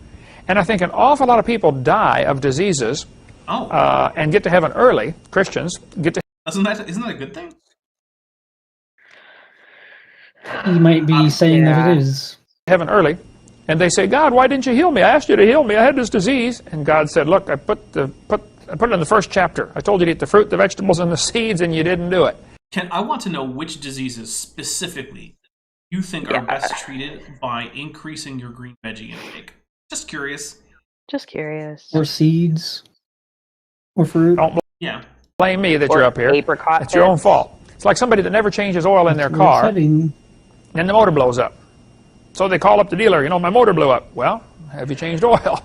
and I think an awful lot of people die of diseases Oh, and get to heaven early. Christians get to isn't that a good thing? He might be saying that it is. heaven early, and they say, God, why didn't you heal me? I asked you to heal me. I had this disease. And God said, look, I put it in the first chapter. I told you to eat the fruit, the vegetables, and the seeds, and you didn't do it. Kent, I want to know which diseases specifically you think are best treated by increasing your green veggie intake. Just curious. Just curious. Or seeds. Or fruit. Don't Yeah. blame me that Or you're up here. apricot It's your own bits. fault. It's like somebody that never changes oil in their It's car, upsetting. and the motor blows up. So they call up the dealer, my motor blew up. Well, have you changed oil?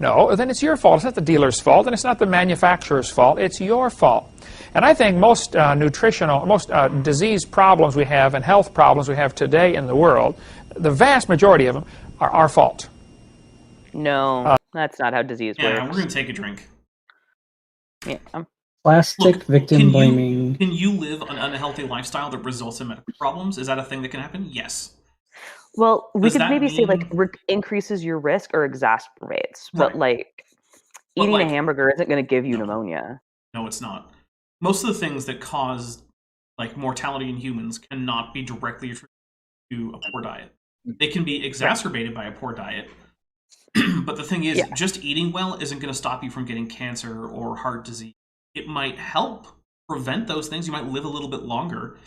No, then it's your fault. It's not the dealer's fault, and it's not the manufacturer's fault. It's your fault. And I think most disease problems we have and health problems we have today in the world, the vast majority of them are our fault. No, that's not how disease Yeah, works. we're going to take a drink. Yeah. Plastic victim blaming. Can you live an unhealthy lifestyle that results in medical problems? Is that a thing that can happen? Yes. Well, we Does could that maybe say mean- increases your risk or exacerbates, but Right. But, eating a hamburger isn't going to give you pneumonia. No, it's not. Most of the things that cause mortality in humans cannot be directly attributed to a poor diet. They can be exacerbated by a poor diet. But the thing is, just eating well isn't going to stop you from getting cancer or heart disease. It might help prevent those things. You might live a little bit longer.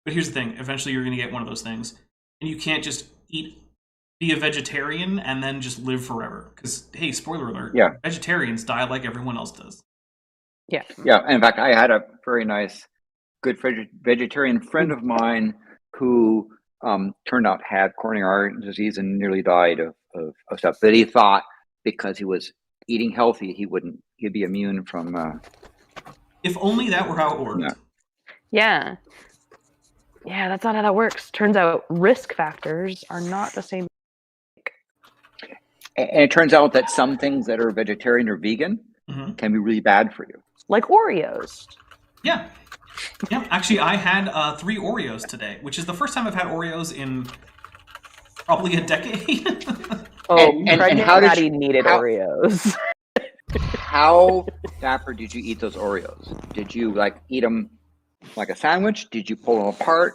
But here's the thing. Eventually, you're going to get one of those things. And you can't just be a vegetarian and then just live forever. Because, hey, spoiler alert, vegetarians die like everyone else does. Yeah. Yeah. In fact, I had a very nice, good vegetarian friend of mine who turned out had coronary artery disease and nearly died of stuff. But he thought because he was eating healthy, he'd be immune from. If only that were how it worked. Yeah. Yeah, that's not how that works. Turns out risk factors are not the same. And it turns out that some things that are vegetarian or vegan can be really bad for you. Like Oreos. Yeah. Yeah, actually, I had 3 Oreos today, which is the first time I've had Oreos in probably a decade. And how Maddie needed Oreos. How dapper did you eat those Oreos? Did you eat them like a sandwich? Did you pull them apart?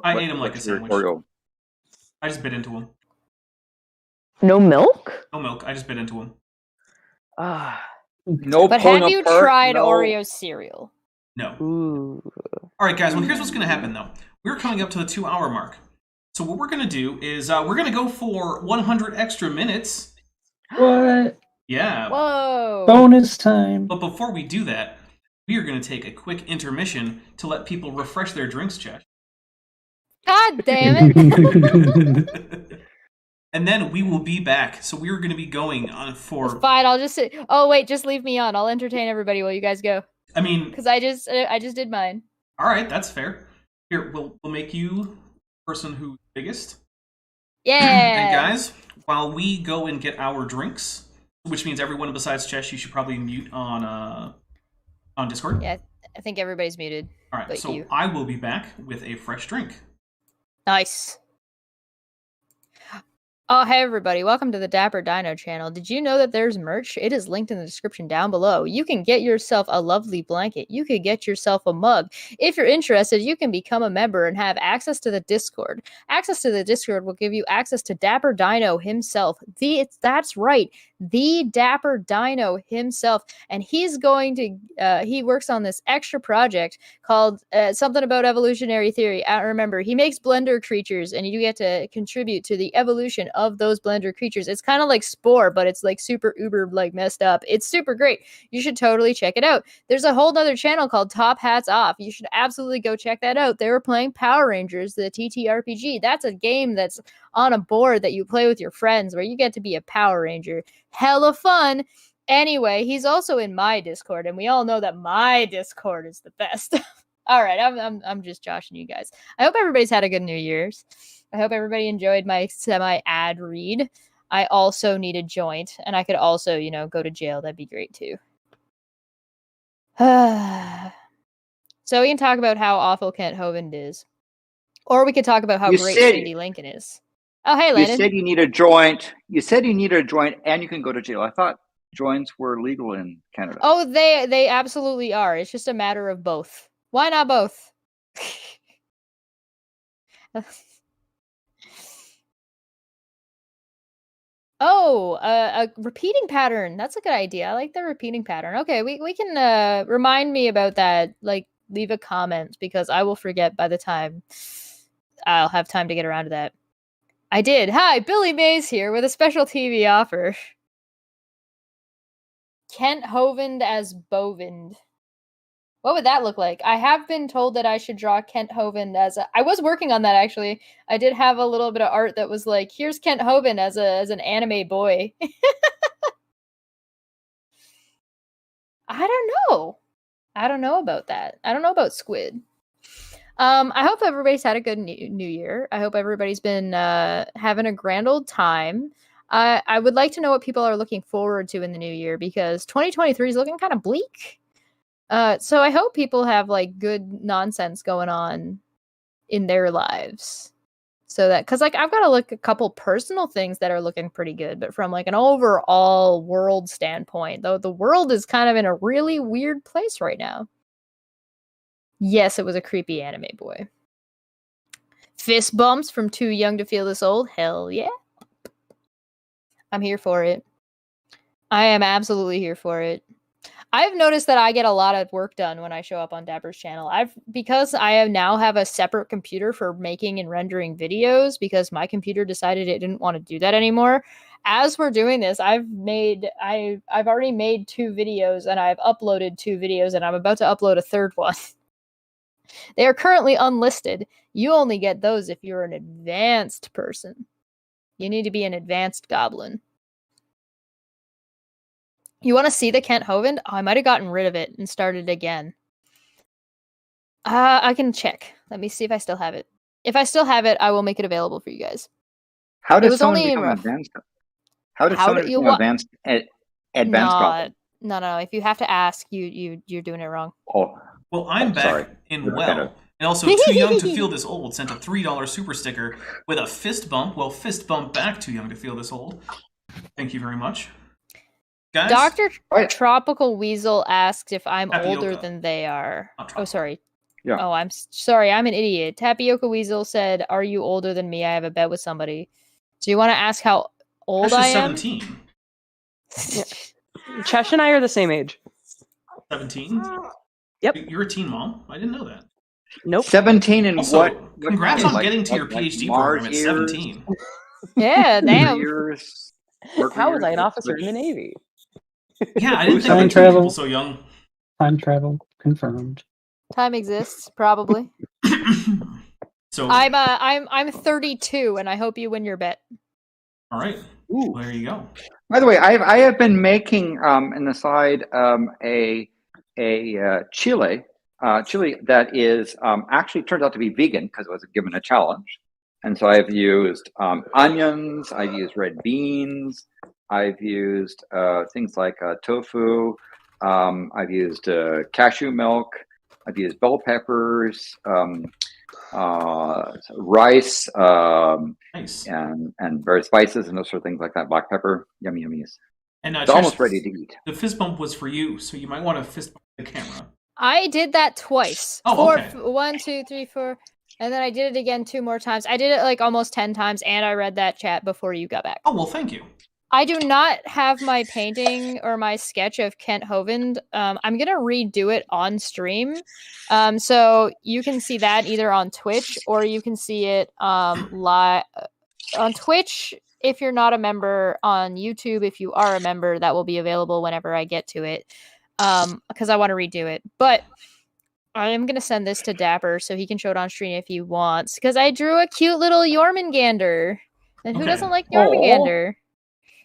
I ate them like a sandwich. Oreo? I just bit into them. No milk? No milk. I just bit into them. No. But have you tried Oreo cereal? No. Ooh. All right, guys. Well, here's what's going to happen, though. We're coming up to the 2-hour mark. So what we're going to do is we're going to go for 100 extra minutes. What? Yeah. Whoa. Bonus time. But before we do that, we are going to take a quick intermission to let people refresh their drinks, Chesh. God damn it. And then we will be back. So we are going to be going on for... It's fine, I'll just sit. Oh, wait, just leave me on. I'll entertain everybody while you guys go. I mean... Because I just did mine. All right, that's fair. Here, we'll make you person who's biggest. Yeah. And guys, while we go and get our drinks, which means everyone besides Chesh, you should probably mute on Discord. Yeah, I think everybody's muted. All right, so you. I will be back with a fresh drink. Nice. Oh, hey everybody, welcome to the Dapper Dino channel. Did you know that there's merch? It is linked in the description down below. You can get yourself a lovely blanket. You could get yourself a mug. If you're interested, you can become a member and have access to the Discord. Access to the Discord will give you access to Dapper Dino himself. That's right, the Dapper Dino himself. And he's going to, he works on this extra project called something about evolutionary theory. I don't remember. He makes blender creatures and you get to contribute to the evolution of those blender creatures. It's kind of like Spore, but it's like super uber messed up. It's super great. You should totally check it out. There's a whole other channel called Top Hats Off. You should absolutely go check that out. They were playing Power Rangers, the TTRPG. That's a game that's on a board that you play with your friends where you get to be a Power Ranger. Hella fun. Anyway, he's also in my Discord, and we all know that my Discord is the best. All right, I'm just joshing you guys. I hope everybody's had a good New Year's. I hope everybody enjoyed my semi-ad read. I also need a joint, and I could also, go to jail. That'd be great, too. So we can talk about how awful Kent Hovind is. Or we could talk about how great Cindy Lincoln is. Oh, hey, Landon. You said you need a joint. You said you need a joint, and you can go to jail. I thought joints were legal in Canada. Oh, they absolutely are. It's just a matter of both. Why not both? Oh, a repeating pattern. That's a good idea. I like the repeating pattern. Okay, we can remind me about that. Like, leave a comment because I will forget by the time I'll have time to get around to that. I did. Hi, Billy Mays here with a special TV offer. Kent Hovind as Bovind. What would that look like? I have been told that I should draw Kent Hovind as a... I was working on that, actually. I did have a little bit of art that was like, here's Kent Hovind as an anime boy. I don't know. I don't know about that. I don't know about Squid. I hope everybody's had a good new year. I hope everybody's been having a grand old time. I would like to know what people are looking forward to in the new year, because 2023 is looking kind of bleak. So I hope people have like good nonsense going on in their lives. So that, because like I've got to look a couple personal things that are looking pretty good, but from like an overall world standpoint, though, the world is kind of in a really weird place right now. Yes, it was a creepy anime boy. Fist bumps from Too Young to Feel This Old. Hell yeah. I'm here for it. I am absolutely here for it. I've noticed that I get a lot of work done when I show up on Dapper's channel. Because I now have a separate computer for making and rendering videos, because my computer decided it didn't want to do that anymore. As we're doing this, I've already made 2 videos, and I've uploaded 2 videos, and I'm about to upload a 3rd one. They are currently unlisted. You only get those if you're an advanced person. You need to be an advanced goblin. You want to see the Kent Hovind? Oh, I might have gotten rid of it and started again. I can check. Let me see if I still have it. If I still have it, I will make it available for you guys. How does was someone only become rough. advanced? How does someone become advanced goblin? No. If you have to ask, you're doing it wrong. Oh, Well, I'm back sorry. in well. And also, Too Young to Feel This Old sent a $3 super sticker with a fist bump. Well, fist bump back, Too Young to Feel This Old. Thank you very much. Guys? Dr. Tropical Weasel asks if I'm Tapioca. older than they are. Oh, sorry. Yeah. Oh, I'm sorry. I'm an idiot. Tapioca Weasel said, "Are you older than me? I have a bet with somebody." Do you want to ask how old I am? 17. Chesh and I are the same age. 17? Yep. You're a teen mom? I didn't know that. Nope. 17 and Also, what? Congrats on like, getting to your PhD program at 17. Yeah, damn. Years, How was I an officer in the Navy? Yeah, I didn't think Time we treated travel. people so young. Time travel confirmed. Time exists, probably. So I'm 32, and I hope you win your bet. all right. Well, there you go. By the way, I have been making in the side a chili that is actually turned out to be vegan because it was given a challenge. And so I've used onions, I've used red beans, I've used things like tofu, I've used cashew milk, I've used bell peppers, rice, Nice. and various spices and those sort of things like that. Black pepper, yummy, yummies. And It's almost ready to eat. The fist bump was for you, so you might want to fist bump the camera. I did that twice. Oh, okay. 1, 2, 3, 4, and then I did it again 2 more times. I did it like almost 10 times, and I read that chat before you got back. Oh, well, thank you. I do not have my painting or my sketch of Kent Hovind. I'm gonna redo it on stream, so you can see that either on Twitch or you can see it live on Twitch if you're not a member. On YouTube, if you are a member, that will be available whenever I get to it, because I want to redo it. But I am gonna send this to Dapper so he can show it on stream if he wants, because I drew a cute little Jormungandr, and who Okay. doesn't like Jormungandr?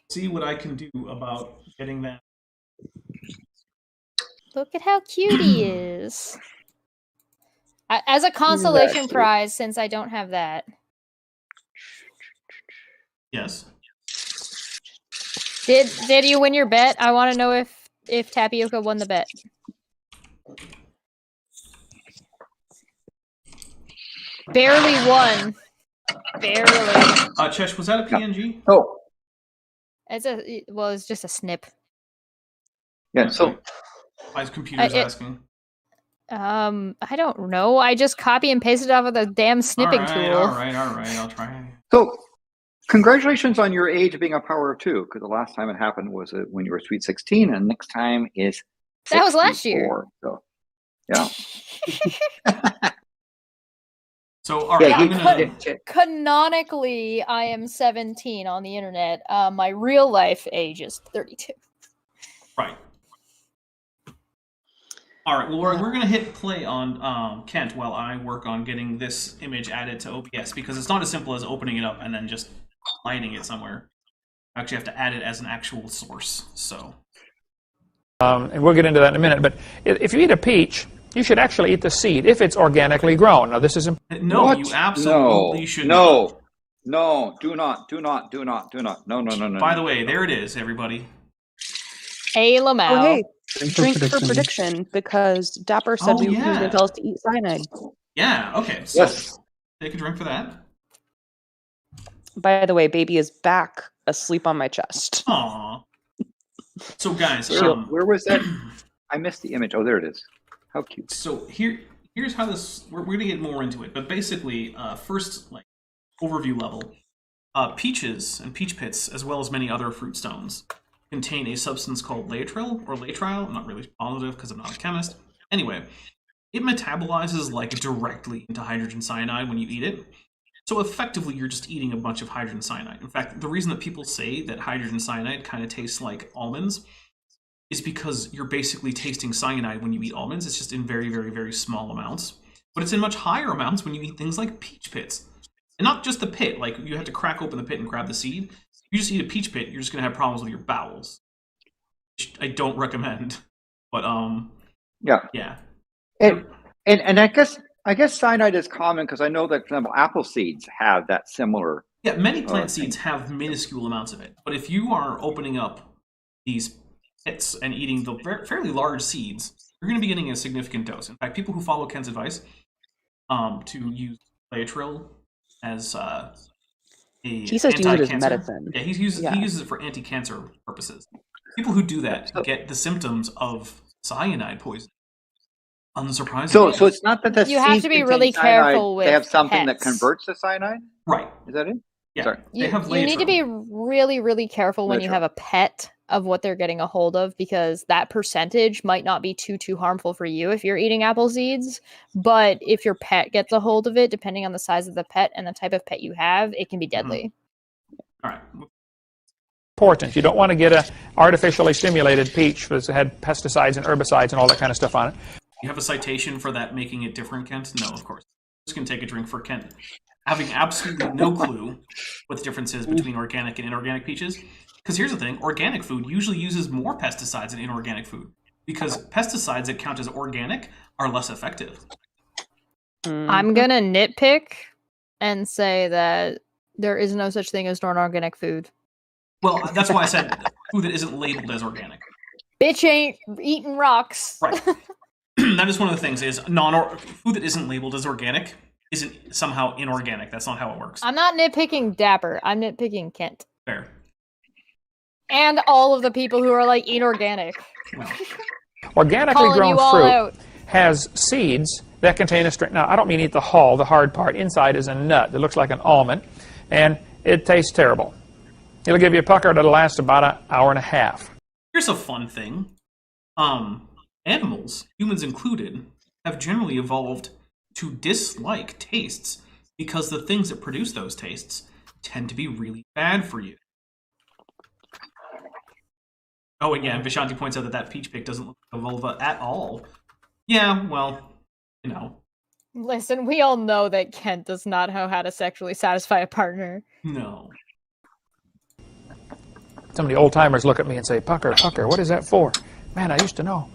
See what I can do about getting that. Look at how cute he is. As a consolation prize, since I don't have that. Yes. Did you win your bet? I want to know if Tapioca won the bet. Barely won. Barely. Chesh, was that a PNG? Oh, It's just a snip. yeah. So My computer's asking. I don't know. I just copy and pasted off of the damn snipping tool. All right. I'll try. So, congratulations on your age being a power of 2, because the last time it happened was when you were sweet 16, and next time is That was last year. 64, so, yeah. So, all right, Yeah, I'm gonna. Canonically, I am 17 on the internet. My real life age is 32. Right. All right, well, we're going to hit play on Kent while I work on getting this image added to OBS, because it's not as simple as opening it up and then just lighting it somewhere. I actually have to add it as an actual source, so... and we'll get into that in a minute, but if you eat a peach, you should actually eat the seed if it's organically grown. Now, this is important. No, What? you absolutely should No, do not. No. By the way, there it is, everybody. Hey, Lamau. Oh, hey, Drink for drink for prediction. prediction because Dapper said Oh, he was yeah. going to tell us to eat cyanide. Yeah, okay, so Yes. take a drink for that. By the way, baby is back asleep on my chest. Aww. So, guys, Where was that? I missed the image. Oh, there it is. How cute. so here's how this... We're going to get more into it, but basically, first, like, overview level, peaches and peach pits, as well as many other fruit stones, contain a substance called latrile or latrile. I'm not really positive because I'm not a chemist. Anyway, it metabolizes like directly into hydrogen cyanide when you eat it. So effectively, you're just eating a bunch of hydrogen cyanide. In fact, the reason that people say that hydrogen cyanide kind of tastes like almonds is because you're basically tasting cyanide when you eat almonds. It's just in very, very, very small amounts. But it's in much higher amounts when you eat things like peach pits. And not just the pit, like you have to crack open the pit and grab the seed. You just eat a peach pit, you're just going to have problems with your bowels. Which I don't recommend. But, yeah. And I guess cyanide is common because I know that, for example, apple seeds have that similar. Yeah, many plant seeds have minuscule amounts of it. But if you are opening up these pits and eating the fairly large seeds, you're going to be getting a significant dose. In fact, people who follow Ken's advice to use latrile as He says to use it as medicine. Yeah, he uses it for anti-cancer purposes. People who do that get the symptoms of cyanide poisoning. Unsurprisingly. So it's not that the You have seeds to be contain really cyanide, careful with they have something that pets. converts to cyanide? Right. Is that it? Yeah. Sorry. They have You need to be really, really careful when you Latrile. have a pet of what they're getting a hold of, because that percentage might not be too harmful for you if you're eating apple seeds. But if your pet gets a hold of it, depending on the size of the pet and the type of pet you have, it can be deadly. All right. Important. You don't want to get a artificially stimulated peach that's had pesticides and herbicides and all that kind of stuff on it. You have a citation for that making it different, Kent? No, of course. I'm just going to take a drink for Kent. Having absolutely no clue what the difference is between organic and inorganic peaches. Because here's the thing, organic food usually uses more pesticides than inorganic food. Because pesticides that count as organic are less effective. I'm gonna nitpick and say that there is no such thing as non-organic food. Well, that's why I said food that isn't labeled as organic. Bitch ain't eating rocks. Right. That is one of the things, is food that isn't labeled as organic isn't somehow inorganic. That's not how it works. I'm not nitpicking Dapper. I'm nitpicking Kent. Fair. And all of the people who are like, eat organic. Well, Organically Calling grown you all fruit out. has seeds that contain a string. Now, I don't mean eat the hull, the hard part. Inside is a nut that looks like an almond, and it tastes terrible. It'll give you a pucker that'll last about an hour and a half. here's a fun thing. Animals, humans included, have generally evolved to dislike tastes because the things that produce those tastes tend to be really bad for you. Oh, and yeah, Vishanti points out that peach pig doesn't look like a vulva at all. Yeah, well, you know, Listen, we all know that Kent does not know how to sexually satisfy a partner. no. Some of the old timers look at me and say, Pucker, what is that for? Man, I used to know.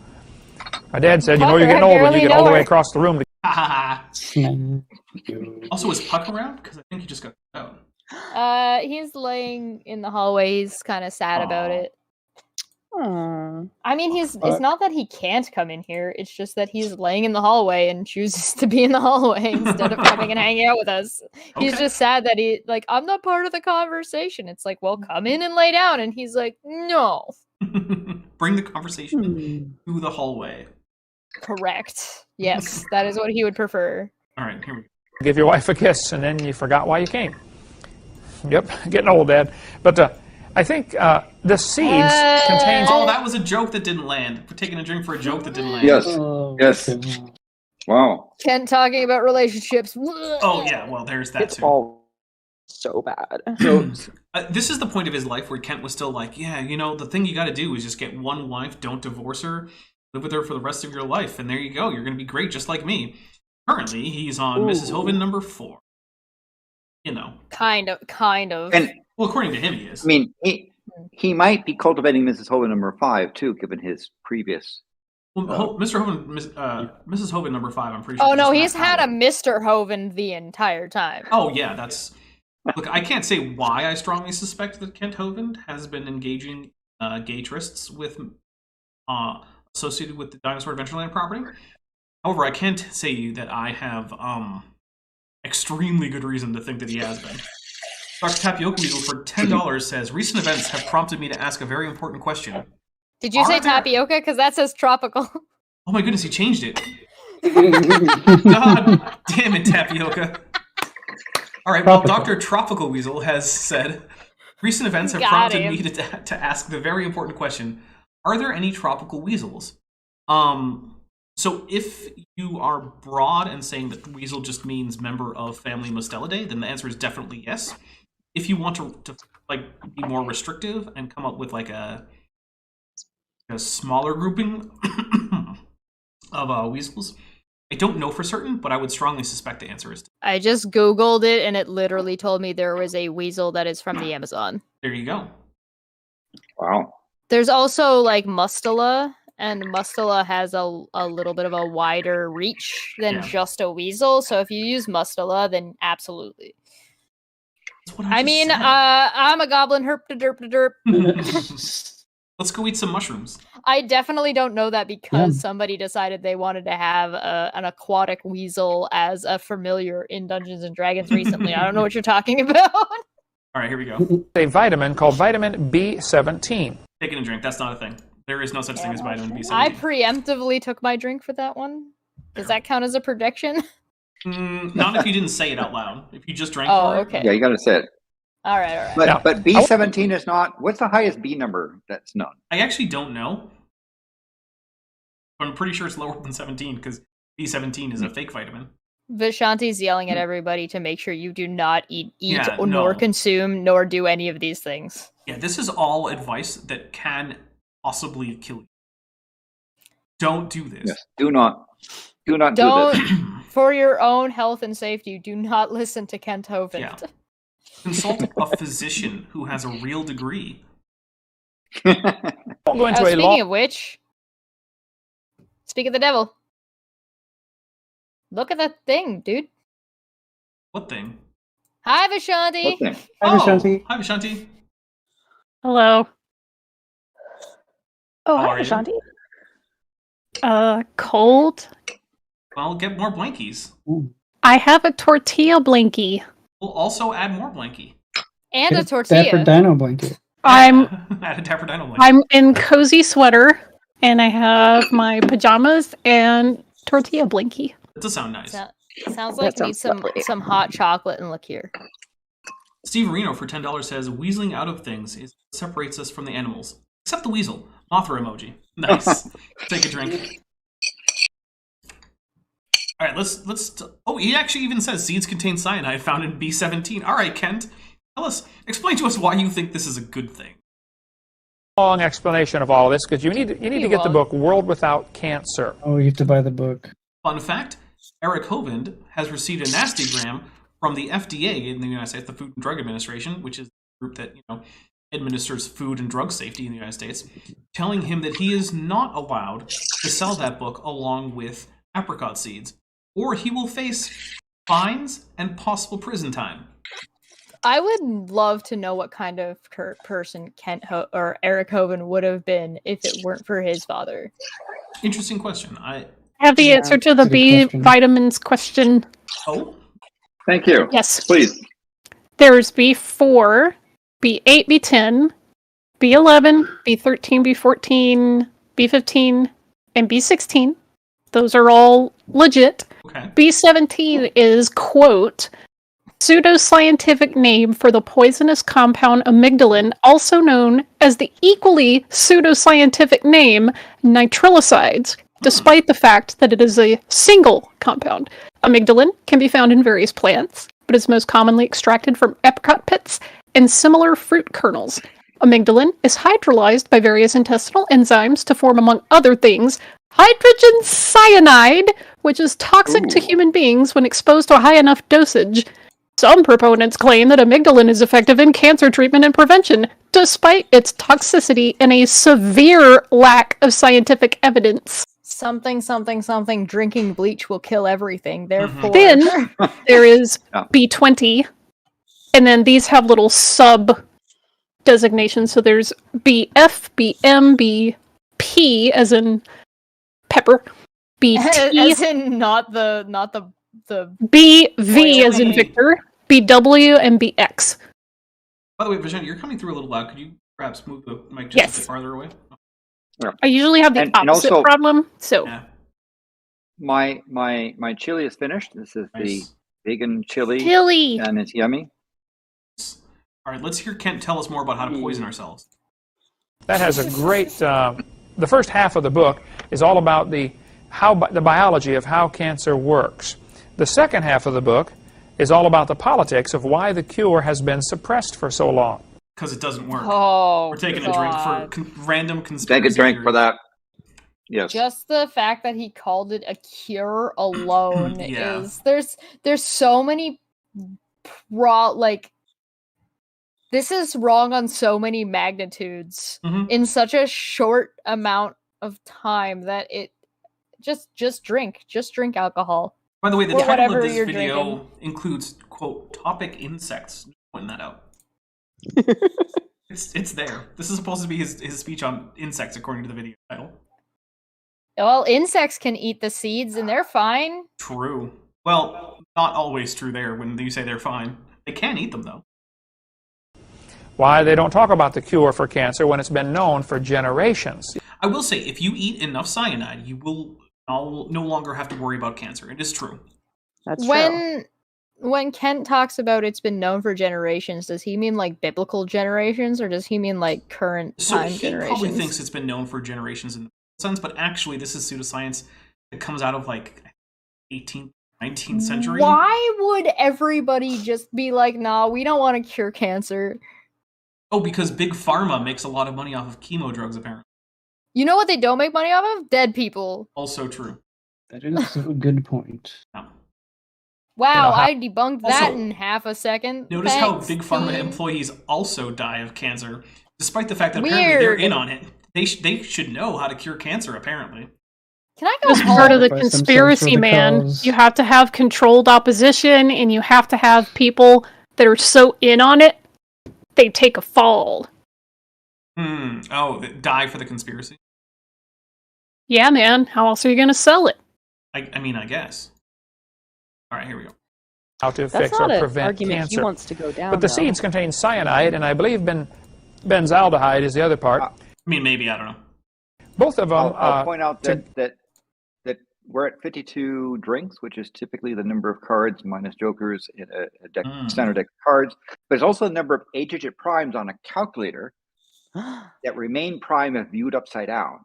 My dad said, you know, you're Pucker, getting I old when you barely get all the know way her. across the room. Ha ha ha. You- Also, is Puck around? Because I think he just got out. He's laying in the hallway. He's kind of sad about Aw. it. Aw. I mean, it's not that he can't come in here. It's just that he's laying in the hallway and chooses to be in the hallway instead of coming and hanging out with us. He's Okay. just sad that I'm not part of the conversation. It's like, well, come in and lay down. And he's like, no. Bring the conversation to the hallway. Correct. Yes, that is what he would prefer. All right, here we go. Give your wife a kiss, and then you forgot why you came. Yep, getting old, Dad. But I think the seeds contains... Oh, that was a joke that didn't land. We're taking a drink for a joke that didn't land. Yes. Oh, Yes. God. Wow. Kent talking about relationships. Oh, yeah, well, there's that It's too. all so bad. So This is the point of his life where Kent was still like, yeah, you know, the thing you got to do is just get one wife, don't divorce her. live with her for the rest of your life, and there you go. You're going to be great, just like me. Currently, he's on Mrs. Hovind number 4. You know. Kind of. And Well, according to him, he is. I mean, he might be cultivating Mrs. Hovind number 5 too, given his previous. Well, Mr. Hovind, Mrs. Hovind number 5, I'm pretty sure. Oh no, just he's not had a counted. Mr. Hovind the entire time. Oh yeah, that's. Look, I can't say why I strongly suspect that Kent Hovind has been engaging gay trysts with associated with the Dinosaur Adventureland property. However, I can't say that I have extremely good reason to think that he has been. Dr. Tapioca Weasel for $10 says, recent events have prompted me to ask a very important question. Did you say tapioca? Because that says tropical. Oh my goodness, he changed it. God damn it, Tapioca. All right, well, Dr. Tropical Weasel has said, recent events have prompted me to ask the very important question, are there any tropical weasels? So if you are broad and saying that weasel just means member of family Mustelidae, then the answer is definitely yes. If you want to like be more restrictive and come up with like a smaller grouping of weasels, I don't know for certain, but I would strongly suspect the answer is. I just Googled it and it literally told me there was a weasel that is from the Amazon. There you go. Wow. There's also like Mustela, and Mustela has a little bit of a wider reach than just a weasel. So if you use Mustela, then absolutely. That's what I mean, said. I'm a goblin, herp de derp de derp. Let's go eat some mushrooms. I definitely don't know that because somebody decided they wanted to have an aquatic weasel as a familiar in Dungeons and Dragons recently. I don't know what you're talking about. All right, here we go. A vitamin called vitamin B17. Taking a drink, that's not a thing. There is no such thing as vitamin B17. I preemptively took my drink for that one. Does that count as a prediction? Not if you didn't say it out loud. If you just drank Oh, for okay. Yeah, you got to say it. All right. But B17 is not. What's the highest B number that's known? I actually don't know. But I'm pretty sure it's lower than 17 because B17 is a fake vitamin. Vishanti's yelling at everybody to make sure you do not eat Yeah, nor no. consume nor do any of these things. Yeah, this is all advice that can possibly kill you. Don't do this. Yes. Do not do Don't, this. for your own health and safety, do not listen to Kent Hovind. Yeah. Consult a physician who has a real degree. Won't go into a Speaking long of which, speak of the devil. Look at that thing, dude. What thing? Hi, Vishanti. What thing? Hi, Vishanti. Hi, Vishanti. Hello. Oh, How hi, are you? Vishanti. Cold. Well, get more blankies. I have a tortilla blankie. We'll also add more blankie. And a Dapper tortilla. Dino blanket. I'm Add a Dapper Dino blankie. I'm in cozy sweater, and I have my pajamas and tortilla blankie. That does sound nice. Sounds like need some hot chocolate and liqueur. Steve Reno for $10 says, weaseling out of things is what separates us from the animals. Except the weasel. Mothra emoji. Nice. Take a drink. All right, let's. Oh, he actually even says seeds contain cyanide found in B17. All right, Kent, explain to us why you think this is a good thing. long explanation of all of this because you need to get the book World Without Cancer. Oh, you have to buy the book. Fun fact: Eric Hovind has received a nastygram from the FDA in the United States, the Food and Drug Administration, which is the group that administers food and drug safety in the United States, telling him that he is not allowed to sell that book along with apricot seeds, or he will face fines and possible prison time. I would love to know what kind of person or Eric Hovind would have been if it weren't for his father. Interesting question. I have the answer to the that's a good B question. vitamins question. Oh, Thank you. Yes. Please. There's B4, B8, B10, B11, B13, B14, B15, and B16. Those are all legit. okay. B17 is, quote, pseudoscientific name for the poisonous compound amygdalin, also known as the equally pseudoscientific name nitrillicides, despite the fact that it is a single compound. Amygdalin can be found in various plants, but is most commonly extracted from apricot pits and similar fruit kernels. Amygdalin is hydrolyzed by various intestinal enzymes to form, among other things, hydrogen cyanide, which is toxic to human beings when exposed to a high enough dosage. Some proponents claim that amygdalin is effective in cancer treatment and prevention, despite its toxicity and a severe lack of scientific evidence. Something, drinking bleach will kill everything. Therefore, Then there is B20, and then these have little sub designations. So there's BF, BM, BP, as in pepper, BT, as in not the BV, as in Victor, BW, and BX. By the way, Vijay, you're coming through a little loud. Could you perhaps move the mic just a bit farther away? I usually have the opposite also, problem, so... Yeah. My chili is finished. This is the vegan chili. And it's yummy. All right, let's hear Kent tell us more about how to poison ourselves. That has a great... the first half of the book is all about the biology of how cancer works. The second half of the book is all about the politics of why the cure has been suppressed for so long. Because it doesn't work. Oh, we're taking a drink for random conspiracy. Take a drink for that. Yes. Just the fact that he called it a cure alone is there's so many this is wrong on so many magnitudes in such a short amount of time that it just drink alcohol. By the way, the title of this video includes, quote, topic insects. Just pointing that out. It's there. This is supposed to be his speech on insects, according to the video title. Well, insects can eat the seeds, and they're fine. True. Well, not always true there when you say they're fine. They can eat them, though. Why they don't talk about the cure for cancer when it's been known for generations. I will say, if you eat enough cyanide, you will no longer have to worry about cancer. It is true. That's true. When Kent talks about it's been known for generations, does he mean like biblical generations, or does he mean like current time generations? So he probably thinks it's been known for generations in the sense, but actually this is pseudoscience that comes out of like 18th, 19th century. Why would everybody just be like, nah, we don't want to cure cancer? Oh, because Big Pharma makes a lot of money off of chemo drugs, apparently. You know what they don't make money off of? Dead people. Also true. That is a good point. No. Wow, I debunked that in half a second. Notice how Big Pharma employees also die of cancer, despite the fact that apparently they're in on it. They should know how to cure cancer, apparently. Can I go It's part of the conspiracy, man. You have to have controlled opposition, and you have to have people that are so in on it, they take a fall. Oh, die for the conspiracy? Yeah, man. How else are you going to sell it? I mean, I guess. All right, here we go. How to fix or prevent cancer. He wants to go down, but the seeds contain cyanide, and I believe benzaldehyde is the other part. I mean, maybe, I don't know. Both of them. I'll point out that we're at 52 drinks, which is typically the number of cards minus jokers in a deck, standard deck of cards. But it's also the number of 8-digit primes on a calculator that remain prime if viewed upside down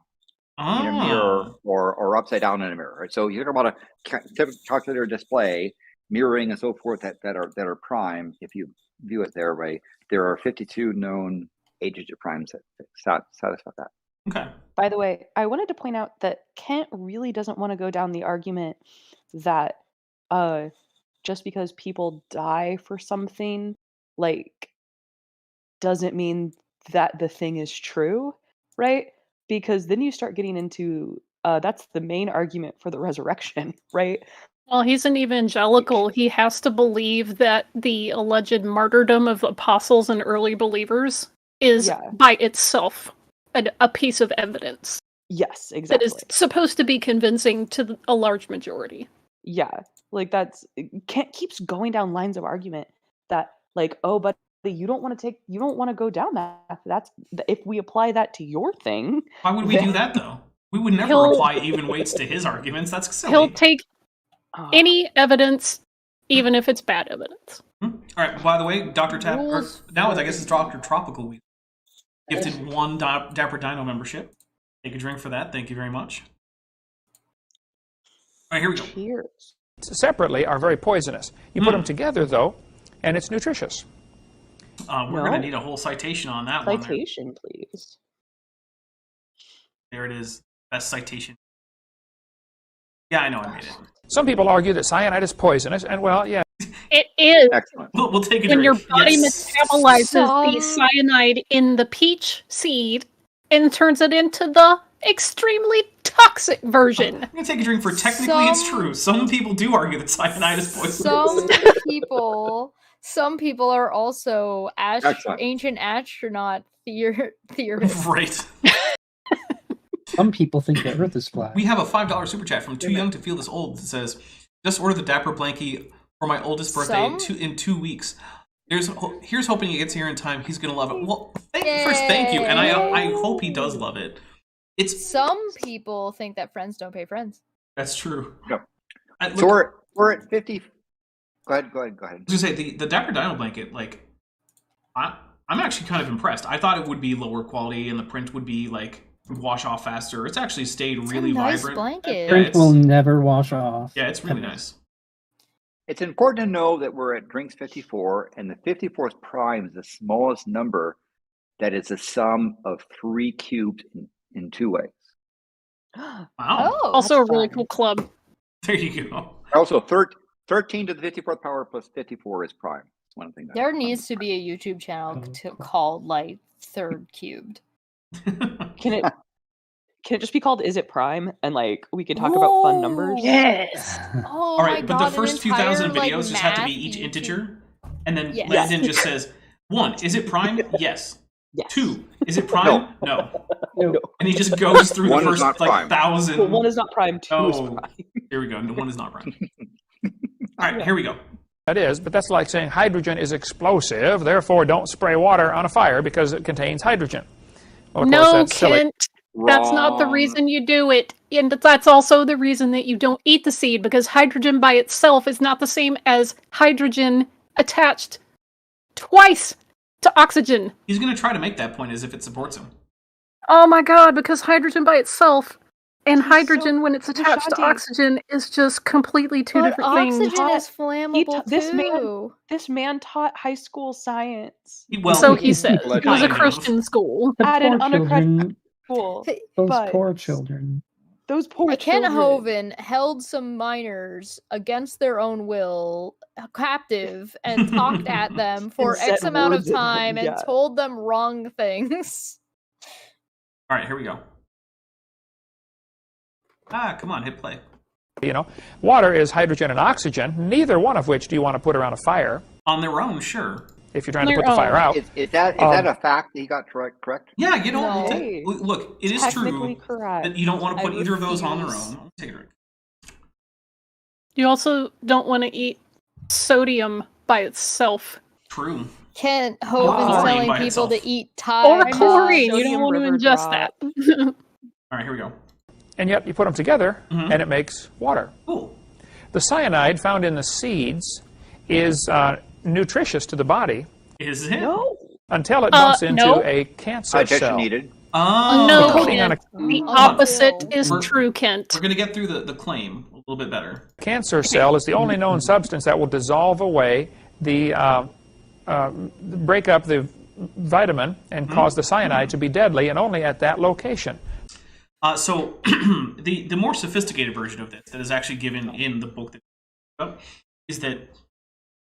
in a mirror or upside down in a mirror. Right? So you're talking about a typical calculator display, mirroring and so forth that are prime. If you view it their way, there are 52 known 8-digit primes that satisfy that. Okay. By the way, I wanted to point out that Kent really doesn't want to go down the argument that just because people die for something, like, doesn't mean that the thing is true, right? Because then you start getting into that's the main argument for the resurrection, right? Well, he's an evangelical. He has to believe that the alleged martyrdom of apostles and early believers is by itself a piece of evidence. Yes, exactly. That is supposed to be convincing to a large majority. Yeah, like Kent keeps going down lines of argument that, like, oh, but you don't want to go down that. That's if we apply that to your thing. Why would we do that though? We would never apply even weights to his arguments. That's silly. He'll take any evidence, even if it's bad evidence. All right. By the way, Dr. Now I guess it's Dr. Tropical Week. Gifted 1 Dapper Dino membership. Take a drink for that. Thank you very much. All right, here we go. Cheers. Separately are very poisonous. You put them together, though, and it's nutritious. We're going to need a whole citation on that one. Citation, please. There it is. Best citation. Yeah, I know I made it. Some people argue that cyanide is poisonous, and well, yeah. It is. Excellent. We'll take it. When your body Yes. metabolizes the Some- cyanide in the peach seed and turns it into the extremely toxic version. I'm gonna take a drink for technically it's Some- true. Some people do argue that cyanide is poisonous. Some people are also Excellent. ancient astronaut theorists. Right. Some people think the Earth is flat. We have a $5 super chat from Too Young to Feel This Old that says, "Just order the Dapper Blankie for my oldest birthday Some- in 2 weeks. Here's hoping he gets here in time. He's gonna love it." Well, thank you, and I hope he does love it. It's Some people think that friends don't pay friends. that's true. Yep. I, So look, we're at 50. Go ahead. I was gonna say the Dapper Dino blanket, like, I'm actually kind of impressed. I thought it would be lower quality and the print would be like wash off faster. It's actually stayed really It's a nice vibrant. blanket. Print it's- will never wash off. Yeah, it's really nice. It's important to know that we're at drinks 54, and the 54th prime is the smallest number that is the sum of 3 cubed in 2 ways. Wow. Oh, Also a that's really fun. cool club. There you go. Also, 13 to the 54th power plus 54 is prime. That's one thing. There needs to be a YouTube channel called like Third Cubed. Can it just be called Is It Prime? And like we can talk about fun numbers. Yes. Oh All right, my but God, the an first few entire, thousand like, videos just have to be math each YouTube- integer, and then Yes. Landon just says, 1, is it prime? Yes. Yes. 2, is it prime? No. No. And he just goes through One the is first not like prime. 1,000. Well, 1 is not prime, 2 is Oh. prime. Here we go. No, 1 is not prime. All right, here we go. That is, but that's like saying hydrogen is explosive, therefore don't spray water on a fire because it contains hydrogen. Well, of course, No, that's silly. Kent. That's not the Wrong. reason you do it. And that's also the reason that you don't eat the seed, because hydrogen by itself is not the same as hydrogen attached twice to oxygen. He's going to try to make that point as if it supports him. Oh my god, because hydrogen by itself and He's hydrogen so when it's attached to Shanti. oxygen is just completely two But different things. oxygen is flammable this too. man- This man taught high school science Well, So he said. Well, It was a kind of. Christian school. The at an poor unaccredited children. school. Those but poor children. Those poor Kent children. Hovind held some minors against their own will captive and talked at them for And said X amount of words at them, time and yeah. told them wrong things. All right, here we go. Come on, hit play. You know, water is hydrogen and oxygen, neither one of which do you want to put around a fire On their own, sure. if you're trying to On put the their fire out. Is that a fact that he got correct? Yeah, you don't. No. Hey, Look, it is technically true correct. that you don't want to I put either of those on their refuse. own. Take a drink. You also don't want to eat sodium by itself. True. Kent Hovind's chlorine telling by people itself. to eat Or Tide. chlorine. You sodium don't want to river ingest drop. that. All right, here we go. And yet you put them together Mhm. and it makes water. Cool. The cyanide found in the seeds is nutritious to the body Is it? No. until it bumps into no. a cancer Digestion cell. needed. Oh. No, Coating on a The Oh, opposite Bill. is We're- true, Kent. We're gonna get through the claim a little bit better. cancer cell is the only known substance that will dissolve away the break up the vitamin and cause the cyanide to be deadly, and only at that location. So the more sophisticated version of this that is actually given in the book that is that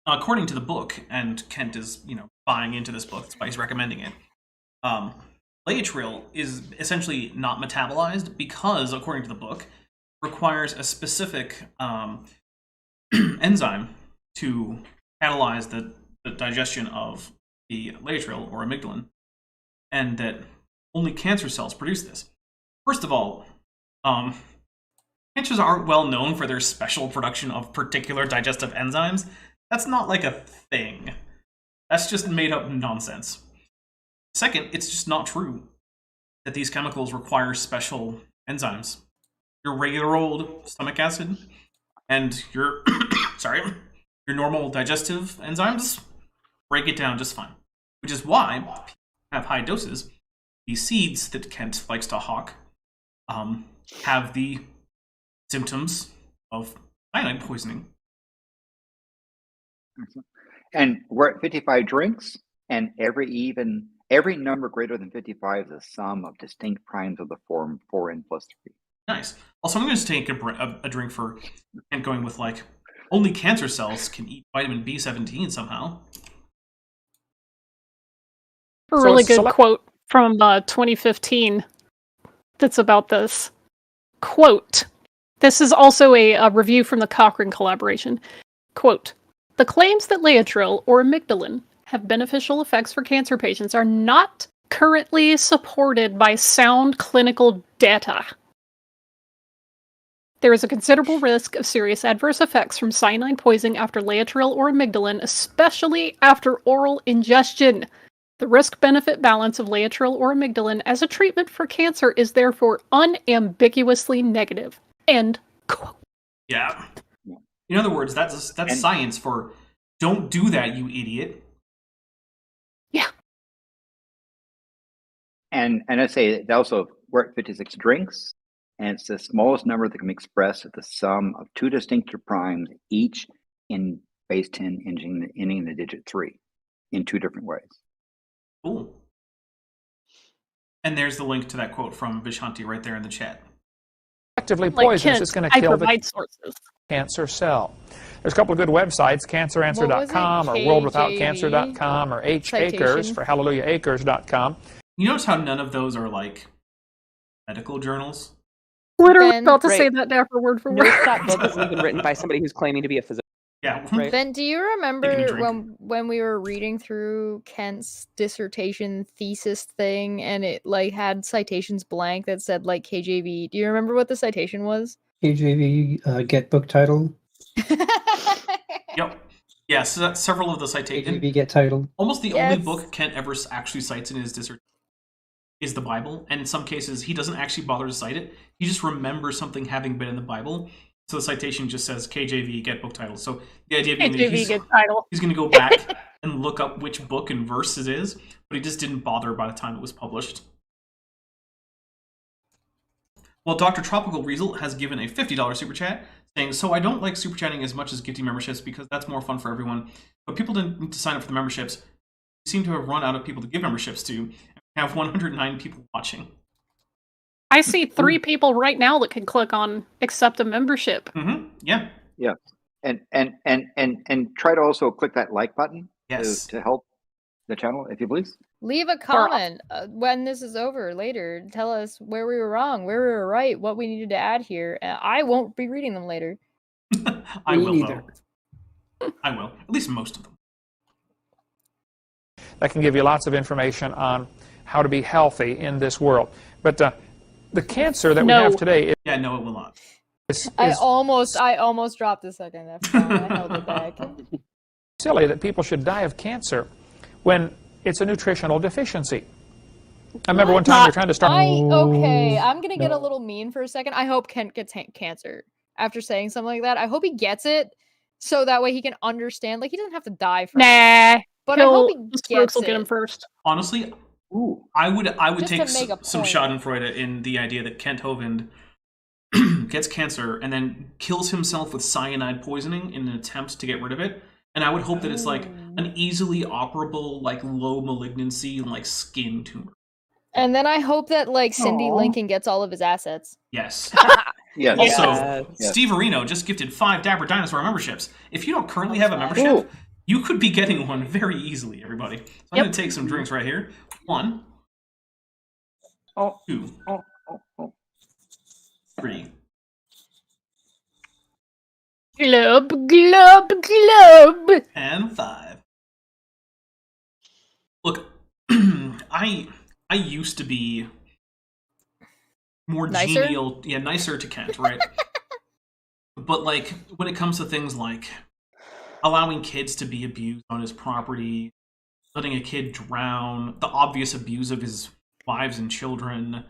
according to the book, and Kent is buying into this book, that's why he's recommending it. Laetril is essentially not metabolized because, according to the book, requires a specific enzyme to catalyze the digestion of the laetril or amygdalin, and that only cancer cells produce this. First of all, cancers aren't well known for their special production of particular digestive enzymes. That's not like a thing. That's just made up nonsense. Second, it's just not true that these chemicals require special enzymes. Your regular old stomach acid and your your normal digestive enzymes break it down just fine. Which is why people have high doses. The seeds that Kent likes to hawk have the symptoms of cyanide poisoning. And we're at 55 drinks, and every number greater than 55 is a sum of distinct primes of the form 4n plus 3. Nice. Also, I'm going to take a drink for and going with like only cancer cells can eat vitamin B17 somehow. A So really it's good quote from 2015 that's about this. Quote, this is also a review from the Cochrane collaboration. Quote, the claims that Laetrile or amygdalin have beneficial effects for cancer patients are not currently supported by sound clinical data. There is a considerable risk of serious adverse effects from cyanide poisoning after Laetrile or amygdalin, especially after oral ingestion. The risk-benefit balance of Laetrile or amygdalin as a treatment for cancer is therefore unambiguously negative. End quote. Yeah. In other words, that's science for don't do that, you idiot. Yeah. And I say they also work 56 drinks, and it's the smallest number that can be expressed at the sum of two distinct primes, each in base 10 ending in the digit 3 in two different ways. Cool. And there's the link to that quote from Vishanti right there in the chat. Effectively Like poisonous, Kent, it's going to I kill the provide sources. cancer cell. There's a couple of good websites, canceranswer.com or worldwithoutcancer.com or hacres Citation. for hallelujahacres.com. You notice how none of those are like medical journals? Literally Ben, about to say right. that now for word for Note word. that book isn't even written by somebody who's claiming to be a physician. Yeah. Right. Ben, do you Taking a remember drink. when we were reading through Kent's dissertation thesis thing and it like had citations blank that said like KJV? Do you remember what the citation was? KJV get book title. Yep. Yeah, so that's several of the citations. KJV get title. Almost the only Yes. book Kent ever actually cites in his dissertation is the Bible, and in some cases he doesn't actually bother to cite it. He just remembers something having been in the Bible, so the citation just says KJV get book title. So the idea being that KJV get title. he's going to go back and look up which book and verse it is, but he just didn't bother by the time it was published. Well, Dr. Tropical Weasel has given a $50 super chat saying, so I don't like super chatting as much as gifting memberships because that's more fun for everyone, but people didn't need to sign up for the memberships. We seem to have run out of people to give memberships to, and we have 109 people watching. I see 3 people right now that can click on accept a membership. Mm-hmm. Yeah. Yeah. And try to also click that like button Yes. to help the channel, if you please. Leave a comment when this is over later. Tell us where we were wrong, where we were right, what we needed to add here. I won't be reading them later. I Me will, neither. though. I will. At least most of them. That can give you lots of information on how to be healthy in this world. But the cancer that we No. have today Yeah, no, it will not. is I almost dropped the second F bomb. I held it back. silly that people should die of cancer when it's a nutritional deficiency. I remember one time we were trying to start. Okay, I'm gonna get a no. little mean for a second. I hope Kent gets cancer after saying something like that. I hope he gets it so that way he can understand. Like he doesn't have to die from it. Nah. But I hope he Brooks gets will get him it. first. Honestly, Ooh. I would Just take to make a some point. schadenfreude in the idea that Kent Hovind gets cancer and then kills himself with cyanide poisoning in an attempt to get rid of it. And I would hope that it's like an easily operable, like low malignancy, like skin tumor. And then I hope that like Cindy Aw. Lincoln gets all of his assets. Yes. Yes. Also, Yes. Steve Areno just gifted 5 Dapper Dinosaur memberships. If you don't currently have a membership, you could be getting one very easily, everybody. So I'm going to take some drinks right here. 1, Oh. 2, Oh. 3. Glub, glub, glub. And 5. Look, I used to be more Nicer? genial, nicer to Kent, right? But like when it comes to things like allowing kids to be abused on his property, letting a kid drown, the obvious abuse of his wives and children,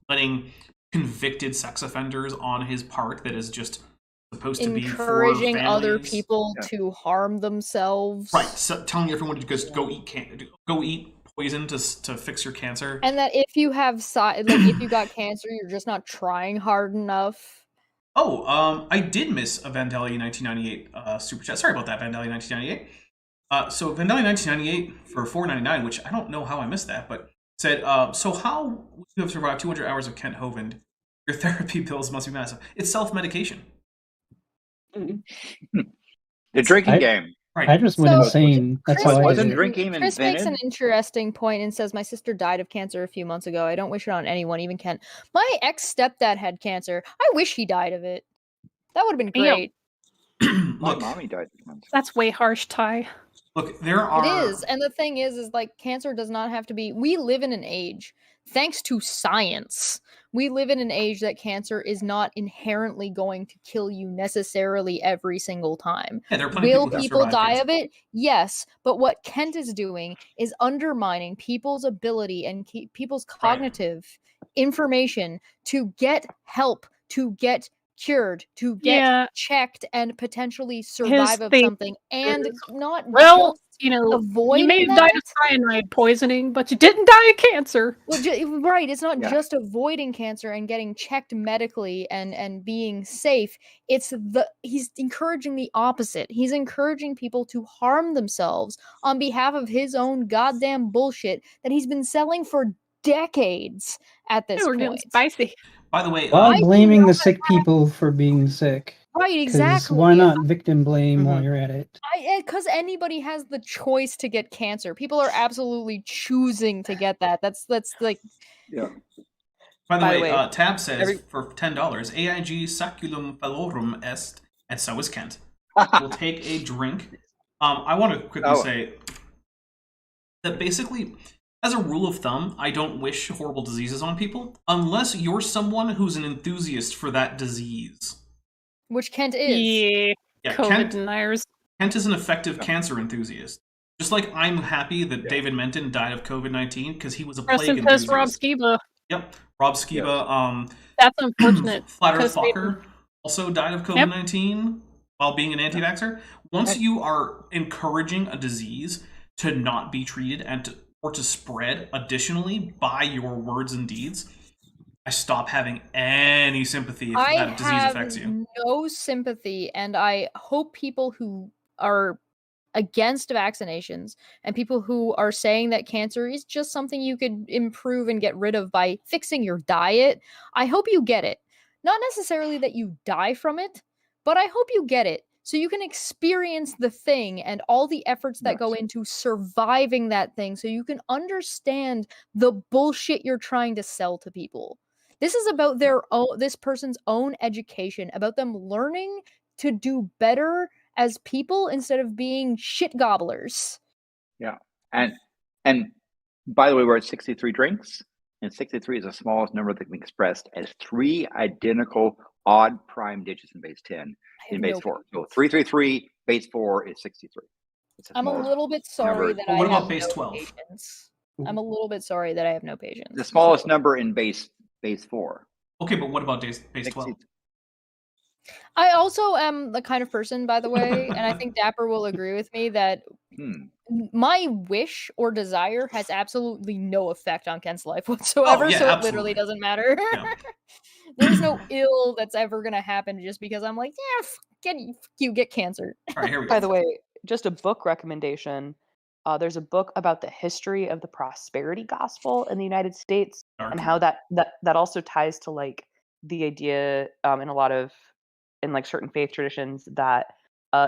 letting convicted sex offenders on his park that is just supposed to be for Encouraging other families. people to harm themselves. Right, so telling everyone to just go eat poison to fix your cancer. And that if you have if you got cancer, you're just not trying hard enough. Oh, I did miss a Vandalia 1998 super chat. Sorry about that, Vandalia 1998. So Vandalia 1998 for $4.99, which I don't know how I missed that, but said, so how would you have survived 200 hours of Kent Hovind? Your therapy bills must be massive. It's self-medication. The drinking game. Right. I just went So, insane. That's Chris how I Wasn't did it. drinking Chris makes an invented? interesting point and says, my sister died of cancer a few months ago. I don't wish it on anyone, even Kent. My ex-stepdad had cancer. I wish he died of it. That would have been Damn. great. My Look, mommy died once. That's way harsh, Ty. look, there are... It is. And the thing is like cancer does not have to be. We live in an age, thanks to science, we live in an age that cancer is not inherently going to kill you necessarily every single time. Yeah, there are plenty of Will people who people survive die cancer. of it? Yes. But what Kent is doing is undermining people's ability and people's cognitive information to get help, to get cured, to get Yeah. checked and potentially survive of thing something, and not Well, just you know, avoid you may have died of cyanide poisoning, but you didn't die of cancer. Well, right. It's not Yeah. just avoiding cancer and getting checked medically and being safe. It's he's encouraging the opposite. He's encouraging people to harm themselves on behalf of his own goddamn bullshit that he's been selling for decades at this We're getting point. spicy. By the way, While I do blaming not the sick people for being sick. Right, 'Cause exactly. why not victim blame while Mhm. you're at it? Because anybody has the choice to get cancer. People are absolutely choosing to get that. That's like Yeah. by the By the way, way, Tab says every- for $10, AIG saculum fallorum est, and so is Kent. We'll take a drink. I want to quickly say that basically, as a rule of thumb, I don't wish horrible diseases on people unless you're someone who's an enthusiast for that disease. which Kent is. Yeah, Yeah, COVID deniers. Kent is an effective cancer enthusiast. Just like I'm happy that David Menton died of COVID-19 because he was a Rest plague in peace, enthusiast. Rob Skiba. Yep, Rob Skiba. That's unfortunate. Flat Earth 'cause they- Fokker also died of COVID-19 while being an anti-vaxxer. Once you are encouraging a disease to not be treated and or to spread additionally by your words and deeds, I stop having any sympathy if I that disease have affects you. no sympathy, and I hope people who are against vaccinations and people who are saying that cancer is just something you could improve and get rid of by fixing your diet, I hope you get it. Not necessarily that you die from it, but I hope you get it so you can experience the thing and all the efforts that go into surviving that thing so you can understand the bullshit you're trying to sell to people. This is about this person's own education, about them learning to do better as people instead of being shit gobblers. Yeah. And by the way, we're at 63 drinks, and 63 is the smallest number that can be expressed as 3 identical odd prime digits in base 10 in base 4. So 333 base 4 is 63. I'm a little bit sorry that Well, what I about have base no 12? patience. I'm a little bit sorry that I have no patience. The smallest number in base 4. Okay, but what about base 12? I also am the kind of person, by the way, and I think Dapper will agree with me that my wish or desire has absolutely no effect on Kent's life whatsoever, yeah, so it absolutely. literally doesn't matter. Yeah. There's no ill that's ever gonna happen just because I'm like, yeah, get cancer. All right, here we go. By the way, just a book recommendation. There's a book about the history of the prosperity gospel in the United States and how that also ties to like the idea in like certain faith traditions that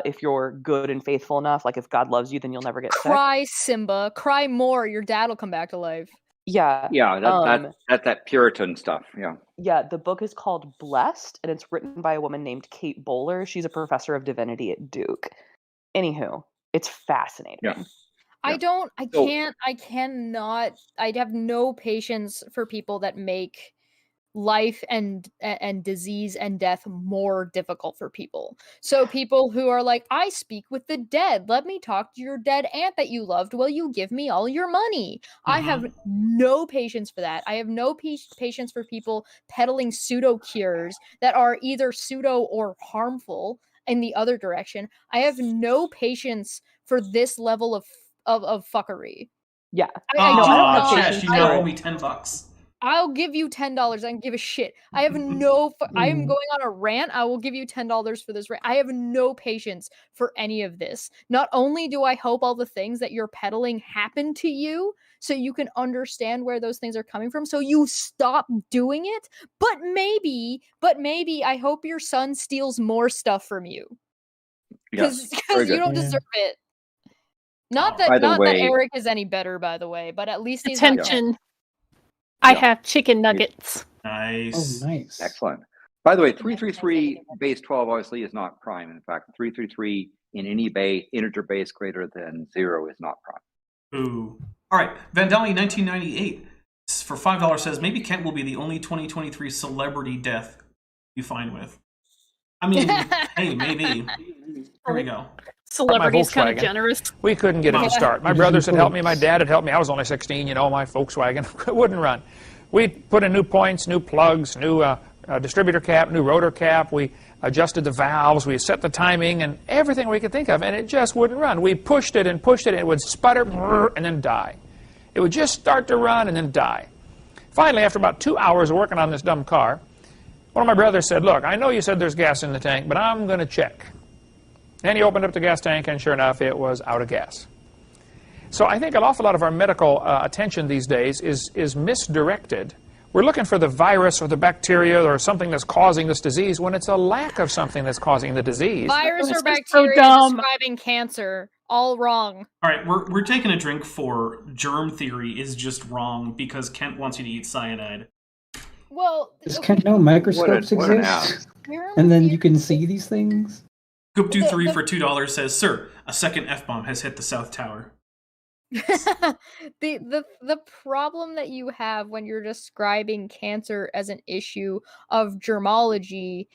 if you're good and faithful enough, like if God loves you, then you'll never get sick. Cry, Simba. Cry more. Your dad will come back to life. Yeah. Yeah, that's that Puritan stuff. Yeah. Yeah, the book is called Blessed, and it's written by a woman named Kate Bowler. She's a professor of divinity at Duke. Anywho, it's fascinating. Yeah. I have no patience for people that make life and disease and death more difficult for people. So people who are like, I speak with the dead. Let me talk to your dead aunt that you loved. Will you give me all your money? I have no patience for that. I have no patience for people peddling pseudo cures that are either pseudo or harmful in the other direction. I have no patience for this level of fuckery. Yeah. I don't have Chess, patience you for now it. owe me $10. I'll give you $10. I don't give a shit. I have no. I am going on a rant. I will give you $10 for this rant. I have no patience for any of this. Not only do I hope all the things that you're peddling happen to you, so you can understand where those things are coming from, so you stop doing it. But maybe I hope your son steals more stuff from you Yes, because very you good. don't deserve it. Not that By the way- that Eric is any better, by the way, but at least he's Attention. I Yeah. have chicken nuggets. Nice. Oh, nice. Excellent. By the way, 333 base 12 obviously is not prime. In fact, 333 in any integer base greater than 0 is not prime. Ooh. All right. Vandali 1998 for $5 says maybe Kent will be the only 2023 celebrity death you find with. I mean, hey, maybe. Here we go. Celebrity's kind of Volkswagen. generous. We couldn't get it to start. My brothers had helped me. My dad had helped me. I was only 16, my Volkswagen. It wouldn't run. We put in new points, new plugs, new distributor cap, new rotor cap. We adjusted the valves. We set the timing and everything we could think of, and it just wouldn't run. We pushed it, and it would sputter and then die. It would just start to run and then die. Finally, after about 2 hours of working on this dumb car, one of my brothers said, "Look, I know you said there's gas in the tank, but I'm going to check." And he opened up the gas tank, and sure enough, it was out of gas. So I think an awful lot of our medical attention these days is misdirected. We're looking for the virus or the bacteria or something that's causing this disease when it's a lack of something that's causing the disease. Virus This or is so bacteria dumb. describing cancer. All wrong. All right, we're taking a drink for germ theory is just wrong because Kent wants you to eat cyanide. Well, Does Kent know microscopes what an exist? And then you can see these things? Goop23 for $2 says, "Sir, a second F-bomb has hit the South Tower." the problem that you have when you're describing cancer as an issue of germology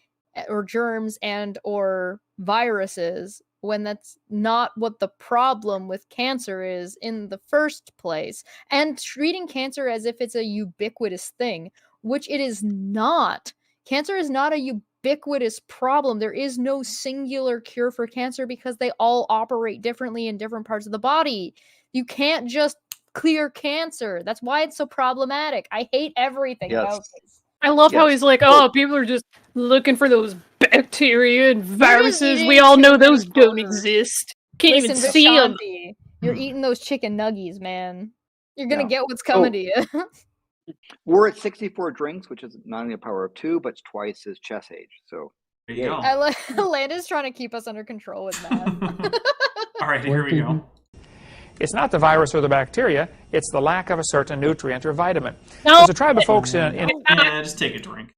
or germs and or viruses, when that's not what the problem with cancer is in the first place, and treating cancer as if it's a ubiquitous thing, which it is not. Cancer is not a ubiquitous problem. There is no singular cure for cancer because they all operate differently in different parts of the body. You can't just clear cancer. That's why it's so problematic. I hate everything about this. I love how Yes. he's like, oh, people are just looking for those bacteria and viruses. eating We all know those chicken don't burgers. exist. Can't even Listen, see them. Vishanti, you're eating those chicken nuggies, man. You're gonna Yeah. get what's coming to you. We're at 64 drinks, which is not only a power of 2, but it's twice his chess age. So There you Yeah. go. I like Landon's trying to keep us under control with math. All right, here we go. It's not the virus or the bacteria, it's the lack of a certain nutrient or vitamin. No. There's a tribe of folks in Yeah, just take a drink.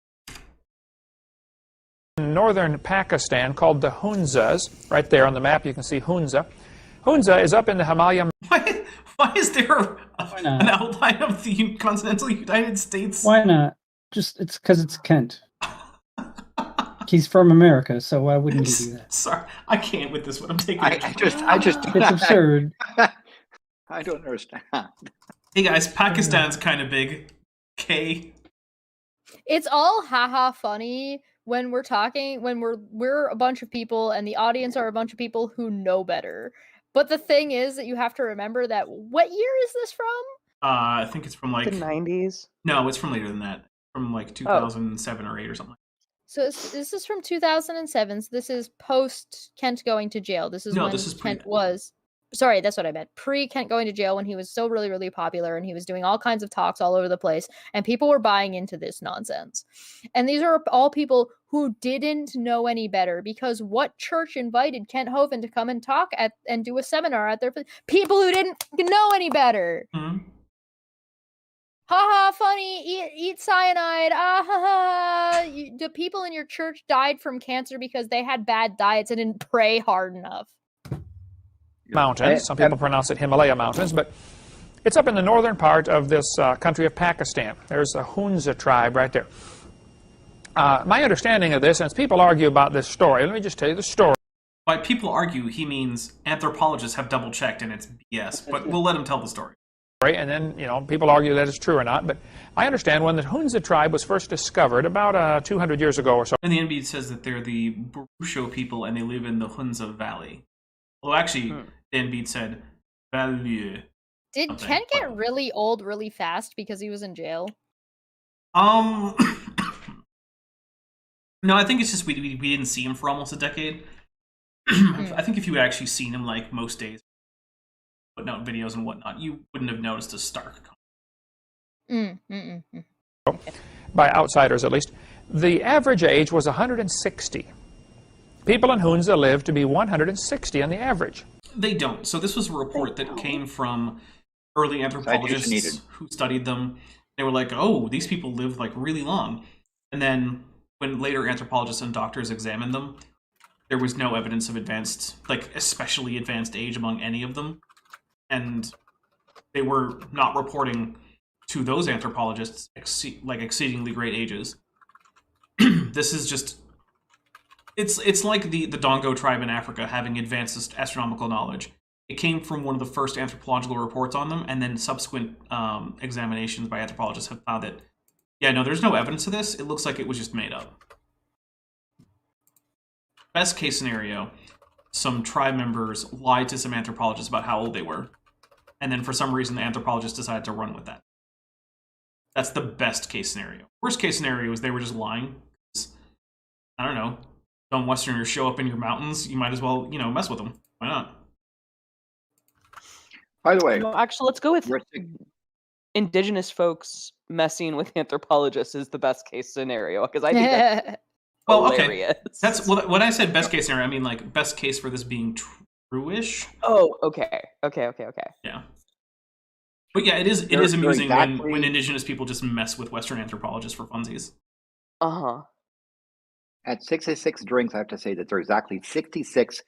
northern Pakistan called the Hunzas. Right there on the map you can see Hunza. Hunza is up in the Himalaya Why is there not? an outline of the continental United States? Why not? It's because it's Kent. He's from America, so why wouldn't he do that? Sorry, I can't with this one. I'm taking. I just It's absurd. I don't understand. Hey guys, Pakistan's kind of big. K. It's all haha funny when we're talking, when we're a bunch of people and the audience are a bunch of people who know better. But the thing is that you have to remember that what year is this from? I think it's from The like 90s. no, it's from later than that. From like 2007 or 8 or something. So this is from 2007. So this is post Kent going to jail. This is No, when this is pre- Kent was. Sorry, that's what I meant. Pre Kent going to jail, when he was so really, really popular and he was doing all kinds of talks all over the place, and people were buying into this nonsense. And these are all people who didn't know any better, because what church invited Kent Hovind to come and talk at and do a seminar at their people who didn't know any better? Hmm? Haha, funny, eat cyanide. Ah, ha, ha. The people in your church died from cancer because they had bad diets and didn't pray hard enough. Mountains. Some people pronounce it Himalaya Mountains, but it's up in the northern part of this country of Pakistan. There's the Hunza tribe right there. My understanding of this, since people argue about this story, let me just tell you the story. By people argue, he means anthropologists have double checked and it's BS. But we'll let him tell the story. And then, people argue that it's true or not. But I understand when the Hunza tribe was first discovered about 200 years ago or so. And the NB says that they're the Brusho people and they live in the Hunza Valley. Well, actually, the NB said Valley. Did Okay, Kent get well. really old really fast because he was in jail? Um, no, I think it's just we didn't see him for almost a decade. I think if you had actually seen him like most days, putting out videos and whatnot, you wouldn't have noticed a stark. By outsiders at least. The average age was 160. People in Hunza live to be 160 on the average. They don't. So this was a report that came from early anthropologists who studied them. They were like, oh, these people live like really long. And then when later anthropologists and doctors examined them, there was no evidence of advanced, like especially advanced age among any of them. And they were not reporting to those anthropologists exceedingly great ages. This is just, it's like the Dongo tribe in Africa having advanced astronomical knowledge. It came from one of the first anthropological reports on them, and then subsequent examinations by anthropologists have found that, yeah, no, there's no evidence of this. It looks like it was just made up. Best case scenario, some tribe members lied to some anthropologists about how old they were, and then for some reason the anthropologists decided to run with that. That's the best case scenario. Worst case scenario is they were just lying. I don't know. Some Westerners show up in your mountains, you might as well, mess with them. Why not? By the way, No, actually, let's go with indigenous folks messing with anthropologists is the best case scenario, because I think that's well, hilarious. okay. That's when I said best case scenario, I mean like best case for this being true-ish. Oh, okay. Yeah. But yeah, it is amusing when indigenous people just mess with Western anthropologists for funsies. Uh-huh. At 66 drinks, I have to say that there are exactly 66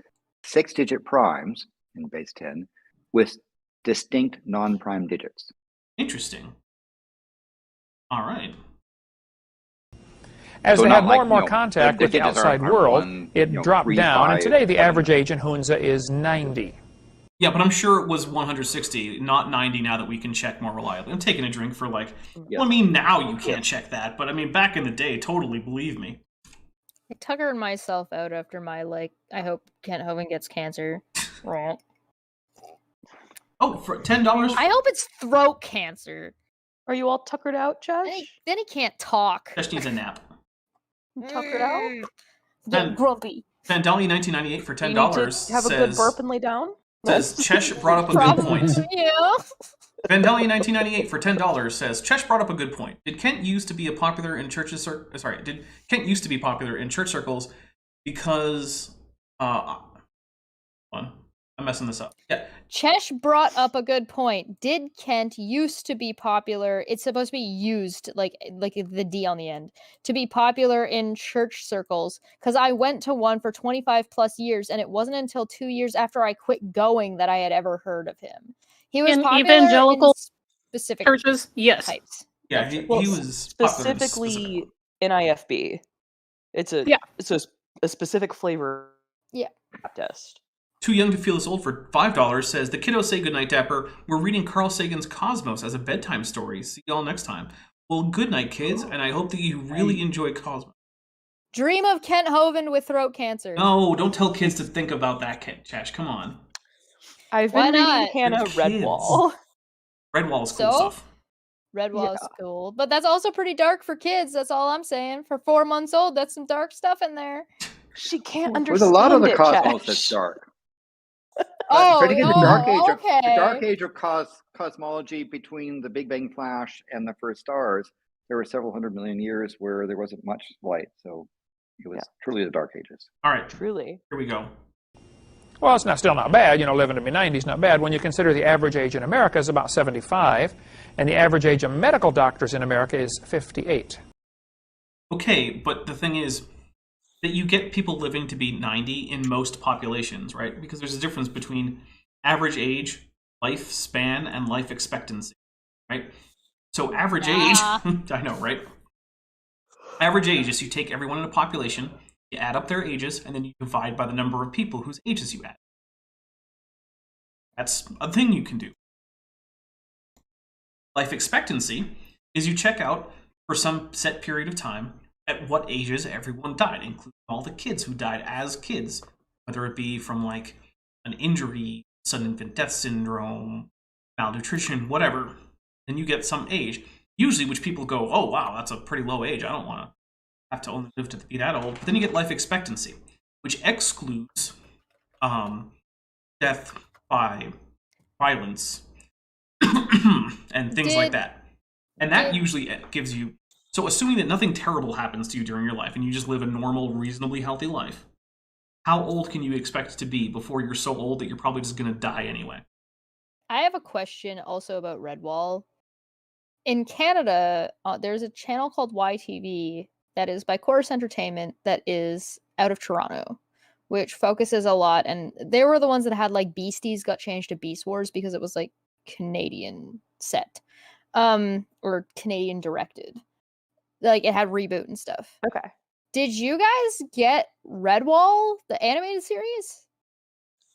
six-digit primes in base 10 with distinct non-prime digits. Interesting. All right. As So they not had more like, and more contact with the digits outside are world, 1, it dropped 3, down, 5, and today the 7. average age in Hunza is 90. Yeah, but I'm sure it was 160, not 90 now that we can check more reliably. I'm taking a drink for like, well, I mean, now you can't check that, but I mean, back in the day, totally believe me. I tuckered myself out after my, I hope Kent Hovind gets cancer. Right. Oh, for $10? I hope it's throat cancer. Are you all tuckered out, Josh? Then he can't talk. Josh needs a nap. Tuckered out? Then- grumpy. Vandali 1998 for $10 You need to have a good burp and lay down? says Chesh brought up a good point. Yeah. Vandali 1998 for $10 says Chesh brought up a good point. Did Kent used to be popular in church circles because I'm messing this up. Yeah. Chesh brought up a good point. Did Kent used to be popular? It's supposed to be used, like the D on the end, to be popular in church circles. Because I went to one for 25 plus years, and it wasn't until 2 years after I quit going that I had ever heard of him. He was In popular evangelical in specific churches, yes. types. Yeah, he was specifically in IFB. It's a specific flavor. Yeah. Test. Too Young to Feel This Old for $5 says, the kiddos say goodnight, Dapper. We're reading Carl Sagan's Cosmos as a bedtime story. See y'all next time. Well, good night, kids, and I hope that you really enjoy Cosmos. Dream of Kent Hovind with throat cancer. No, don't tell kids to think about that, Chash. Come on. I've Why been not? reading Hannah Redwall. Redwall's cool So? stuff. Redwall is cool, but that's also pretty dark for kids. That's all I'm saying. For 4 months old, that's some dark stuff in there. She can't understand There's a lot of the it, cosmos Chash. that's dark. Oh, But again, the okay. dark age of cosmology between the Big Bang Flash and the first stars, there were several 100 million years where there wasn't much light. So it was truly the dark ages. All right, Truly. here we go. Well, it's still not bad. Living to be 90 is not bad when you consider the average age in America is about 75, and the average age of medical doctors in America is 58. Okay, but the thing is that you get people living to be 90 in most populations, right? Because there's a difference between average age, lifespan, and life expectancy, right? So average age, I know, right? Average age is you take everyone in a population, you add up their ages, and then you divide by the number of people whose ages you add. That's a thing you can do. Life expectancy is you check out for some set period of time at what ages everyone died, including all the kids who died as kids, whether it be from like an injury, sudden infant death syndrome, malnutrition, whatever. Then you get some age. usually which people go, oh wow, that's a pretty low age. I don't want to have to only live to be that old. But then you get life expectancy, which excludes death by violence and things like that. And that usually gives you, so assuming that nothing terrible happens to you during your life and you just live a normal, reasonably healthy life, how old can you expect to be before you're so old that you're probably just going to die anyway? I have a question also about Redwall. In Canada, there's a channel called YTV that is by Chorus Entertainment that is out of Toronto, which focuses a lot. And they were the ones that had like Beasties got changed to Beast Wars because it was like Canadian set, or Canadian directed. Like it had reboot and stuff. Okay. Did you guys get Redwall, the animated series?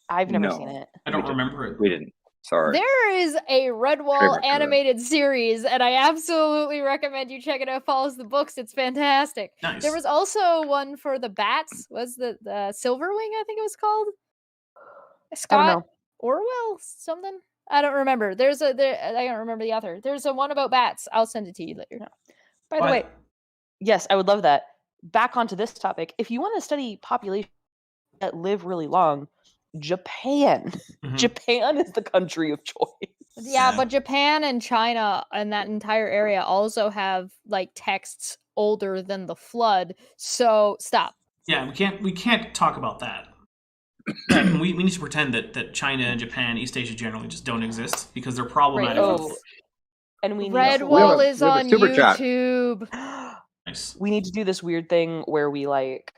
I've never No. seen it. I don't remember it. We didn't. Sorry. There is a Redwall Favorite animated series, and I absolutely recommend you check it out. Follows the books; it's fantastic. Nice. There was also one for the bats. Was the Silverwing? I think it was called. I Scott don't know. Orwell something. I don't remember. I don't remember the author. There's a one about bats. I'll send it to you later. By the way, yes, I would love that. Back onto this topic. If you want to study population that live really long, Japan. Mhm. Japan is the country of choice. Yeah, but Japan and China and that entire area also have like texts older than the flood. So stop. Yeah, we can't talk about that. we need to pretend that China and Japan, East Asia generally just don't exist because they're problematic. Oh, and we need Redwall is we have a on super chat. YouTube. Nice. we need to do this weird thing where we like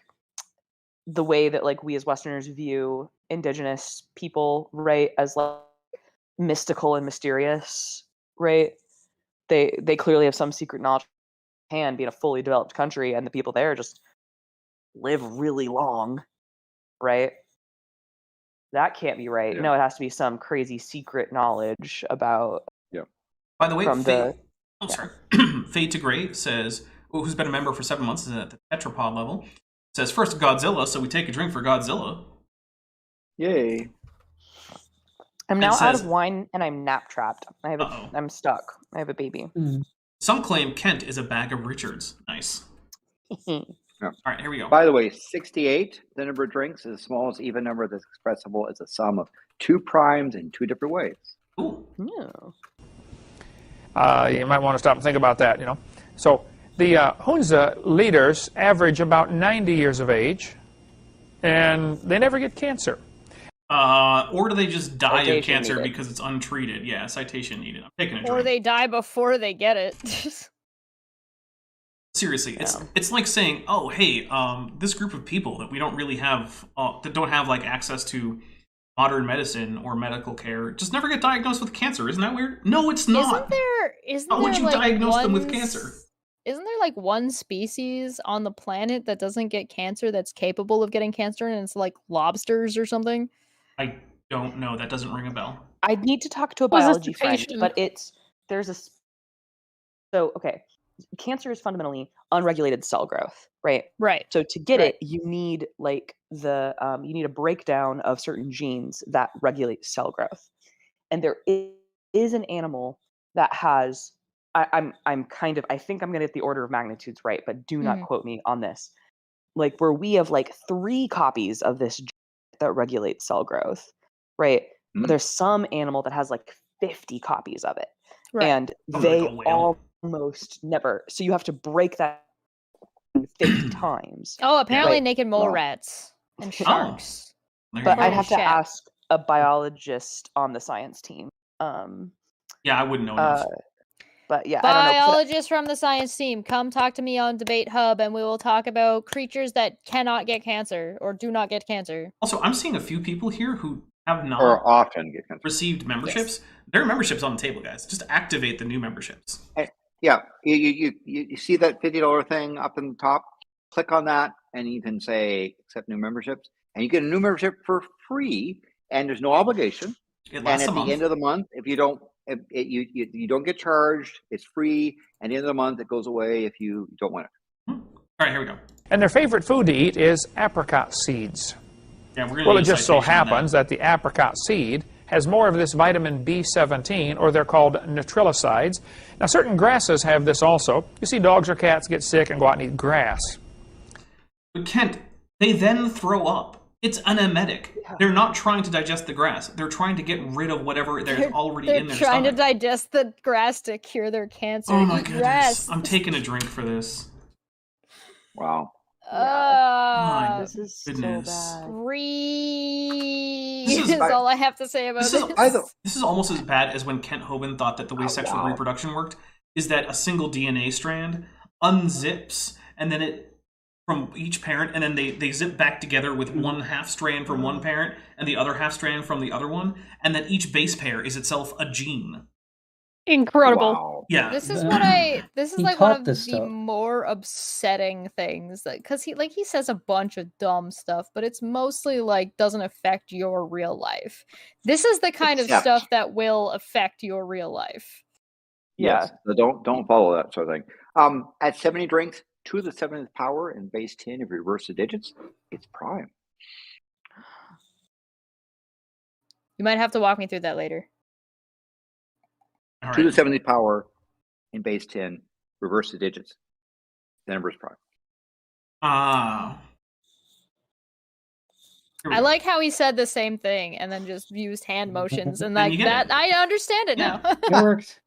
the way that like we as Westerners view indigenous people, right, as like mystical and mysterious, right? They clearly have some secret knowledge of Japan being a fully developed country, and the people there just live really long, right? That can't be right. Yeah. No, it has to be some crazy secret knowledge about By the way, from Faye, the sorry. Faye to Gray says, who's been a member for 7 months, is at the tetrapod level, says, first Godzilla, so we take a drink for Godzilla. Yay. I'm now out says- of wine and I'm nap trapped. Uh-oh. I'm stuck. I have a baby. Some claim Kent is a bag of Richards. Nice. All right, here we go. By the way, 68, the number of drinks, is the smallest even number that's expressible as a sum of 2 primes in 2 different ways. Ooh. No. You might want to stop and think about that, you know. So the Hunza leaders average about 90 years of age, and they never get cancer. Or do they just die of Citation cancer needed. because it's untreated? Yeah, citation needed. I'm taking a drink. Or they die before they get it. Seriously, it's like saying, oh, hey, this group of people that we don't really have, that don't have like access to modern medicine or medical care, just never get diagnosed with cancer. Isn't that weird? No, it's not. Isn't How there would you like diagnose them with one cancer? Isn't there like one species on the planet that doesn't get cancer that's capable of getting cancer, and it's like lobsters or something? I don't know. That doesn't ring a bell. I need to talk to a Was a biology friend, cetacean. but okay. Cancer is fundamentally unregulated cell growth, right? Right. So to get Right. it, you need like you need a breakdown of certain genes that regulate cell growth. And there is an animal that has I think I'm gonna get the order of magnitudes right, but do not quote me on this. Like where we have like 3 copies of this gene that regulates cell growth, right? Mm. There's some animal that has like 50 copies of it. Right. And Oh, they like a whale. almost never. So you have to break that 50 times. Oh, apparently Right. naked mole Wow. rats and Oh. sharks. There you But go. I'd have to Chat. ask a biologist on the science team. Yeah, I wouldn't know enough. But yeah, I don't know. Biologists from the science team, come talk to me on Debate Hub, and we will talk about creatures that cannot get cancer or do not get cancer. Also, I'm seeing a few people here who have not Or often get cancer. received memberships. There are memberships on the table, guys. Just activate the new memberships. Yeah, you see that $50 thing up in the top? Click on that, and you can say accept new memberships, and you get a new membership for free, and there's no obligation. It And lasts at a the month. end of the month, if you don't, you don't get charged. It's free, and at the end of the month, it goes away if you don't want it. All right, here we go. And their favorite food to eat is apricot seeds. Yeah, we're gonna Well, need it a just so citation on happens that the apricot seed has more of this vitamin B17, or they're called Naturalicides. Now, certain grasses have this also. You see dogs or cats get sick and go out and eat grass. But Kent, they then throw up. It's an emetic. They're not trying to digest the grass. They're trying to get rid of whatever there's already in their They're trying to stomach. digest the grass to cure their cancer. Oh my Eat goodness. grass. I'm taking a drink for this. Wow. My This is goodness. so bad. Free This is- is all I have to say about this. This is almost as bad as when Kent Hovind thought that the way sexual reproduction worked is that a single DNA strand unzips and then it from each parent, and then they zip back together with one half strand from one parent and the other half strand from the other one, and that each base pair is itself a gene. Incredible. Wow. Yeah. This is what this is He like one taught of this the stuff. more upsetting things, that because he says a bunch of dumb stuff, but it's mostly like doesn't affect your real life. This is the kind of Except- stuff that will affect your real life. Yes. So don't follow that sort of thing. At 70 drinks, 2 to the 7th power in base 10, if you reverse the digits, it's prime. You might have to walk me through that later. All 2 to right. the 7th power in base 10, reverse the digits. The number is prime. Ah. Here we I go. like how he said the same thing and then just used hand motions and And like you get that. it. I understand it Yeah. now. It worked.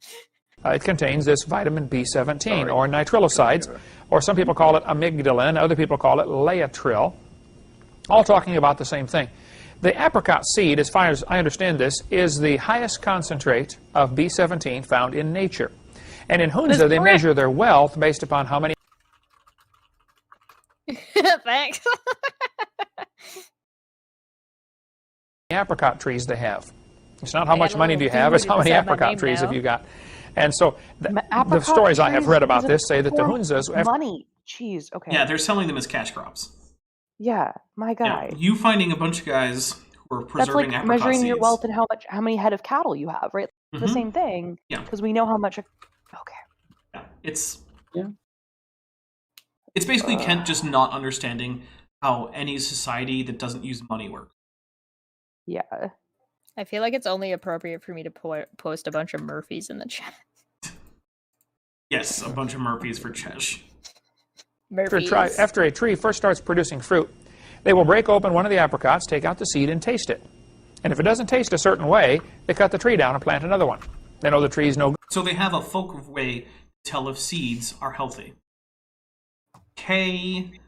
It contains this vitamin B17, Sorry. or Naturalicides, or some people call it amygdalin, other people call it laetril, all talking about the same thing. The apricot seed, as far as I understand this, is the highest concentrate of B17 found in nature. And in Hunza, they correct. measure their wealth based upon how many Thanks. apricot trees they have. It's not how I got much a money little do you have, it's dude how many beside my apricot name trees now. have you got. And so the Apricot stories I have trees read about is a this say that the form Hunzas, of money. Jeez. Okay. Yeah, they're selling them as cash crops. Yeah, my guy. Yeah, you finding a bunch of guys who are That's preserving like apricot measuring your seeds. wealth and how many head of cattle you have, right? The Mhm. same thing. Yeah. Because we know how much. Okay. Yeah, it's Yeah. It's basically Kent just not understanding how any society that doesn't use money works. Yeah. I feel like it's only appropriate for me to post a bunch of Murphys in the chat. Yes, a bunch of Murphys for Chesh. Murphys. after a tree first starts producing fruit, they will break open one of the apricots, take out the seed, and taste it. And if it doesn't taste a certain way, they cut the tree down and plant another one. They know the tree's no good. So they have a folk way to tell if seeds are healthy. Okay,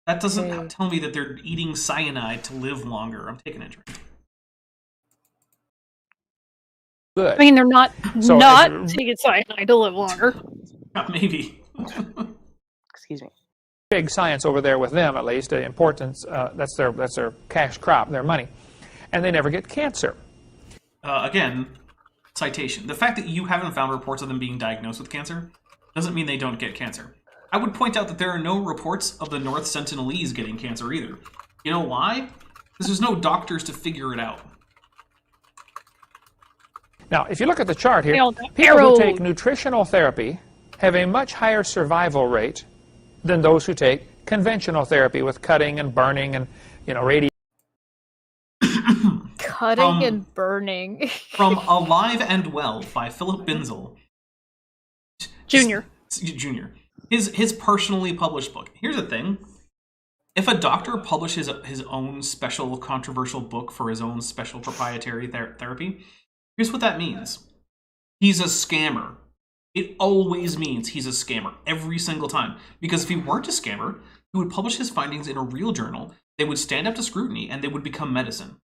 that doesn't tell me that they're eating cyanide to live longer. I'm taking a drink. Good. I mean, they're not So not as- taking cyanide to live longer. Maybe. Excuse me. Big science over there with them, at least. The importance, that's their cash crop, their money. And they never get cancer. Again, citation. The fact that you haven't found reports of them being diagnosed with cancer doesn't mean they don't get cancer. I would point out that there are no reports of the North Sentinelese getting cancer either. You know why? Because there's no doctors to figure it out. Now, if you look at the chart here, Arrow. people who take nutritional therapy have a much higher survival rate than those who take conventional therapy with cutting and burning and, radiation. Cutting and burning. From Alive and Well by Philip Binzel. Junior. Junior. His personally published book. Here's the thing. If a doctor publishes his own special controversial book for his own special proprietary therapy, here's what that means. He's a scammer. It always means he's a scammer, every single time. Because if he weren't a scammer, he would publish his findings in a real journal, they would stand up to scrutiny, and they would become medicine.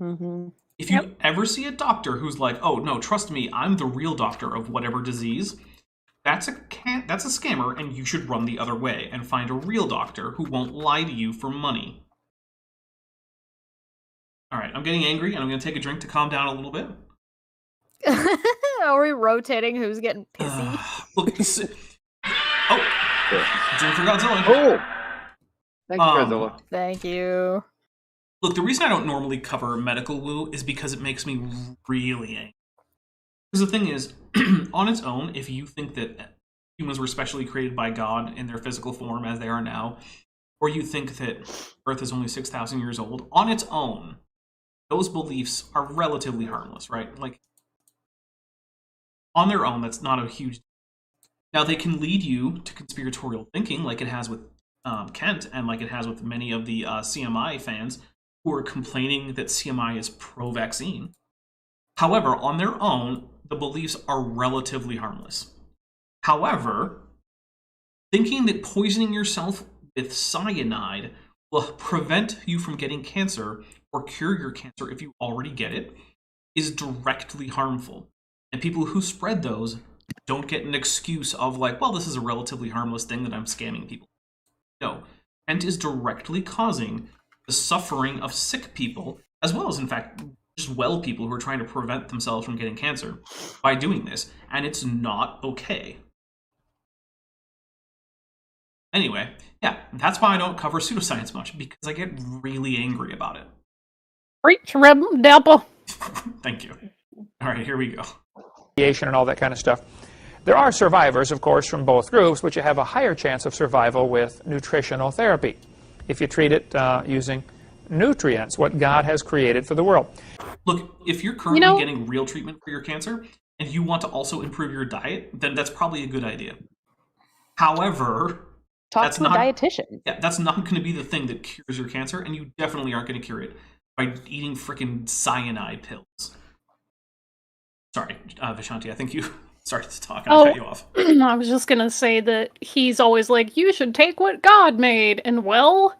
Mm-hmm. If you ever see a doctor who's like, oh, no, trust me, I'm the real doctor of whatever disease, that's a scammer, and you should run the other way and find a real doctor who won't lie to you for money. All right, I'm getting angry, and I'm going to take a drink to calm down a little bit. Are we rotating who's getting pissy? Look, oh, drink for Godzilla. Oh! Thanks, Godzilla. Thank you. Look, the reason I don't normally cover medical woo is because it makes me really angry. Because the thing is, on its own, if you think that humans were specially created by God in their physical form as they are now, or you think that Earth is only 6,000 years old, on its own, those beliefs are relatively harmless, right? Like, on their own, that's not a huge deal. Now, they can lead you to conspiratorial thinking, like it has with Kent, and like it has with many of the CMI fans who are complaining that CMI is pro-vaccine. However, on their own, the beliefs are relatively harmless. However, thinking that poisoning yourself with cyanide will prevent you from getting cancer or cure your cancer if you already get it is directly harmful. And people who spread those don't get an excuse of like, well, this is a relatively harmless thing that I'm scamming people. No, Kent is directly causing the suffering of sick people, as well as, in fact, just well people who are trying to prevent themselves from getting cancer by doing this. And it's not okay. Anyway, yeah, that's why I don't cover pseudoscience much, because I get really angry about it. Preach, Rebel Dapple. Thank you. All right, here we go. And all that kind of stuff. There are survivors, of course, from both groups, but you have a higher chance of survival with nutritional therapy if you treat it using nutrients, what God has created for the world. Look, if you're currently getting real treatment for your cancer and you want to also improve your diet, then that's probably a good idea. However, Talk to a dietitian. Yeah, that's not going to be the thing that cures your cancer, and you definitely aren't going to cure it by eating freaking cyanide pills. Sorry, Vishanti, I think you started to talk and I cut you off. I was just going to say that he's always like, you should take what God made. And well,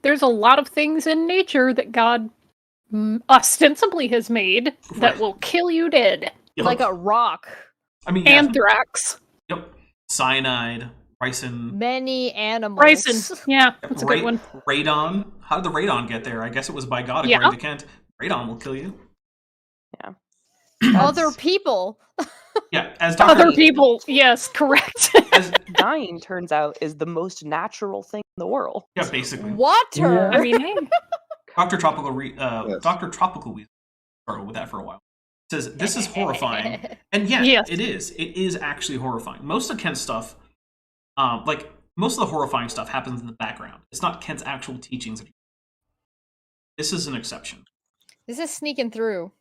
there's a lot of things in nature that God ostensibly has made that will kill you dead. Yep. Like a rock. I mean, Anthrax. Yep. Cyanide, ricin. Many animals. Ricin. Yeah, that's a good one. Radon. How did the radon get there? I guess it was by God, according to Kent. Radon will kill you. Yeah. Other people. Yeah, as Other people, yes, correct. As dying, turns out, is the most natural thing in the world. Yeah, basically. Water. I mean, hey. Dr. Tropical, we struggled with that for a while. Says this is horrifying, and yes, it is. It is actually horrifying. Most of Kent's stuff, like most of the horrifying stuff, happens in the background. It's not Kent's actual teachings. This is an exception. This is sneaking through.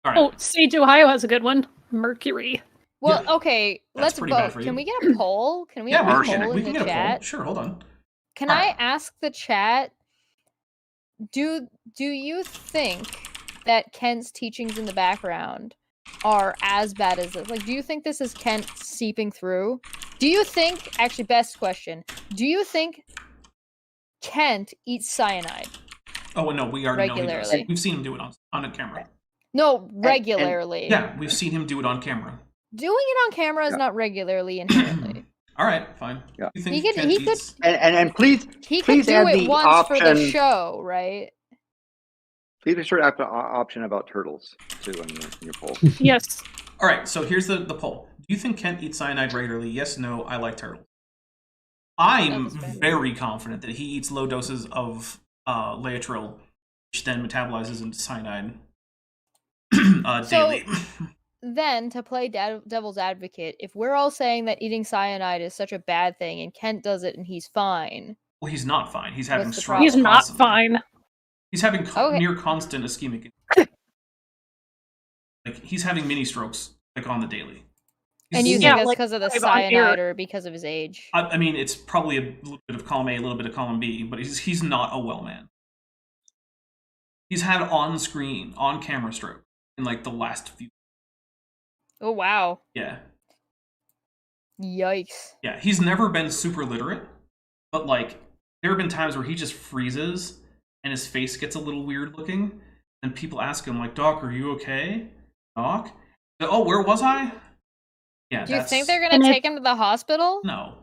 All right. Oh, Sage, Ohio has a good one. Mercury. Well, okay, let's vote. Can we get a poll? Can we get a poll in the chat? Sure, hold on. Can I ask the chat, do you think that Kent's teachings in the background are as bad as this? Like, do you think this is Kent seeping through? Do you think, actually, best question, do you think Kent eats cyanide? Oh, no, we already know he regularly. does. We've seen him do it on a camera. No, regularly. Yeah, we've seen him do it on camera. Doing it on camera is not regularly inherently. All right, fine. Yeah. You think He could and please he please could do add it the once option, for the show, right? Please be sure to have the option about turtles too in your poll. Yes. All right, so here's the poll. Do you think Kent eats cyanide regularly? Yes, no, I like turtles. I'm very confident that he eats low doses of laetrile, which then metabolizes into cyanide daily. Then, to play devil's advocate, if we're all saying that eating cyanide is such a bad thing and Kent does it and he's fine. Well, he's not fine. He's having What's the strokes. He's not constantly. fine. He's having near constant ischemic. Like, he's having mini strokes, like, on the daily. And you think that's like, because of the live on air. cyanide or because of his age? I mean, it's probably a little bit of column A, a little bit of column B, but he's not a well man. He's had on-screen, on-camera stroke in, like, the last few. Oh, wow. Yeah. Yikes. Yeah, he's never been super literate, but, like, there have been times where he just freezes and his face gets a little weird looking, and people ask him, like, Doc, are you okay? Doc? Oh, where was I? Yeah. Do you think they're going to take him to the hospital? No.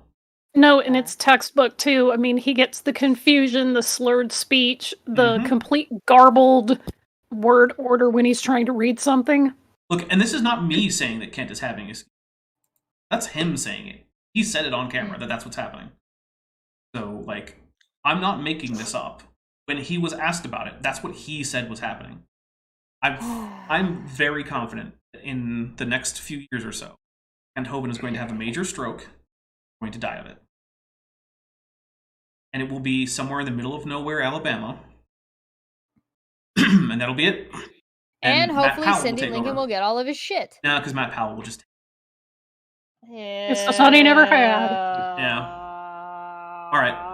No, and it's textbook too. I mean, he gets the confusion, the slurred speech, the complete garbled word order when he's trying to read something. Look, and this is not me saying that Kent is having ischemia. That's him saying it. He said it on camera that that's what's happening. So, like, I'm not making this up. When he was asked about it, that's what he said was happening. I'm very confident that in the next few years or so, Kent Hovind is going to have a major stroke, going to die of it. And it will be somewhere in the middle of nowhere, Alabama. and that'll be it. And Matt hopefully Powell will Cindy take Lincoln over. will get all of his shit. No, because Matt Powell will just. It's the son he never had. Yeah. All right.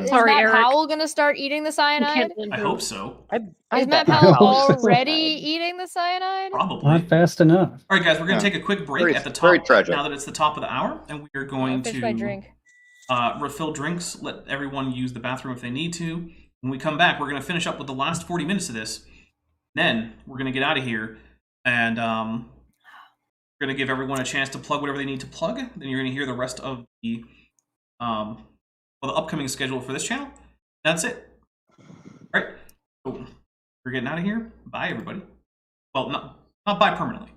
Is Sorry, Matt Eric. Powell gonna start eating the cyanide? I hope so. Is Matt bet Powell Powell's already eating the cyanide? Probably. Not fast enough. All right, guys, we're going to Yeah. take a quick break Very- at the top. very tragic. Now that it's the top of the hour, and we are going Finish my to drink. refill drinks. Let everyone use the bathroom if they need to. When we come back, we're going to finish up with the last 40 minutes of this. Then we're going to get out of here, and we're going to give everyone a chance to plug whatever they need to plug. Then you're going to hear the rest of the the upcoming schedule for this channel. That's it. All right. So we're getting out of here. Bye, everybody. Well, not bye permanently.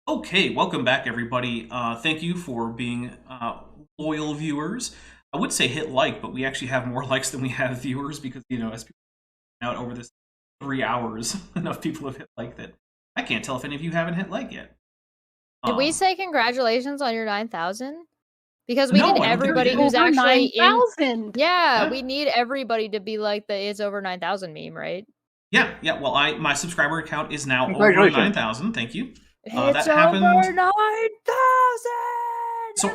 Okay, welcome back, everybody. Thank you for being loyal viewers. I would say hit like, but we actually have more likes than we have viewers because, as people out over this 3 hours, enough people have hit like that. I can't tell if any of you haven't hit like yet. Did we say congratulations on your 9,000? Because we No, need I don't everybody think we who's Over actually in. 9,000. Yeah, we need everybody to be like the "it's over 9,000" meme, right? Yeah. Well, my subscriber count is now over Congratulations. 9,000. Thank you. It's that happened. over 9,000. So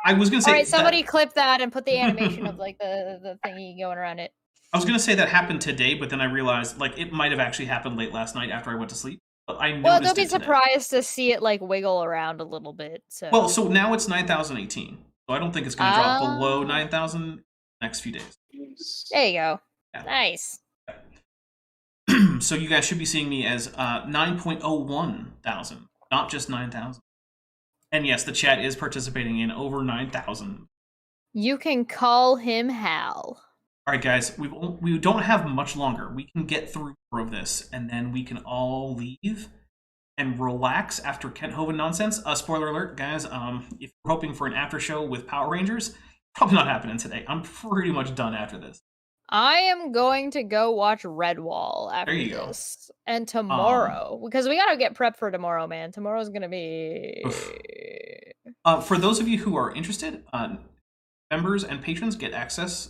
I was gonna say. All right, somebody clip that and put the animation of like the thingy going around it. I was gonna say that happened today, but then I realized like it might have actually happened late last night after I went to sleep. But I noticed Well, don't be it today. surprised to see it like wiggle around a little bit. So. Well, so now it's 9,018. So I don't think it's going to drop below 9,000 next few days. There you go. Yeah. Nice. So you guys should be seeing me as 9.01 thousand, not just 9,000. And yes, the chat is participating in over 9,000. You can call him Hal. All right, guys, we don't have much longer. We can get through more of this, and then we can all leave and relax after Kent Hovind nonsense. Spoiler alert, guys, if you're hoping for an after show with Power Rangers, probably not happening today. I'm pretty much done after this. I am going to go watch Redwall after There you go. this. And tomorrow, because we got to get prepped for tomorrow, man. Tomorrow's going to be... For those of you who are interested, members and patrons get access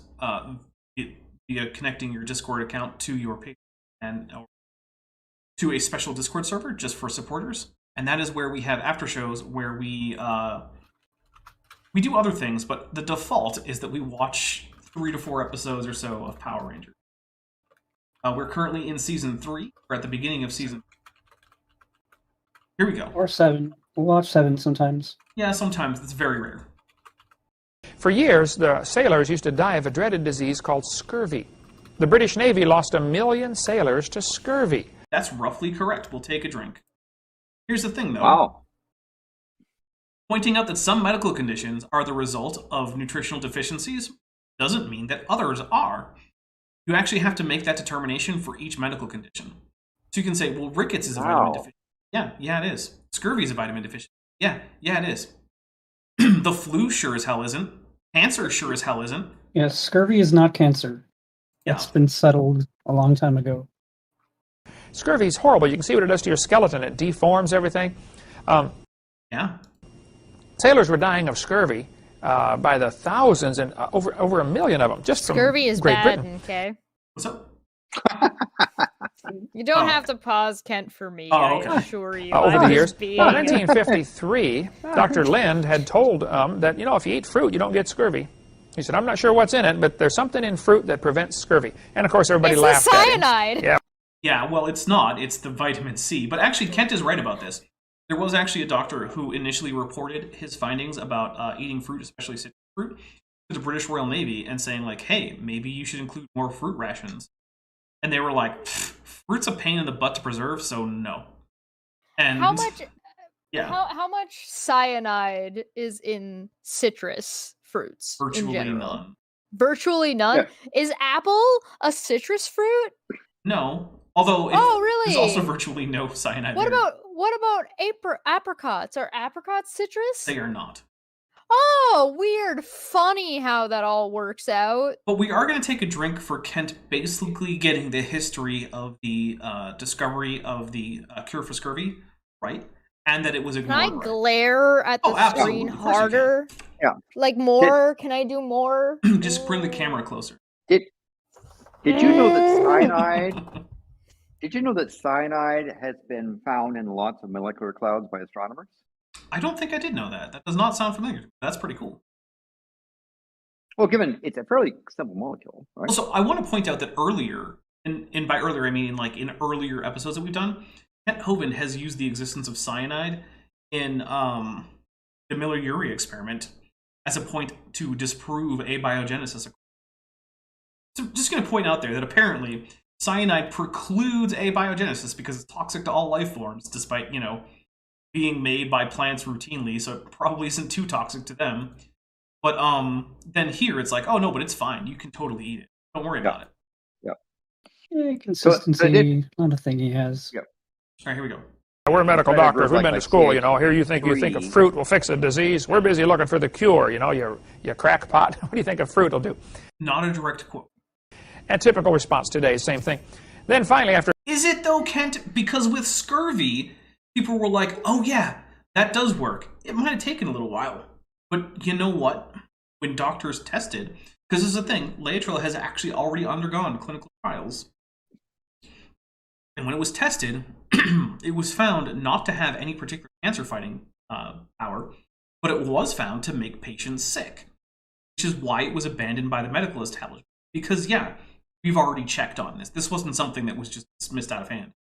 via connecting your Discord account to your Patreon and to a special Discord server just for supporters, and that is where we have after shows where we do other things, but the default is that we watch 3 to 4 episodes or so of Power Rangers. We're currently in season 3. We're at the beginning of season. Here we go. Or 7. We'll watch 7 sometimes. Yeah, sometimes. It's very rare. For years, the sailors used to die of a dreaded disease called scurvy. The British Navy lost 1 million sailors to scurvy. That's roughly correct. We'll take a drink. Here's the thing, though. Wow. Pointing out that some medical conditions are the result of nutritional deficiencies doesn't mean that others are. You actually have to make that determination for each medical condition. So you can say, well, rickets is a vitamin deficiency. Yeah, it is. Scurvy is a vitamin deficiency. Yeah, it is. The flu sure as hell isn't. Cancer sure as hell isn't. Yes, scurvy is not cancer. Yeah. It's been settled a long time ago. Scurvy is horrible. You can see what it does to your skeleton. It deforms everything. Yeah. Sailors were dying of scurvy by the thousands, and over 1 million of them just Scurvy from is Great bad, Britain. okay? What's up? You don't Oh. have to pause Kent for me, Oh, okay. I assure you. Over I'm the years. just being- Well, in 1953, Dr. Lind had told that, if you eat fruit, you don't get scurvy. He said, I'm not sure what's in it, but there's something in fruit that prevents scurvy. And, of course, everybody It's laughed the at him. cyanide! Yeah. Yeah, well, it's not. It's the vitamin C. But actually, Kent is right about this. There was actually a doctor who initially reported his findings about eating fruit, especially citrus fruit, to the British Royal Navy and saying, like, hey, maybe you should include more fruit rations. And they were like, fruit's a pain in the butt to preserve, so no. And How much? Yeah, How much cyanide is in citrus fruits in virtually general? none. Virtually none. Is apple a citrus fruit? No. Although Oh, really? there's also virtually no cyanide What there. about apricots? Are apricots citrus? They are not. Oh, weird. Funny how that all works out. But we are going to take a drink for Kent basically getting the history of the discovery of the cure for scurvy, right? And that it was Can I ignored. Right? glare at the Oh, absolutely. screen Of course you can. harder? Yeah. Like more? Can I do more? Just bring the camera closer. Did you know that cyanide? Did you know that cyanide has been found in lots of molecular clouds by astronomers? I don't think I did know that. That does not sound familiar. That's pretty cool. Well, given it's a fairly simple molecule, right? Also, I want to point out that earlier, and by earlier I mean like in earlier episodes that we've done, Kent Hovind has used the existence of cyanide in the Miller-Urey experiment as a point to disprove abiogenesis. So just going to point out there that apparently cyanide precludes abiogenesis because it's toxic to all life forms, despite, being made by plants routinely, so it probably isn't too toxic to them. But then here it's like, oh no, but it's fine. You can totally eat it. Don't worry about it. Consistency, not a thing he has. Yeah. All right, here we go. We're medical Right, doctors. We've like been to by school, you know. Here you think a CH3. fruit will fix a disease. We're busy looking for the cure, you know, you crackpot. What do you think a fruit will do? Not a direct quote. And typical response today, same thing. Then finally, after Is it though, Kent? Because with scurvy, people were like, oh yeah, that does work. It might have taken a little while. But you know what? When doctors tested, because this is the thing, Laetrile has actually already undergone clinical trials. And when it was tested, it was found not to have any particular cancer-fighting power, but it was found to make patients sick, which is why it was abandoned by the medical establishment. Because, yeah, we've already checked on this. This wasn't something that was just dismissed out of hand.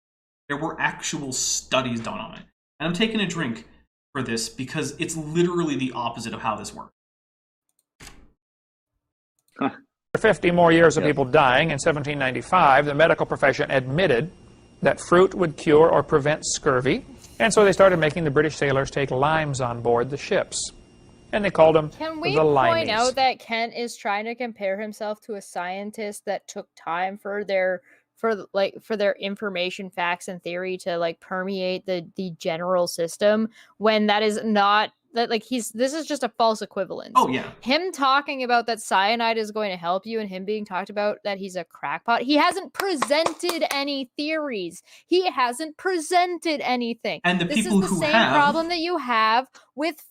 There were actual studies done on it. And I'm taking a drink for this because it's literally the opposite of how this works. 50 more years of people dying, in 1795, the medical profession admitted that fruit would cure or prevent scurvy, and so they started making the British sailors take limes on board the ships. And they called them Can we the point limeys. out that Kent is trying to compare himself to a scientist that took time for their information, facts, and theory to like permeate the general system, when that is not that, like, this is just a false equivalence. Oh, yeah. Him talking about that cyanide is going to help you, and him being talked about that he's a crackpot. He hasn't presented any theories. He hasn't presented anything. And the this people is the who same have problem that you have with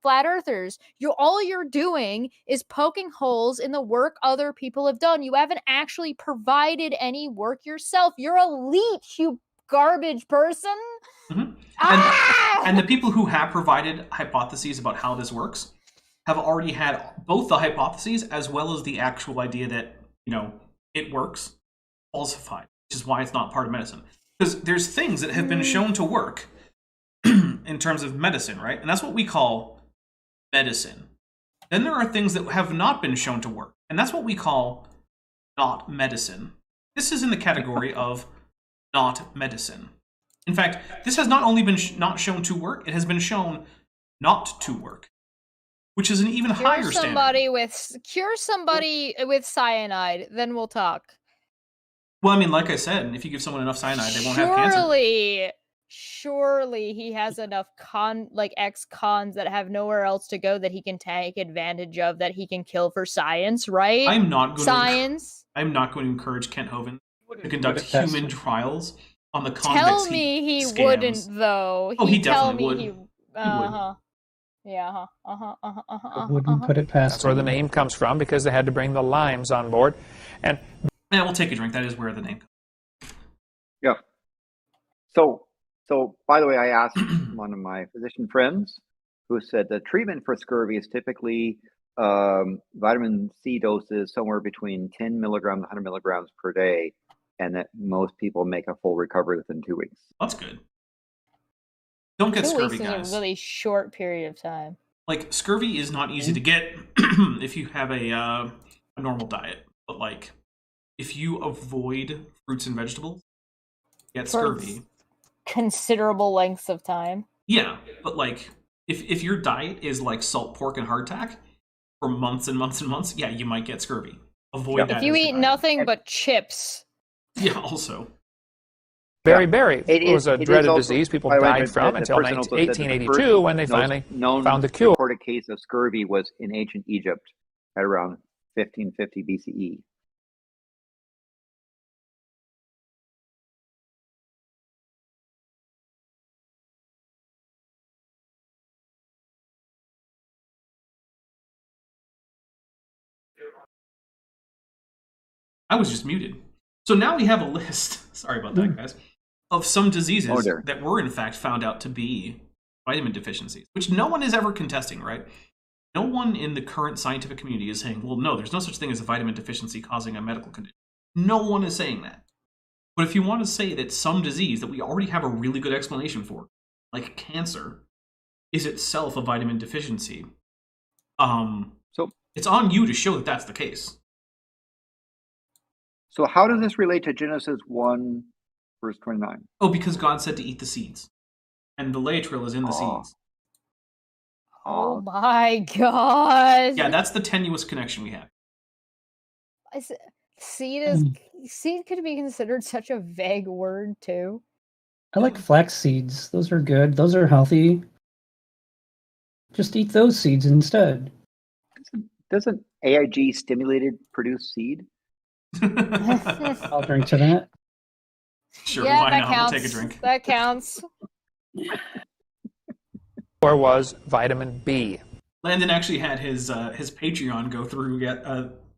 flat earthers. All you're doing is poking holes in the work other people have done. You haven't actually provided any work yourself. You're a leech, you garbage person. Mm-hmm. Ah! And the people who have provided hypotheses about how this works have already had both the hypotheses as well as the actual idea that, you know, it works falsified, which is why it's not part of medicine. Because there's things that have been shown to work in terms of medicine, right? And that's what we call medicine. Then there are things that have not been shown to work, and that's what we call not medicine. This is in the category of not medicine. In fact, this has not only been not shown to work, it has been shown not to work, which is an even higher standard. Cure somebody with cyanide, then we'll talk. Well, I mean, like I said, if you give someone enough cyanide, they won't have cancer. Surely he has enough ex-cons that have nowhere else to go that he can take advantage of, that he can kill for science, right? I'm not going to encourage Kent Hovind to conduct human trials on the convicts. Tell me he scams. wouldn't, though. Oh, he definitely would. He would. Yeah. Wouldn't put it past. That's where the name comes from, because they had to bring the limes on board. And yeah, we'll take a drink. That is where the name comes. Yeah. So by the way, I asked one of my physician friends who said the treatment for scurvy is typically vitamin C doses somewhere between 10 milligrams and 100 milligrams per day, and that most people make a full recovery within 2 weeks. That's good. Don't get 2 scurvy, weeks guys. is a really short period of time. Like, scurvy is not easy to get if you have a normal diet. But, like, if you avoid fruits and vegetables, you get scurvy. Considerable lengths of time. Yeah, but, like, if your diet is, like, salt, pork, and hardtack for months and months and months, yeah, you might get scurvy. Avoid that. If you eat nothing but chips. Yeah, also. beriberi was a dreaded also, disease people by the way, died from until person also said that the 1882 when they finally found the cure. Recorded case of scurvy was in ancient Egypt at around 1550 BCE. I was just muted. So now we have a list, sorry about that, guys, of some diseases that were in fact found out to be vitamin deficiencies, which no one is ever contesting, right? No one in the current scientific community is saying, well, no, there's no such thing as a vitamin deficiency causing a medical condition. No one is saying that. But if you want to say that some disease that we already have a really good explanation for, like cancer, is itself a vitamin deficiency, so it's on you to show that that's the case. So how does this relate to Genesis 1, verse 29? Oh, because God said to eat the seeds. And the Laetrile is in the seeds. Oh my god. Yeah, that's the tenuous connection we have. Seed could be considered such a vague word too. I like flax seeds. Those are good. Those are healthy. Just eat those seeds instead. Doesn't AIG stimulated produce seed? I'll drink to that. Sure, Yeah, why that not? counts. We'll take a drink. That counts. Or was vitamin B. Landon actually had his Patreon go through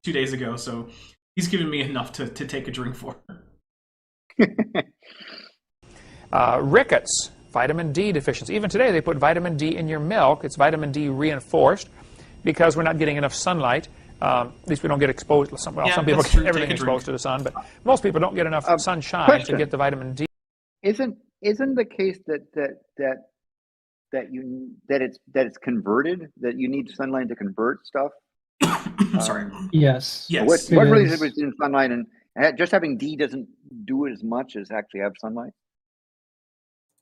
2 days ago, so he's given me enough to take a drink for. Rickets, vitamin D deficiency. Even today, they put vitamin D in your milk. It's vitamin D reinforced because we're not getting enough sunlight. At least we don't get exposed. Some people get everything exposed to the sun, but most people don't get enough sunshine to get the vitamin D. Isn't the case that it's converted, that you need sunlight to convert stuff? Sorry. Yes. Yes. What really is it in sunlight, and just having D doesn't do it as much as actually have sunlight?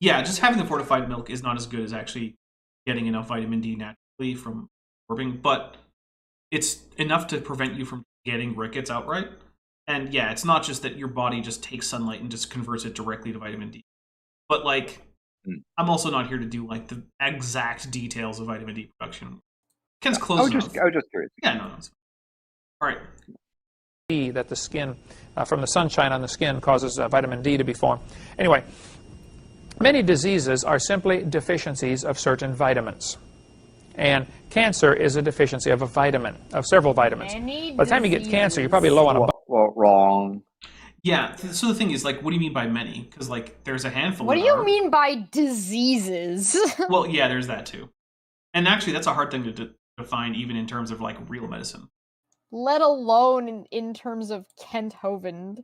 Yeah, just having the fortified milk is not as good as actually getting enough vitamin D naturally from absorbing, but it's enough to prevent you from getting rickets outright. And yeah, it's not just that your body just takes sunlight and just converts it directly to vitamin D. But like, I'm also not here to do like the exact details of vitamin D production. Ken's close enough. I was just curious. Yeah, no. All right. That the skin, from the sunshine on the skin, causes vitamin D to be formed. Anyway, many diseases are simply deficiencies of certain vitamins. And cancer is a deficiency of a vitamin, of several vitamins. By the time you get cancer, you're probably low on a... Well, wrong. Yeah, so the thing is, like, what do you mean by many? Because, like, there's a handful What of do you mean by diseases? Well, yeah, there's that too. And actually, that's a hard thing to define even in terms of, like, real medicine. Let alone in terms of Kent Hovind.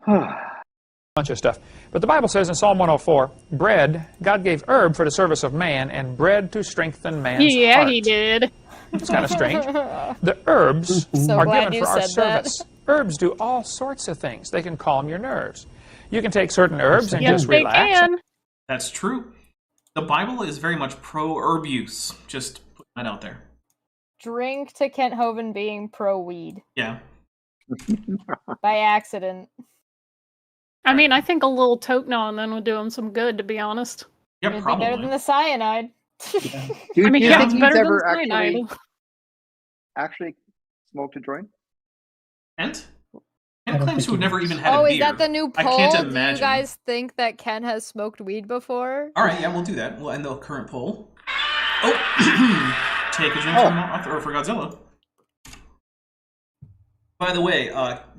Bunch of stuff. But the Bible says in Psalm 104, bread, God gave herb for the service of man, and bread to strengthen man's heart. Yeah, he did. It's kind of strange. The herbs So are glad given you for our said that. service. Herbs do all sorts of things. They can calm your nerves. You can take certain herbs and Yes, just they relax. can. That's true. The Bible is very much pro-herb use. Just put that out there. Drink to Kent Hovind being pro-weed. Yeah. By accident. I mean, I think a little toke now and then would do him some good, to be honest. Yeah, It'd be better than probably. the cyanide. Do I mean, you yeah, think it's he's better than ever cyanide. actually smoked a joint? Kent? I Kent don't claims think to have he never has. even had a Oh, beer. is that the new I poll? can't Do you imagine. guys think that Ken has smoked weed before? All right, yeah, we'll do that. We'll end the current poll. Oh, take a drink for Godzilla. By the way,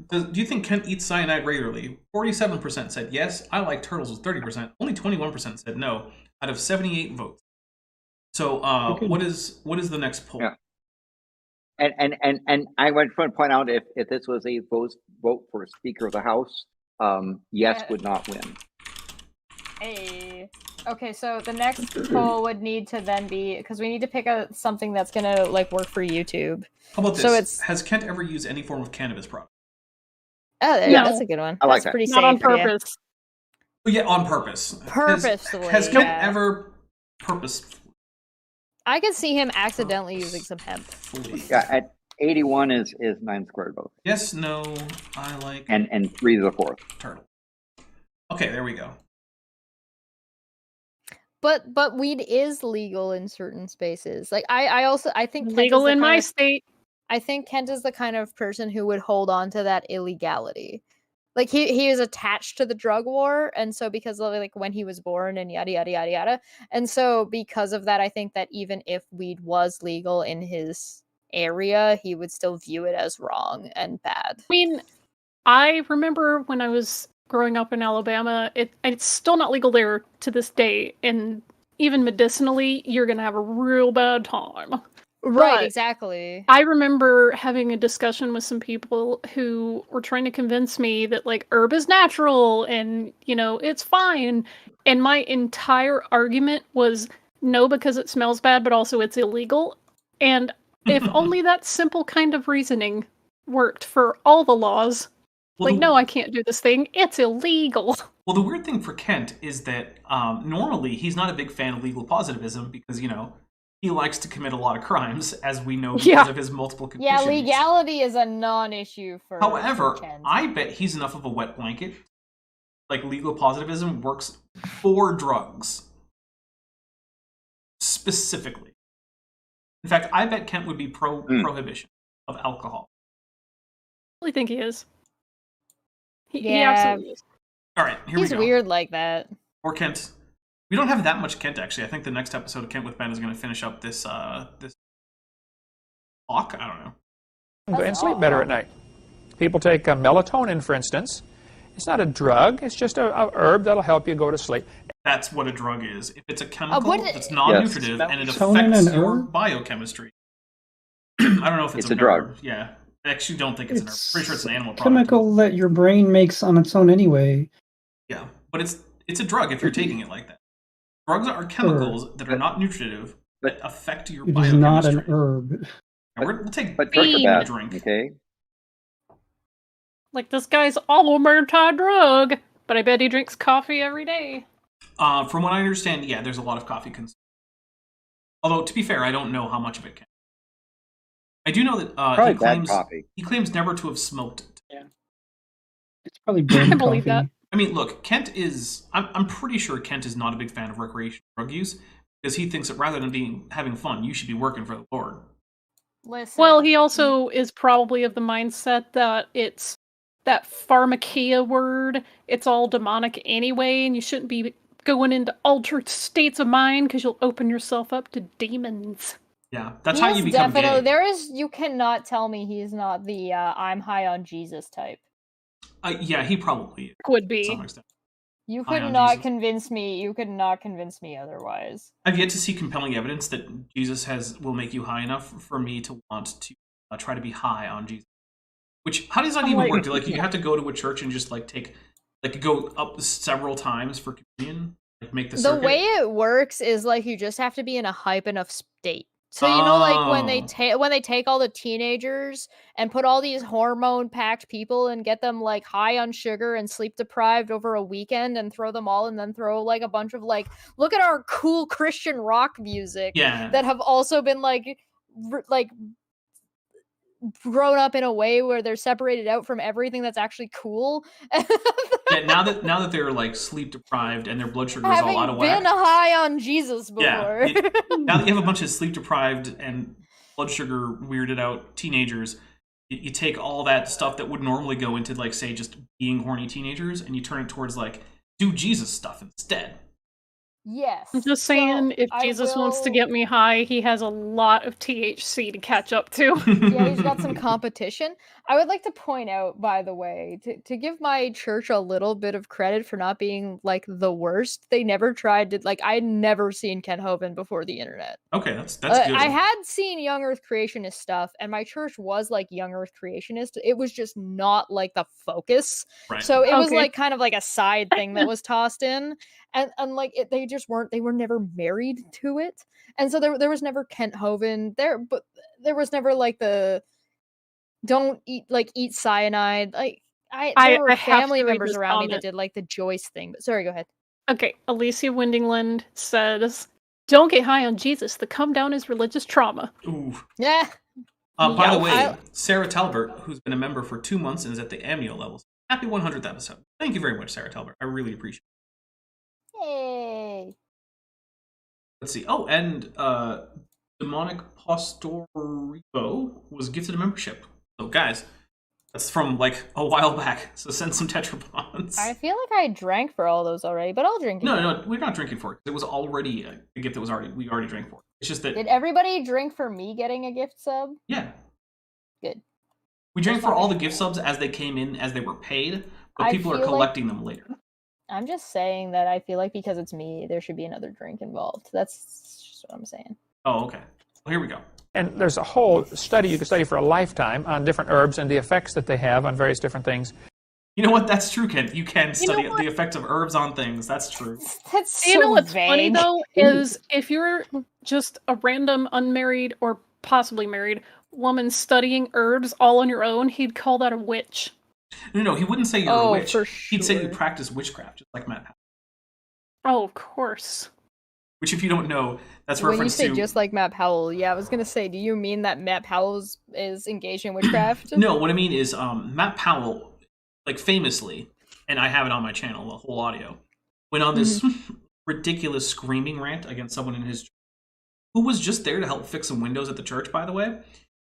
do you think Kent eats cyanide regularly? 47% said yes. I like turtles with 30%. Only 21% said no, out of 78 votes. So, what is the next poll? Yeah. And I want to point out if this was a vote for Speaker of the House, yes would not win. Hey. Okay, so the next poll would need to then be, because we need to pick something that's gonna like work for YouTube. How about this? So Has Kent ever used any form of cannabis product? Oh, No. that's a good one. I like That's that. pretty Not safe. on Yeah. purpose. Oh, yeah, on purpose. Purposefully, Has Kent yeah. ever purposefully? I could see him accidentally using some hemp. Yeah, at 81 is 9 squared both, Yes, no, I like and 3 is the fourth. turtle. Okay, there we go. But weed is legal in certain spaces. Like I think Kent Legal is the in my kind of- state. I think Kent is the kind of person who would hold on to that illegality. Like he is attached to the drug war, and so because of like when he was born and yada yada yada yada, and so because of that, I think that even if weed was legal in his area, he would still view it as wrong and bad. I mean, I remember when I was growing up in Alabama, it's still not legal there to this day, and even medicinally, you're gonna have a real bad time. Right, But exactly. I remember having a discussion with some people who were trying to convince me that like herb is natural and it's fine. And my entire argument was no, because it smells bad, but also it's illegal. And if only that simple kind of reasoning worked for all the laws. Well, No, I can't do this thing. It's illegal. Well, the weird thing for Kent is that normally he's not a big fan of legal positivism because, he likes to commit a lot of crimes, as we know because of his multiple Yeah, convictions. legality is a non-issue for However, Kent. I bet he's enough of a wet blanket like legal positivism works for drugs specifically. In fact, I bet Kent would be prohibition of alcohol. I really think he is. He Yeah. absolutely is. All right, here He's we go. weird like that. Or Kent. We don't have that much Kent, actually. I think the next episode of Kent with Ben is going to finish up this this talk. I don't know. And sleep better at night. People take melatonin, for instance. It's not a drug. It's just a herb that'll help you go to sleep. That's what a drug is. If it's a chemical what- that's non-nutritive and it Melatonin affects and your herb? biochemistry. I don't know if it's It's a drug. nerve. Yeah. I actually don't think it's an herb. Pretty sure it's an animal product. chemical that your brain makes on its own anyway. Yeah, but it's a drug if you're taking it like that. Drugs are chemicals that are not nutritive that affect your It is biochemistry. not an herb. And we'll take But drink Bean. about drink. okay? Like, this guy's all anti-drug, but I bet he drinks coffee every day. From what I understand, yeah, there's a lot of coffee consumed. Although, to be fair, I don't know how much of it can. I do know that Probably he bad coffee. claims never to have smoked it. It's probably brain I believe coffee. that. I mean, look, Kent is... I'm pretty sure Kent is not a big fan of recreational drug use because he thinks that rather than having fun, you should be working for the Lord. Listen. Well, he also is probably of the mindset that it's that pharmakeia word. It's all demonic anyway, and you shouldn't be going into altered states of mind because you'll open yourself up to demons. Yeah, that's He how is you become definitely gay. you cannot tell me he's not the I'm high on Jesus type. Yeah, he probably is, Would to some be. extent. You High could on not Jesus. convince me. You could not convince me otherwise. I've yet to see compelling evidence that Jesus will make you high enough for me to want to try to be high on Jesus. Which, how does that even work? Do you have to go to a church and just go up several times for communion? Like make the circuit? The way it works is like you just have to be in a hype enough state. So you know, like when they take all the teenagers and put all these hormone-packed people and get them like high on sugar and sleep deprived over a weekend and throw them all and then throw like a bunch of like, look at our cool Christian rock music Yeah. that have also been like grown up in a way where they're separated out from everything that's actually cool. Yeah, now that they're like sleep deprived and their blood sugar is all out Having of been whack. high on Jesus before. Yeah. Now that you have a bunch of sleep deprived and blood sugar weirded out teenagers, you take all that stuff that would normally go into like say just being horny teenagers and you turn it towards like do Jesus stuff instead. Yes. I'm just saying, if I Jesus wants to will- get me high, he has a lot of THC to catch up to. Yeah, he's got some competition. I would like to point out, by the way, to give my church a little bit of credit for not being like the worst. They never tried to I'd never seen Kent Hovind before the internet. Okay, that's good. I had seen Young Earth Creationist stuff, and my church was like Young Earth Creationist. It was just not like the focus. Right. So it was Okay. like kind of like a side thing that was tossed in, and like they were never married to it, and so there was never Kent Hovind there, but there was never like the don't eat cyanide. Like there were I have family to read members this around me that comment. did like the Joyce thing. But sorry, go ahead. Okay, Alicia Windingland says, "Don't get high on Jesus. The come down is religious trauma." Ooh. Yeah. By the Yeah, way, Sarah Talbert, who's been a member for 2 months and is at the amnio levels. Happy 100th episode. Thank you very much, Sarah Talbert. I really appreciate it. Yay. Let's see. Oh, and Demonic Postorico was gifted a membership. So, guys, that's from like a while back. So send some tetrapons. I feel like I drank for all those already, but I'll drink again. No, we're not drinking for it. It was already a gift that we already drank for. It's just that Did everybody drink for me getting a gift sub? yeah, Good. we drank That's for not all the bad. gift subs as they came in as they were paid, but I people are feel like- collecting them later. I'm just saying that I feel like because it's me, there should be another drink involved. That's just what I'm saying. Oh, okay. Well, here we go. And there's a whole study you can study for a lifetime on different herbs and the effects that they have on various different things. You know what? That's true, Kent. You can study what? the effects of herbs on things. That's true. That's so You know what's funny vague. though is if you're just a random unmarried or possibly married woman studying herbs all on your own, he'd call that a witch. No, he wouldn't say you're a Oh, witch. for He'd say you sure. practice witchcraft, just like Matt Powell. Oh, of course. Which, if you don't know, that's When you reference say to... just like Matt Powell, yeah, I was gonna say, do you mean that Matt Powell is engaged in witchcraft? No, what I mean is Matt Powell, like famously, and I have it on my channel, the whole audio, went on this ridiculous screaming rant against someone in his church, who was just there to help fix some windows at the church, by the way,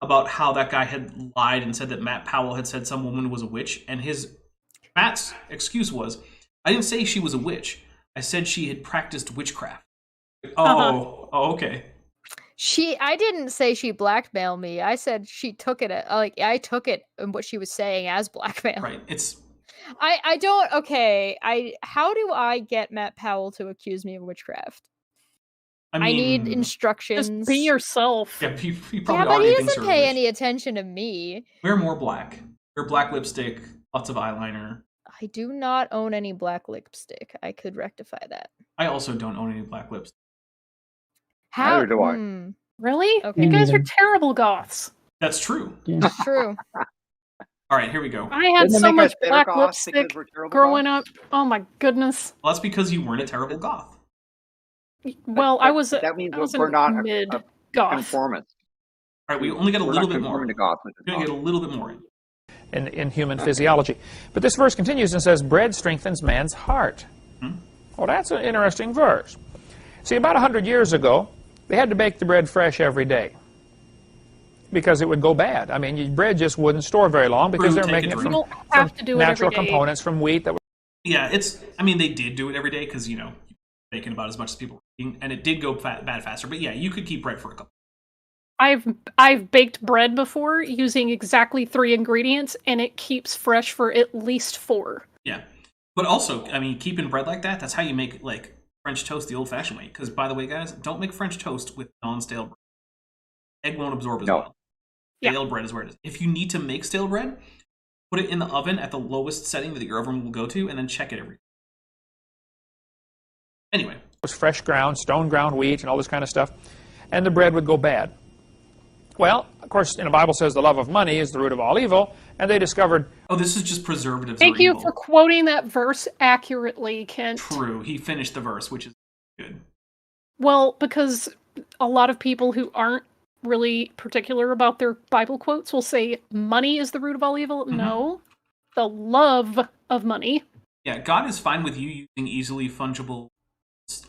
about how that guy had lied and said that Matt Powell had said some woman was a witch, and Matt's excuse was, I didn't say she was a witch. I said she had practiced witchcraft. Oh, okay. I didn't say she blackmailed me. I said she took it I took it and what she was saying as blackmail. Right. It's I don't okay. How do I get Matt Powell to accuse me of witchcraft? I I need mean, instructions. Just be yourself. yeah, you Yeah, probably but already he think doesn't you're a pay witch. any attention to me. Wear more black. Wear black lipstick, lots of eyeliner. I do not own any black lipstick. I could rectify that. I also don't own any black lips. How? Neither do I. Really? Okay. You guys are Neither. terrible goths. That's true. Yeah. True. All right, here we go. I had Didn't it so make us much better black goths because lipstick we're terrible growing goths? up. Oh my goodness. Well, that's because you weren't a terrible goth. Well, I was That means I was we're not mid a goth. conformist. All right, we only get a We're little not bit more. conforming to goth. We're going to get a little bit more in. in human physiology. But this verse continues and says, bread strengthens man's heart. Well, that's an interesting verse. See, about 100 years ago, they had to bake the bread fresh every day because it would go bad. I mean, bread just wouldn't store very long because True, they're take making a it drink. from, You don't have to do it natural every day. components from wheat that was Yeah, I mean, they did do it every day because, baking about as much as people were eating, and it did go bad faster. But yeah, you could keep bread for a couple. I've baked bread before using exactly 3 ingredients, and it keeps fresh for at least 4. Yeah. But also, I mean, keeping bread like that, that's how you make, like, French toast the old-fashioned way. Because, by the way, guys, don't make French toast with non-stale bread. Egg won't absorb as No. well. Stale bread is where it is. If you need to make stale bread, put it in the oven at the lowest setting that your oven will go to, and then check it every. Anyway. fresh ground, stone ground wheat, and all this kind of stuff, and the bread would go bad. Well, of course, the Bible says the love of money is the root of all evil, and they discovered... Oh, this is just preservatives. Thank are you evil. for quoting that verse accurately, Kent. True. He finished the verse, which is good. Well, because a lot of people who aren't really particular about their Bible quotes will say money is the root of all evil. No, the love of money. Yeah, God is fine with you using easily fungible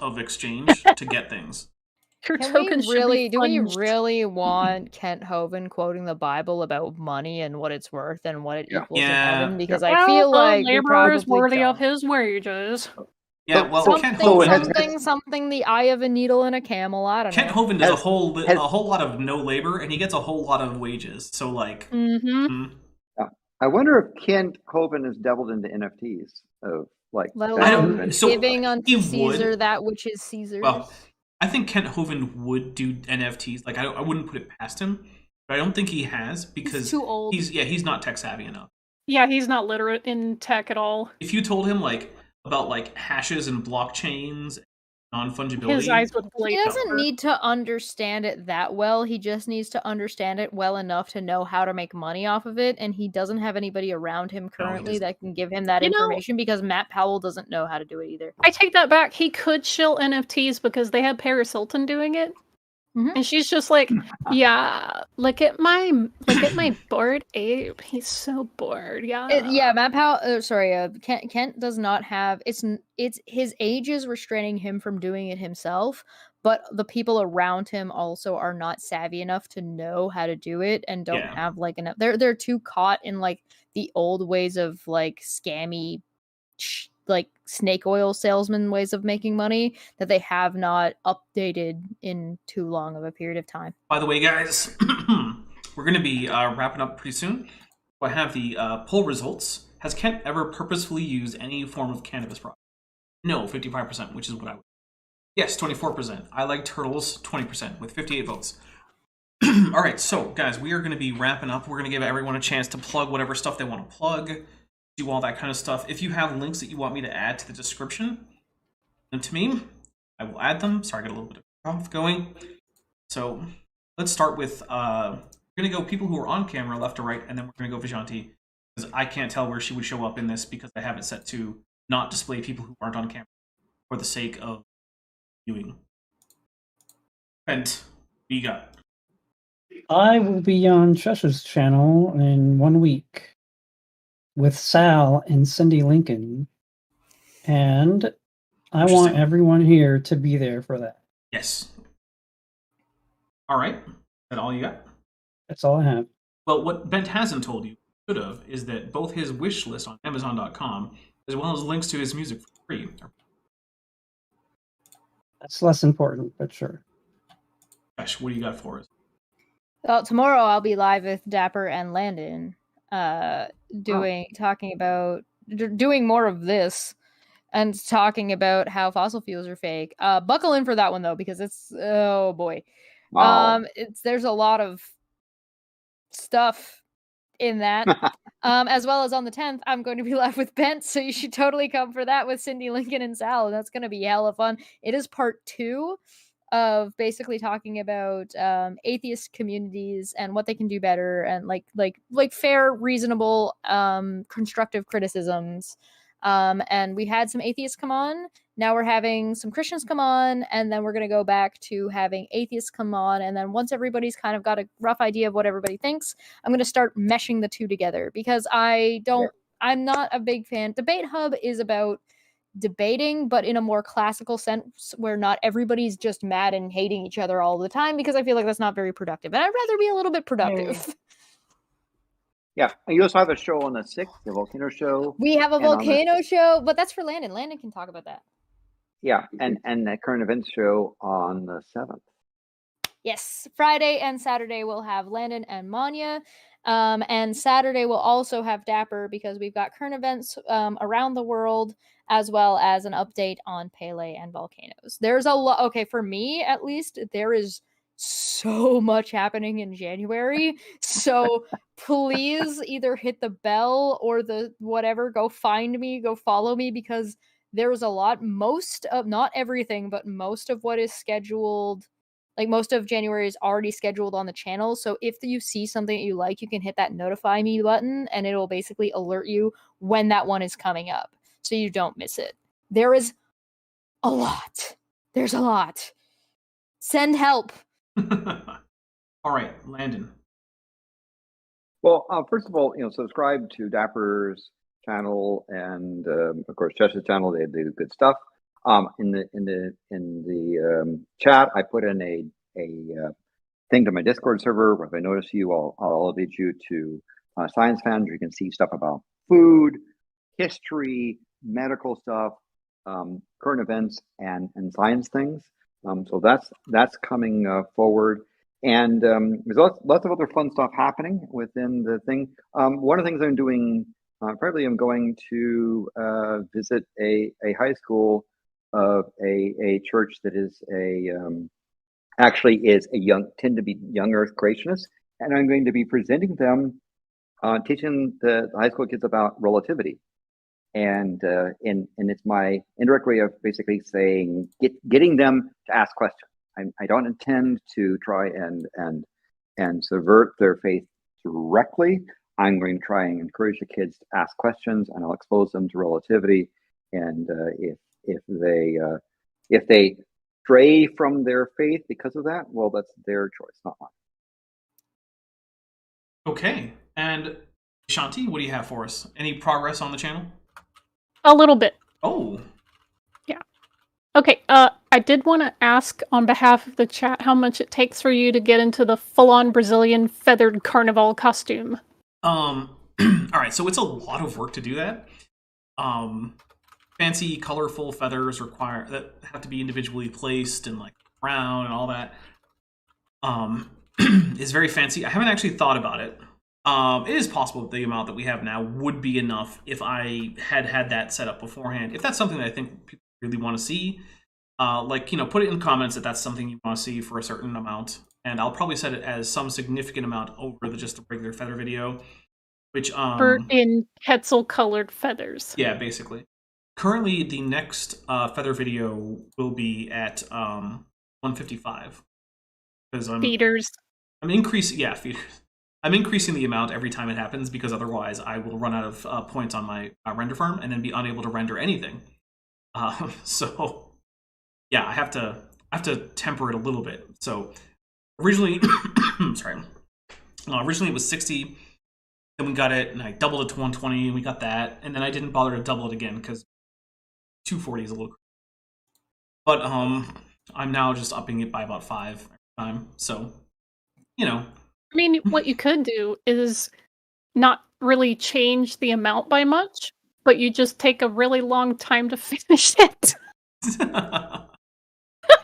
of exchange to get things. Your Can tokens we should really, be do we funged. really want Kent Hovind quoting the Bible about money and what it's worth and what it equals in Yeah. heaven? Because Well, I feel like the we laborer is probably worthy of don't. his wages. Yeah, So- well, so- Kent so it Hovind, has- Something, the eye of a needle and a camel. I don't Kent know. Hovind does Has- a whole lot of no labor, and he gets a whole lot of wages. So, like, Mm-hmm. I wonder if Kent Hovind has dabbled into NFTs of like. Let that don't- alone event. so giving unto he would. Caesar that which is Caesar's. well, I think Kent Hovind would do NFTs. Like, I wouldn't put it past him, but I don't think he has because He's too old. he's not tech savvy enough. Yeah, he's not literate in tech at all. If you told him like about like hashes and blockchains, non-fungibility, His eyes would He blaze doesn't over. need to understand it that well. He just needs to understand it well enough to know how to make money off of it. And he doesn't have anybody around him currently doesn't. that can give him that You know- information because Matt Powell doesn't know how to do it either. I take that back. He could shill NFTs because they had Paris Hilton doing it. Mhm. And she's just like, yeah, look at my bored ape. He's so bored. Yeah. Yeah, Matt Powell. Kent does not have. It's his age is restraining him from doing it himself. But the people around him also are not savvy enough to know how to do it and don't Yeah. have like enough. They're too caught in like the old ways of like scammy, like snake oil salesman ways of making money that they have not updated in too long of a period of time. By the way, guys, we're going to be wrapping up pretty soon. I have the poll results. Has Kent ever purposefully used any form of cannabis product? No, 55%, which is what I would. Yes, 24%. I like turtles, 20%, with 58 votes. All right, so, guys, we are going to be wrapping up. We're going to give everyone a chance to plug whatever stuff they want to plug, do all that kind of stuff. If you have links that you want me to add to the description, send them to me. I will add them. Sorry, I got a little bit of cough going. So let's start with, we're going to go people who are on camera, left to right, and then we're going to go Vijanti, because I can't tell where she would show up in this because I have it set to not display people who aren't on camera for the sake of viewing. And what do you got? I will be on Cheshire's channel in 1 week. with Sal and Cindy Lincoln, and I want Interesting. everyone here to be there for that. Yes. All right. Is that all you got? That's all I have. Well, what Bent hasn't told you, should have, is that both his wish list on Amazon.com, as well as links to his music for free. That's less important, but sure. Gosh, what do you got for us? Well, tomorrow I'll be live with Dapper and Landon, talking about doing more of this and talking about how fossil fuels are fake. Buckle in for that one though, because it's oh boy, Wow. there's a lot of stuff in that. As well as on the 10th, I'm going to be live with Bent, so you should totally come for that with Cindy Lincoln and Sal. That's going to be hella fun. It is part 2 of basically talking about atheist communities and what they can do better, and like fair, reasonable, constructive criticisms. And we had some atheists come on. Now we're having some Christians come on, and then we're going to go back to having atheists come on. And then once everybody's kind of got a rough idea of what everybody thinks, I'm going to start meshing the two together, because I'm not a big fan. Debate Hub is about debating, but in a more classical sense, where not everybody's just mad and hating each other all the time, because I feel like that's not very productive. And I'd rather be a little bit productive. Yeah, and you also have a show on the 6th, the volcano show. We have a And on the- volcano show, but that's for Landon. Landon can talk about that. Yeah, and the current events show on the 7th. Yes, Friday and Saturday we'll have Landon and Manya. And Saturday we'll also have Dapper, because we've got current events around the world, as well as an update on Pele and volcanoes. There's a lot. Okay, for me at least, there is so much happening in January. So please either hit the bell or the whatever, go find me, go follow me, because there's a lot. Most of, not everything, but most of what is scheduled, like most of January is already scheduled on the channel. So if you see something that you like, you can hit that notify me button, and it'll basically alert you when that one is coming up, so you don't miss it. There is a lot. There's a lot. Send help. All right, Landon. Well, first of all, subscribe to Dapper's channel and of course Chesh's channel. They do good stuff. In the chat, I put in a thing to my Discord server. If I notice you, I'll elevate you to Science Fans. You can see stuff about food, history, medical stuff, current events, and science things. So that's coming forward. And there's lots of other fun stuff happening within the thing. One of the things I'm doing, probably I'm going to visit a high school of a church that is tend to be young Earth creationists, and I'm going to be presenting them, teaching the high school kids about relativity. And it's my indirect way of basically saying, getting them to ask questions. I don't intend to try and subvert their faith directly. I'm going to try and encourage the kids to ask questions, and I'll expose them to relativity. And if they stray from their faith because of that, well, that's their choice, not mine. Okay, and Shanti, what do you have for us? Any progress on the channel? A little bit. Oh. Yeah. Okay, I did want to ask on behalf of the chat how much it takes for you to get into the full-on Brazilian feathered carnival costume. All right, so it's a lot of work to do that. Fancy, colorful feathers that have to be individually placed and like brown and all that. Is very fancy. I haven't actually thought about it. It is possible that the amount that we have now would be enough if I had that set up beforehand. If that's something that I think people really want to see, put it in comments that that's something you want to see for a certain amount, and I'll probably set it as some significant amount over just the regular feather video, which in Quetzal-colored feathers. Yeah, basically. Currently, the next feather video will be at 155 because feeders. I'm increasing. Yeah, feeders. I'm increasing the amount every time it happens, because otherwise I will run out of points on my render farm and then be unable to render anything. So yeah, I have to temper it a little bit. So originally, originally it was 60. Then we got it, and I doubled it to 120, and we got that. And then I didn't bother to double it again, because 240 is a little crazy. But I'm now just upping it by about 5 every time. So, you know. I mean, what you could do is not really change the amount by much, but you just take a really long time to finish it.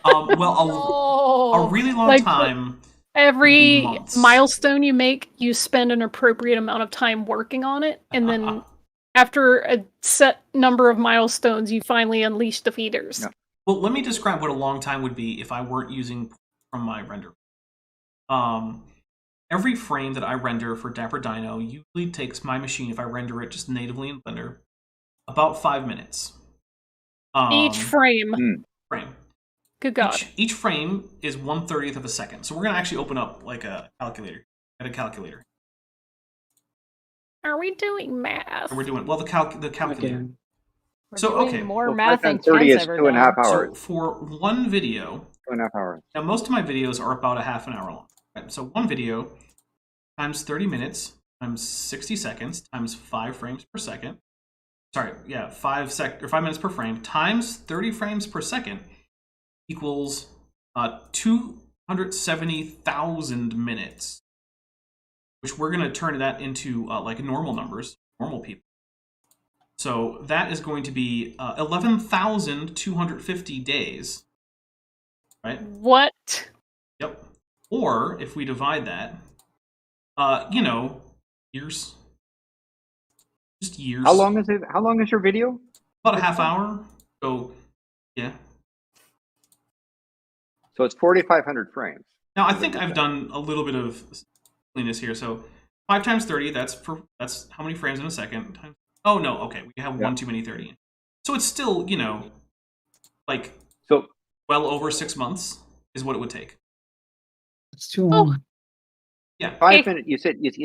Well, a really long time. Every months. milestone you make, you spend an appropriate amount of time working on it, and then after a set number of milestones, you finally unleash the feeders. Yeah. Well, let me describe what a long time would be if I weren't using from my render. Every frame that I render for Dapper Dino usually takes my machine, if I render it just natively in Blender, about 5 minutes. Each frame. Frame. Good God. Each frame is 1/30th of a second. So we're going to actually open up like a calculator. At a calculator. Are we doing math? We're doing, well, the calculator. Again. We're So, doing okay. more Well, math than 30 Kent's is ever 2.5 done. hours. So for one video, 2.5 hours. now most of my videos are about a half an hour long. Right? So one video times 30 minutes times 60 seconds times 5 frames per second. Sorry, yeah, 5 minutes per frame times 30 frames per second equals 270,000 minutes, which we're going to turn that into like normal numbers, normal people. So that is going to be 11,250 days, right? What? Yep. Or if we divide that, years. Just years. How long is it? How long is your video? About a half hour. So, yeah. So it's 4,500 frames. Now I think I've done a little bit of cleanness here. So 5 times 30. That's how many frames in a second. Oh no. Okay, we have one too many 30. So it's still like well over 6 months is what it would take. It's too long. Yeah. 5 minutes. You said it's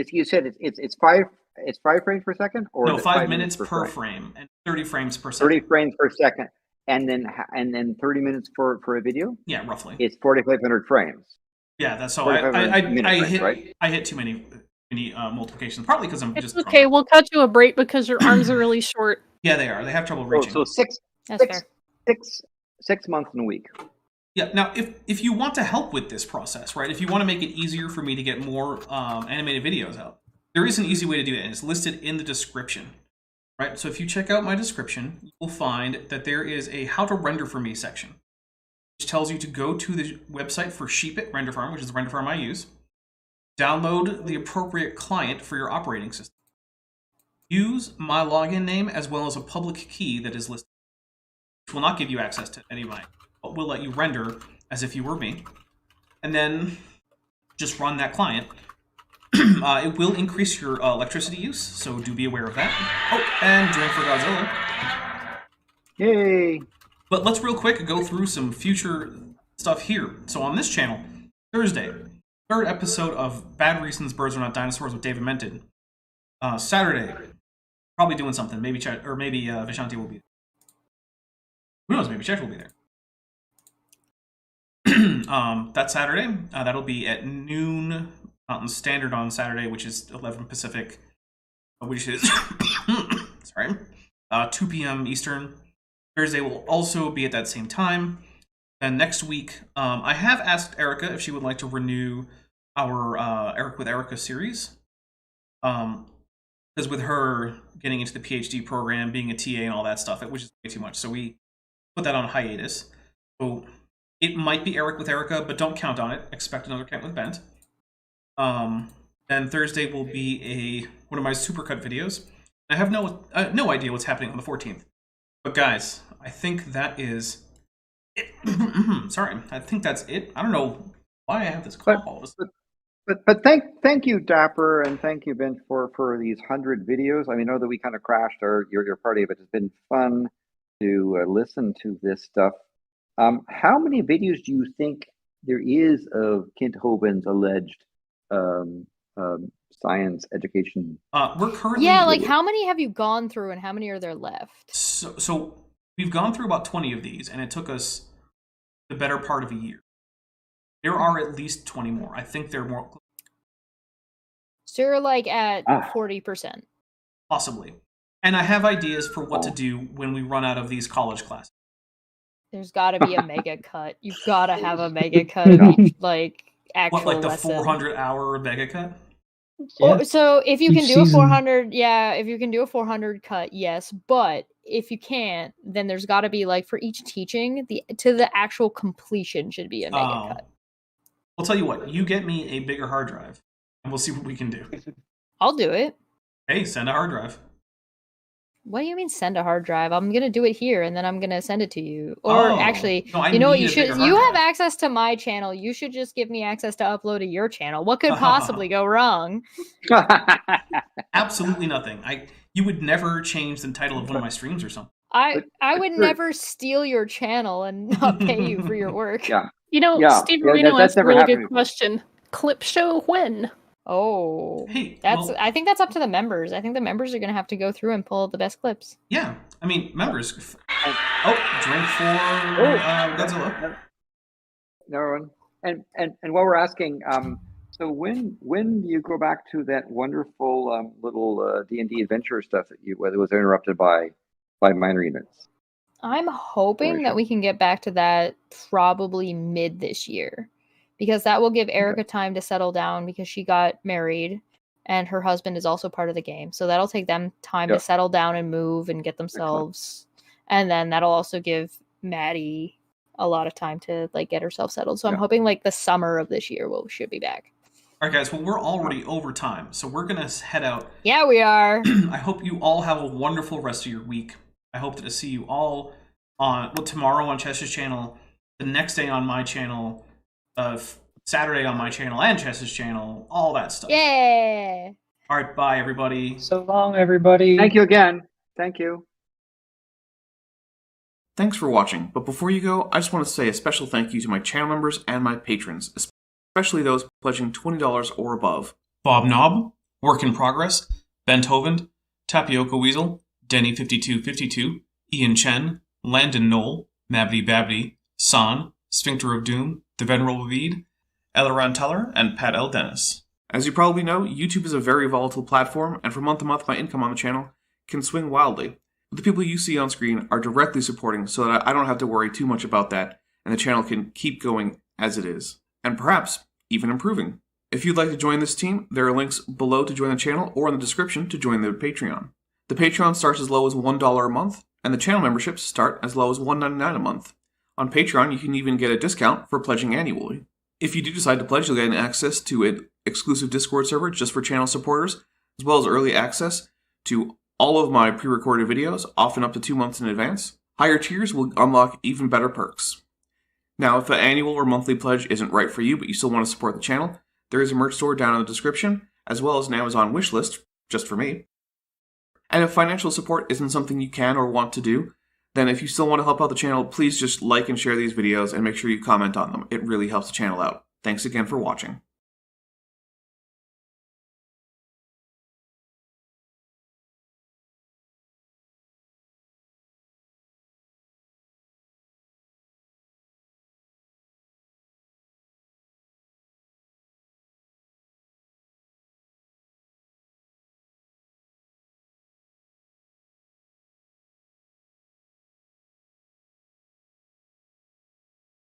5. It's 5 frames per second, or No, is it 5 minutes per frame and 30 frames per second. 30 frames per second, and then 30 minutes for a video. Yeah, roughly. It's 4,500 frames. Yeah, that's so. 4,500 minutes, right? I hit too many multiplications, partly because I'm It's just okay, we'll cut you a break because your arms are really short. Yeah, they are. They have trouble reaching. So That's fair. 6 months in a week. Yeah. Now, if you want to help with this process, right? If you want to make it easier for me to get more animated videos out, there is an easy way to do it, and it's listed in the description, right? So if you check out my description, you will find that there is a How to Render for Me section, which tells you to go to the website for Sheepit Render Farm, which is the render farm I use, download the appropriate client for your operating system, use my login name as well as a public key that is listed, which will not give you access to any of mine, but will let you render as if you were me, and then just run that client. It will increase your electricity use, so do be aware of that. Oh, and drink for Godzilla. Yay! But let's real quick go through some future stuff here. So on this channel, Thursday, 3rd episode of Bad Reasons Birds Are Not Dinosaurs with David Menton. Saturday, probably doing something. Maybe Chet, or maybe Vishanti will be there. Who knows? Maybe Chet will be there. That Saturday, that'll be at noon Mountain Standard on Saturday, which is 11 Pacific, which is 2 p.m. Eastern. Thursday will also be at that same time. And next week, I have asked Erica if she would like to renew our Eric with Erica series. Because with her getting into the PhD program, being a TA and all that stuff, it was just way too much. So we put that on hiatus. So it might be Eric with Erica, but don't count on it. Expect another Kent with Bent. Then Thursday will be one of my supercut videos. I have no idea what's happening on the 14th. But guys, I think that is it. Sorry, I think that's it. I don't know why I have this call. But thank you, Dapper, and thank you, Ben, for these 100 videos. I mean, I know that we kind of crashed your party, but it's been fun to listen to this stuff. How many videos do you think there is of Kent Hovind's alleged science education? We're currently like how many have you gone through, and how many are there left? So we've gone through about 20 of these, and it took us the better part of a year. There are at least 20 more. I think there are more. So you're like at Ah. 40%. Possibly. And I have ideas for what to do when we run out of these college classes. There's got to be a mega cut. You've got to have a mega cut of each, like, actual What, like the lesson. 400-hour mega cut? Oh, so if you Each can do a season. 400, yeah, if you can do a 400 cut, yes. But if you can't, then there's got to be like for each teaching, to the actual completion should be a mega cut. I'll tell you what. You get me a bigger hard drive, and we'll see what we can do. I'll do it. Hey, send a hard drive. What do you mean send a hard drive? I'm gonna do it here and then I'm gonna send it to you. Or Oh, actually, no, I you know what need you a should? bigger hard You have drive. access to my channel. You should just give me access to upload to your channel. What could possibly go wrong? Absolutely nothing. You would never change the title of one of my streams or something. I would Sure. never steal your channel and not pay you for your work. Yeah. You know, Yeah, Steve yeah, Marino that's asked a never really happened good before. question. Clip show when? Oh, Hey, that's. well, I think that's up to the members. I think the members are gonna have to go through and pull the best clips. yeah. I mean, members. Drink for Godzilla. No one. And while we're asking, so when do you go back to that wonderful little D&D adventure stuff that was interrupted by minor events? I'm hoping Sure. that we can get back to that probably mid this year, because that will give Erica time to settle down because she got married and her husband is also part of the game. So that'll take them time Yeah. to settle down and move and get themselves. And then that'll also give Maddie a lot of time to like get herself settled. So I'm Yeah. hoping like the summer of this year should be back. All right, guys. Well, we're already over time, so we're gonna head out. Yeah, we are. I hope you all have a wonderful rest of your week. I hope to see you all tomorrow on Chess's channel, the next day on my channel, Saturday on my channel and Chess's channel, all that stuff. Yeah. All right, bye everybody. So long, everybody. Thank you again. Thank you. Thanks for watching, but before you go, I just want to say a special thank you to my channel members and my patrons, especially those pledging $20 or above. Bob Knob, Work in Progress, Kent Hovind, Tapioca Weasel, Denny5252, Ian Chen, Landon Knoll, Mabdy Babdy, San, Sphincter of Doom, The Venerable Veed, Eleron Teller, and Pat L. Dennis. As you probably know, YouTube is a very volatile platform, and from month to month my income on the channel can swing wildly. But the people you see on screen are directly supporting so that I don't have to worry too much about that, and the channel can keep going as it is, and perhaps even improving. If you'd like to join this team, there are links below to join the channel or in the description to join the Patreon. The Patreon starts as low as $1 a month, and the channel memberships start as low as $1.99 a month. On Patreon, you can even get a discount for pledging annually. If you do decide to pledge, you'll get access to an exclusive Discord server just for channel supporters, as well as early access to all of my pre-recorded videos, often up to 2 months in advance. Higher tiers will unlock even better perks. Now, if the annual or monthly pledge isn't right for you, but you still want to support the channel, there is a merch store down in the description, as well as an Amazon wishlist, just for me. And if financial support isn't something you can or want to do, then if you still want to help out the channel, please just like and share these videos and make sure you comment on them. It really helps the channel out. Thanks again for watching.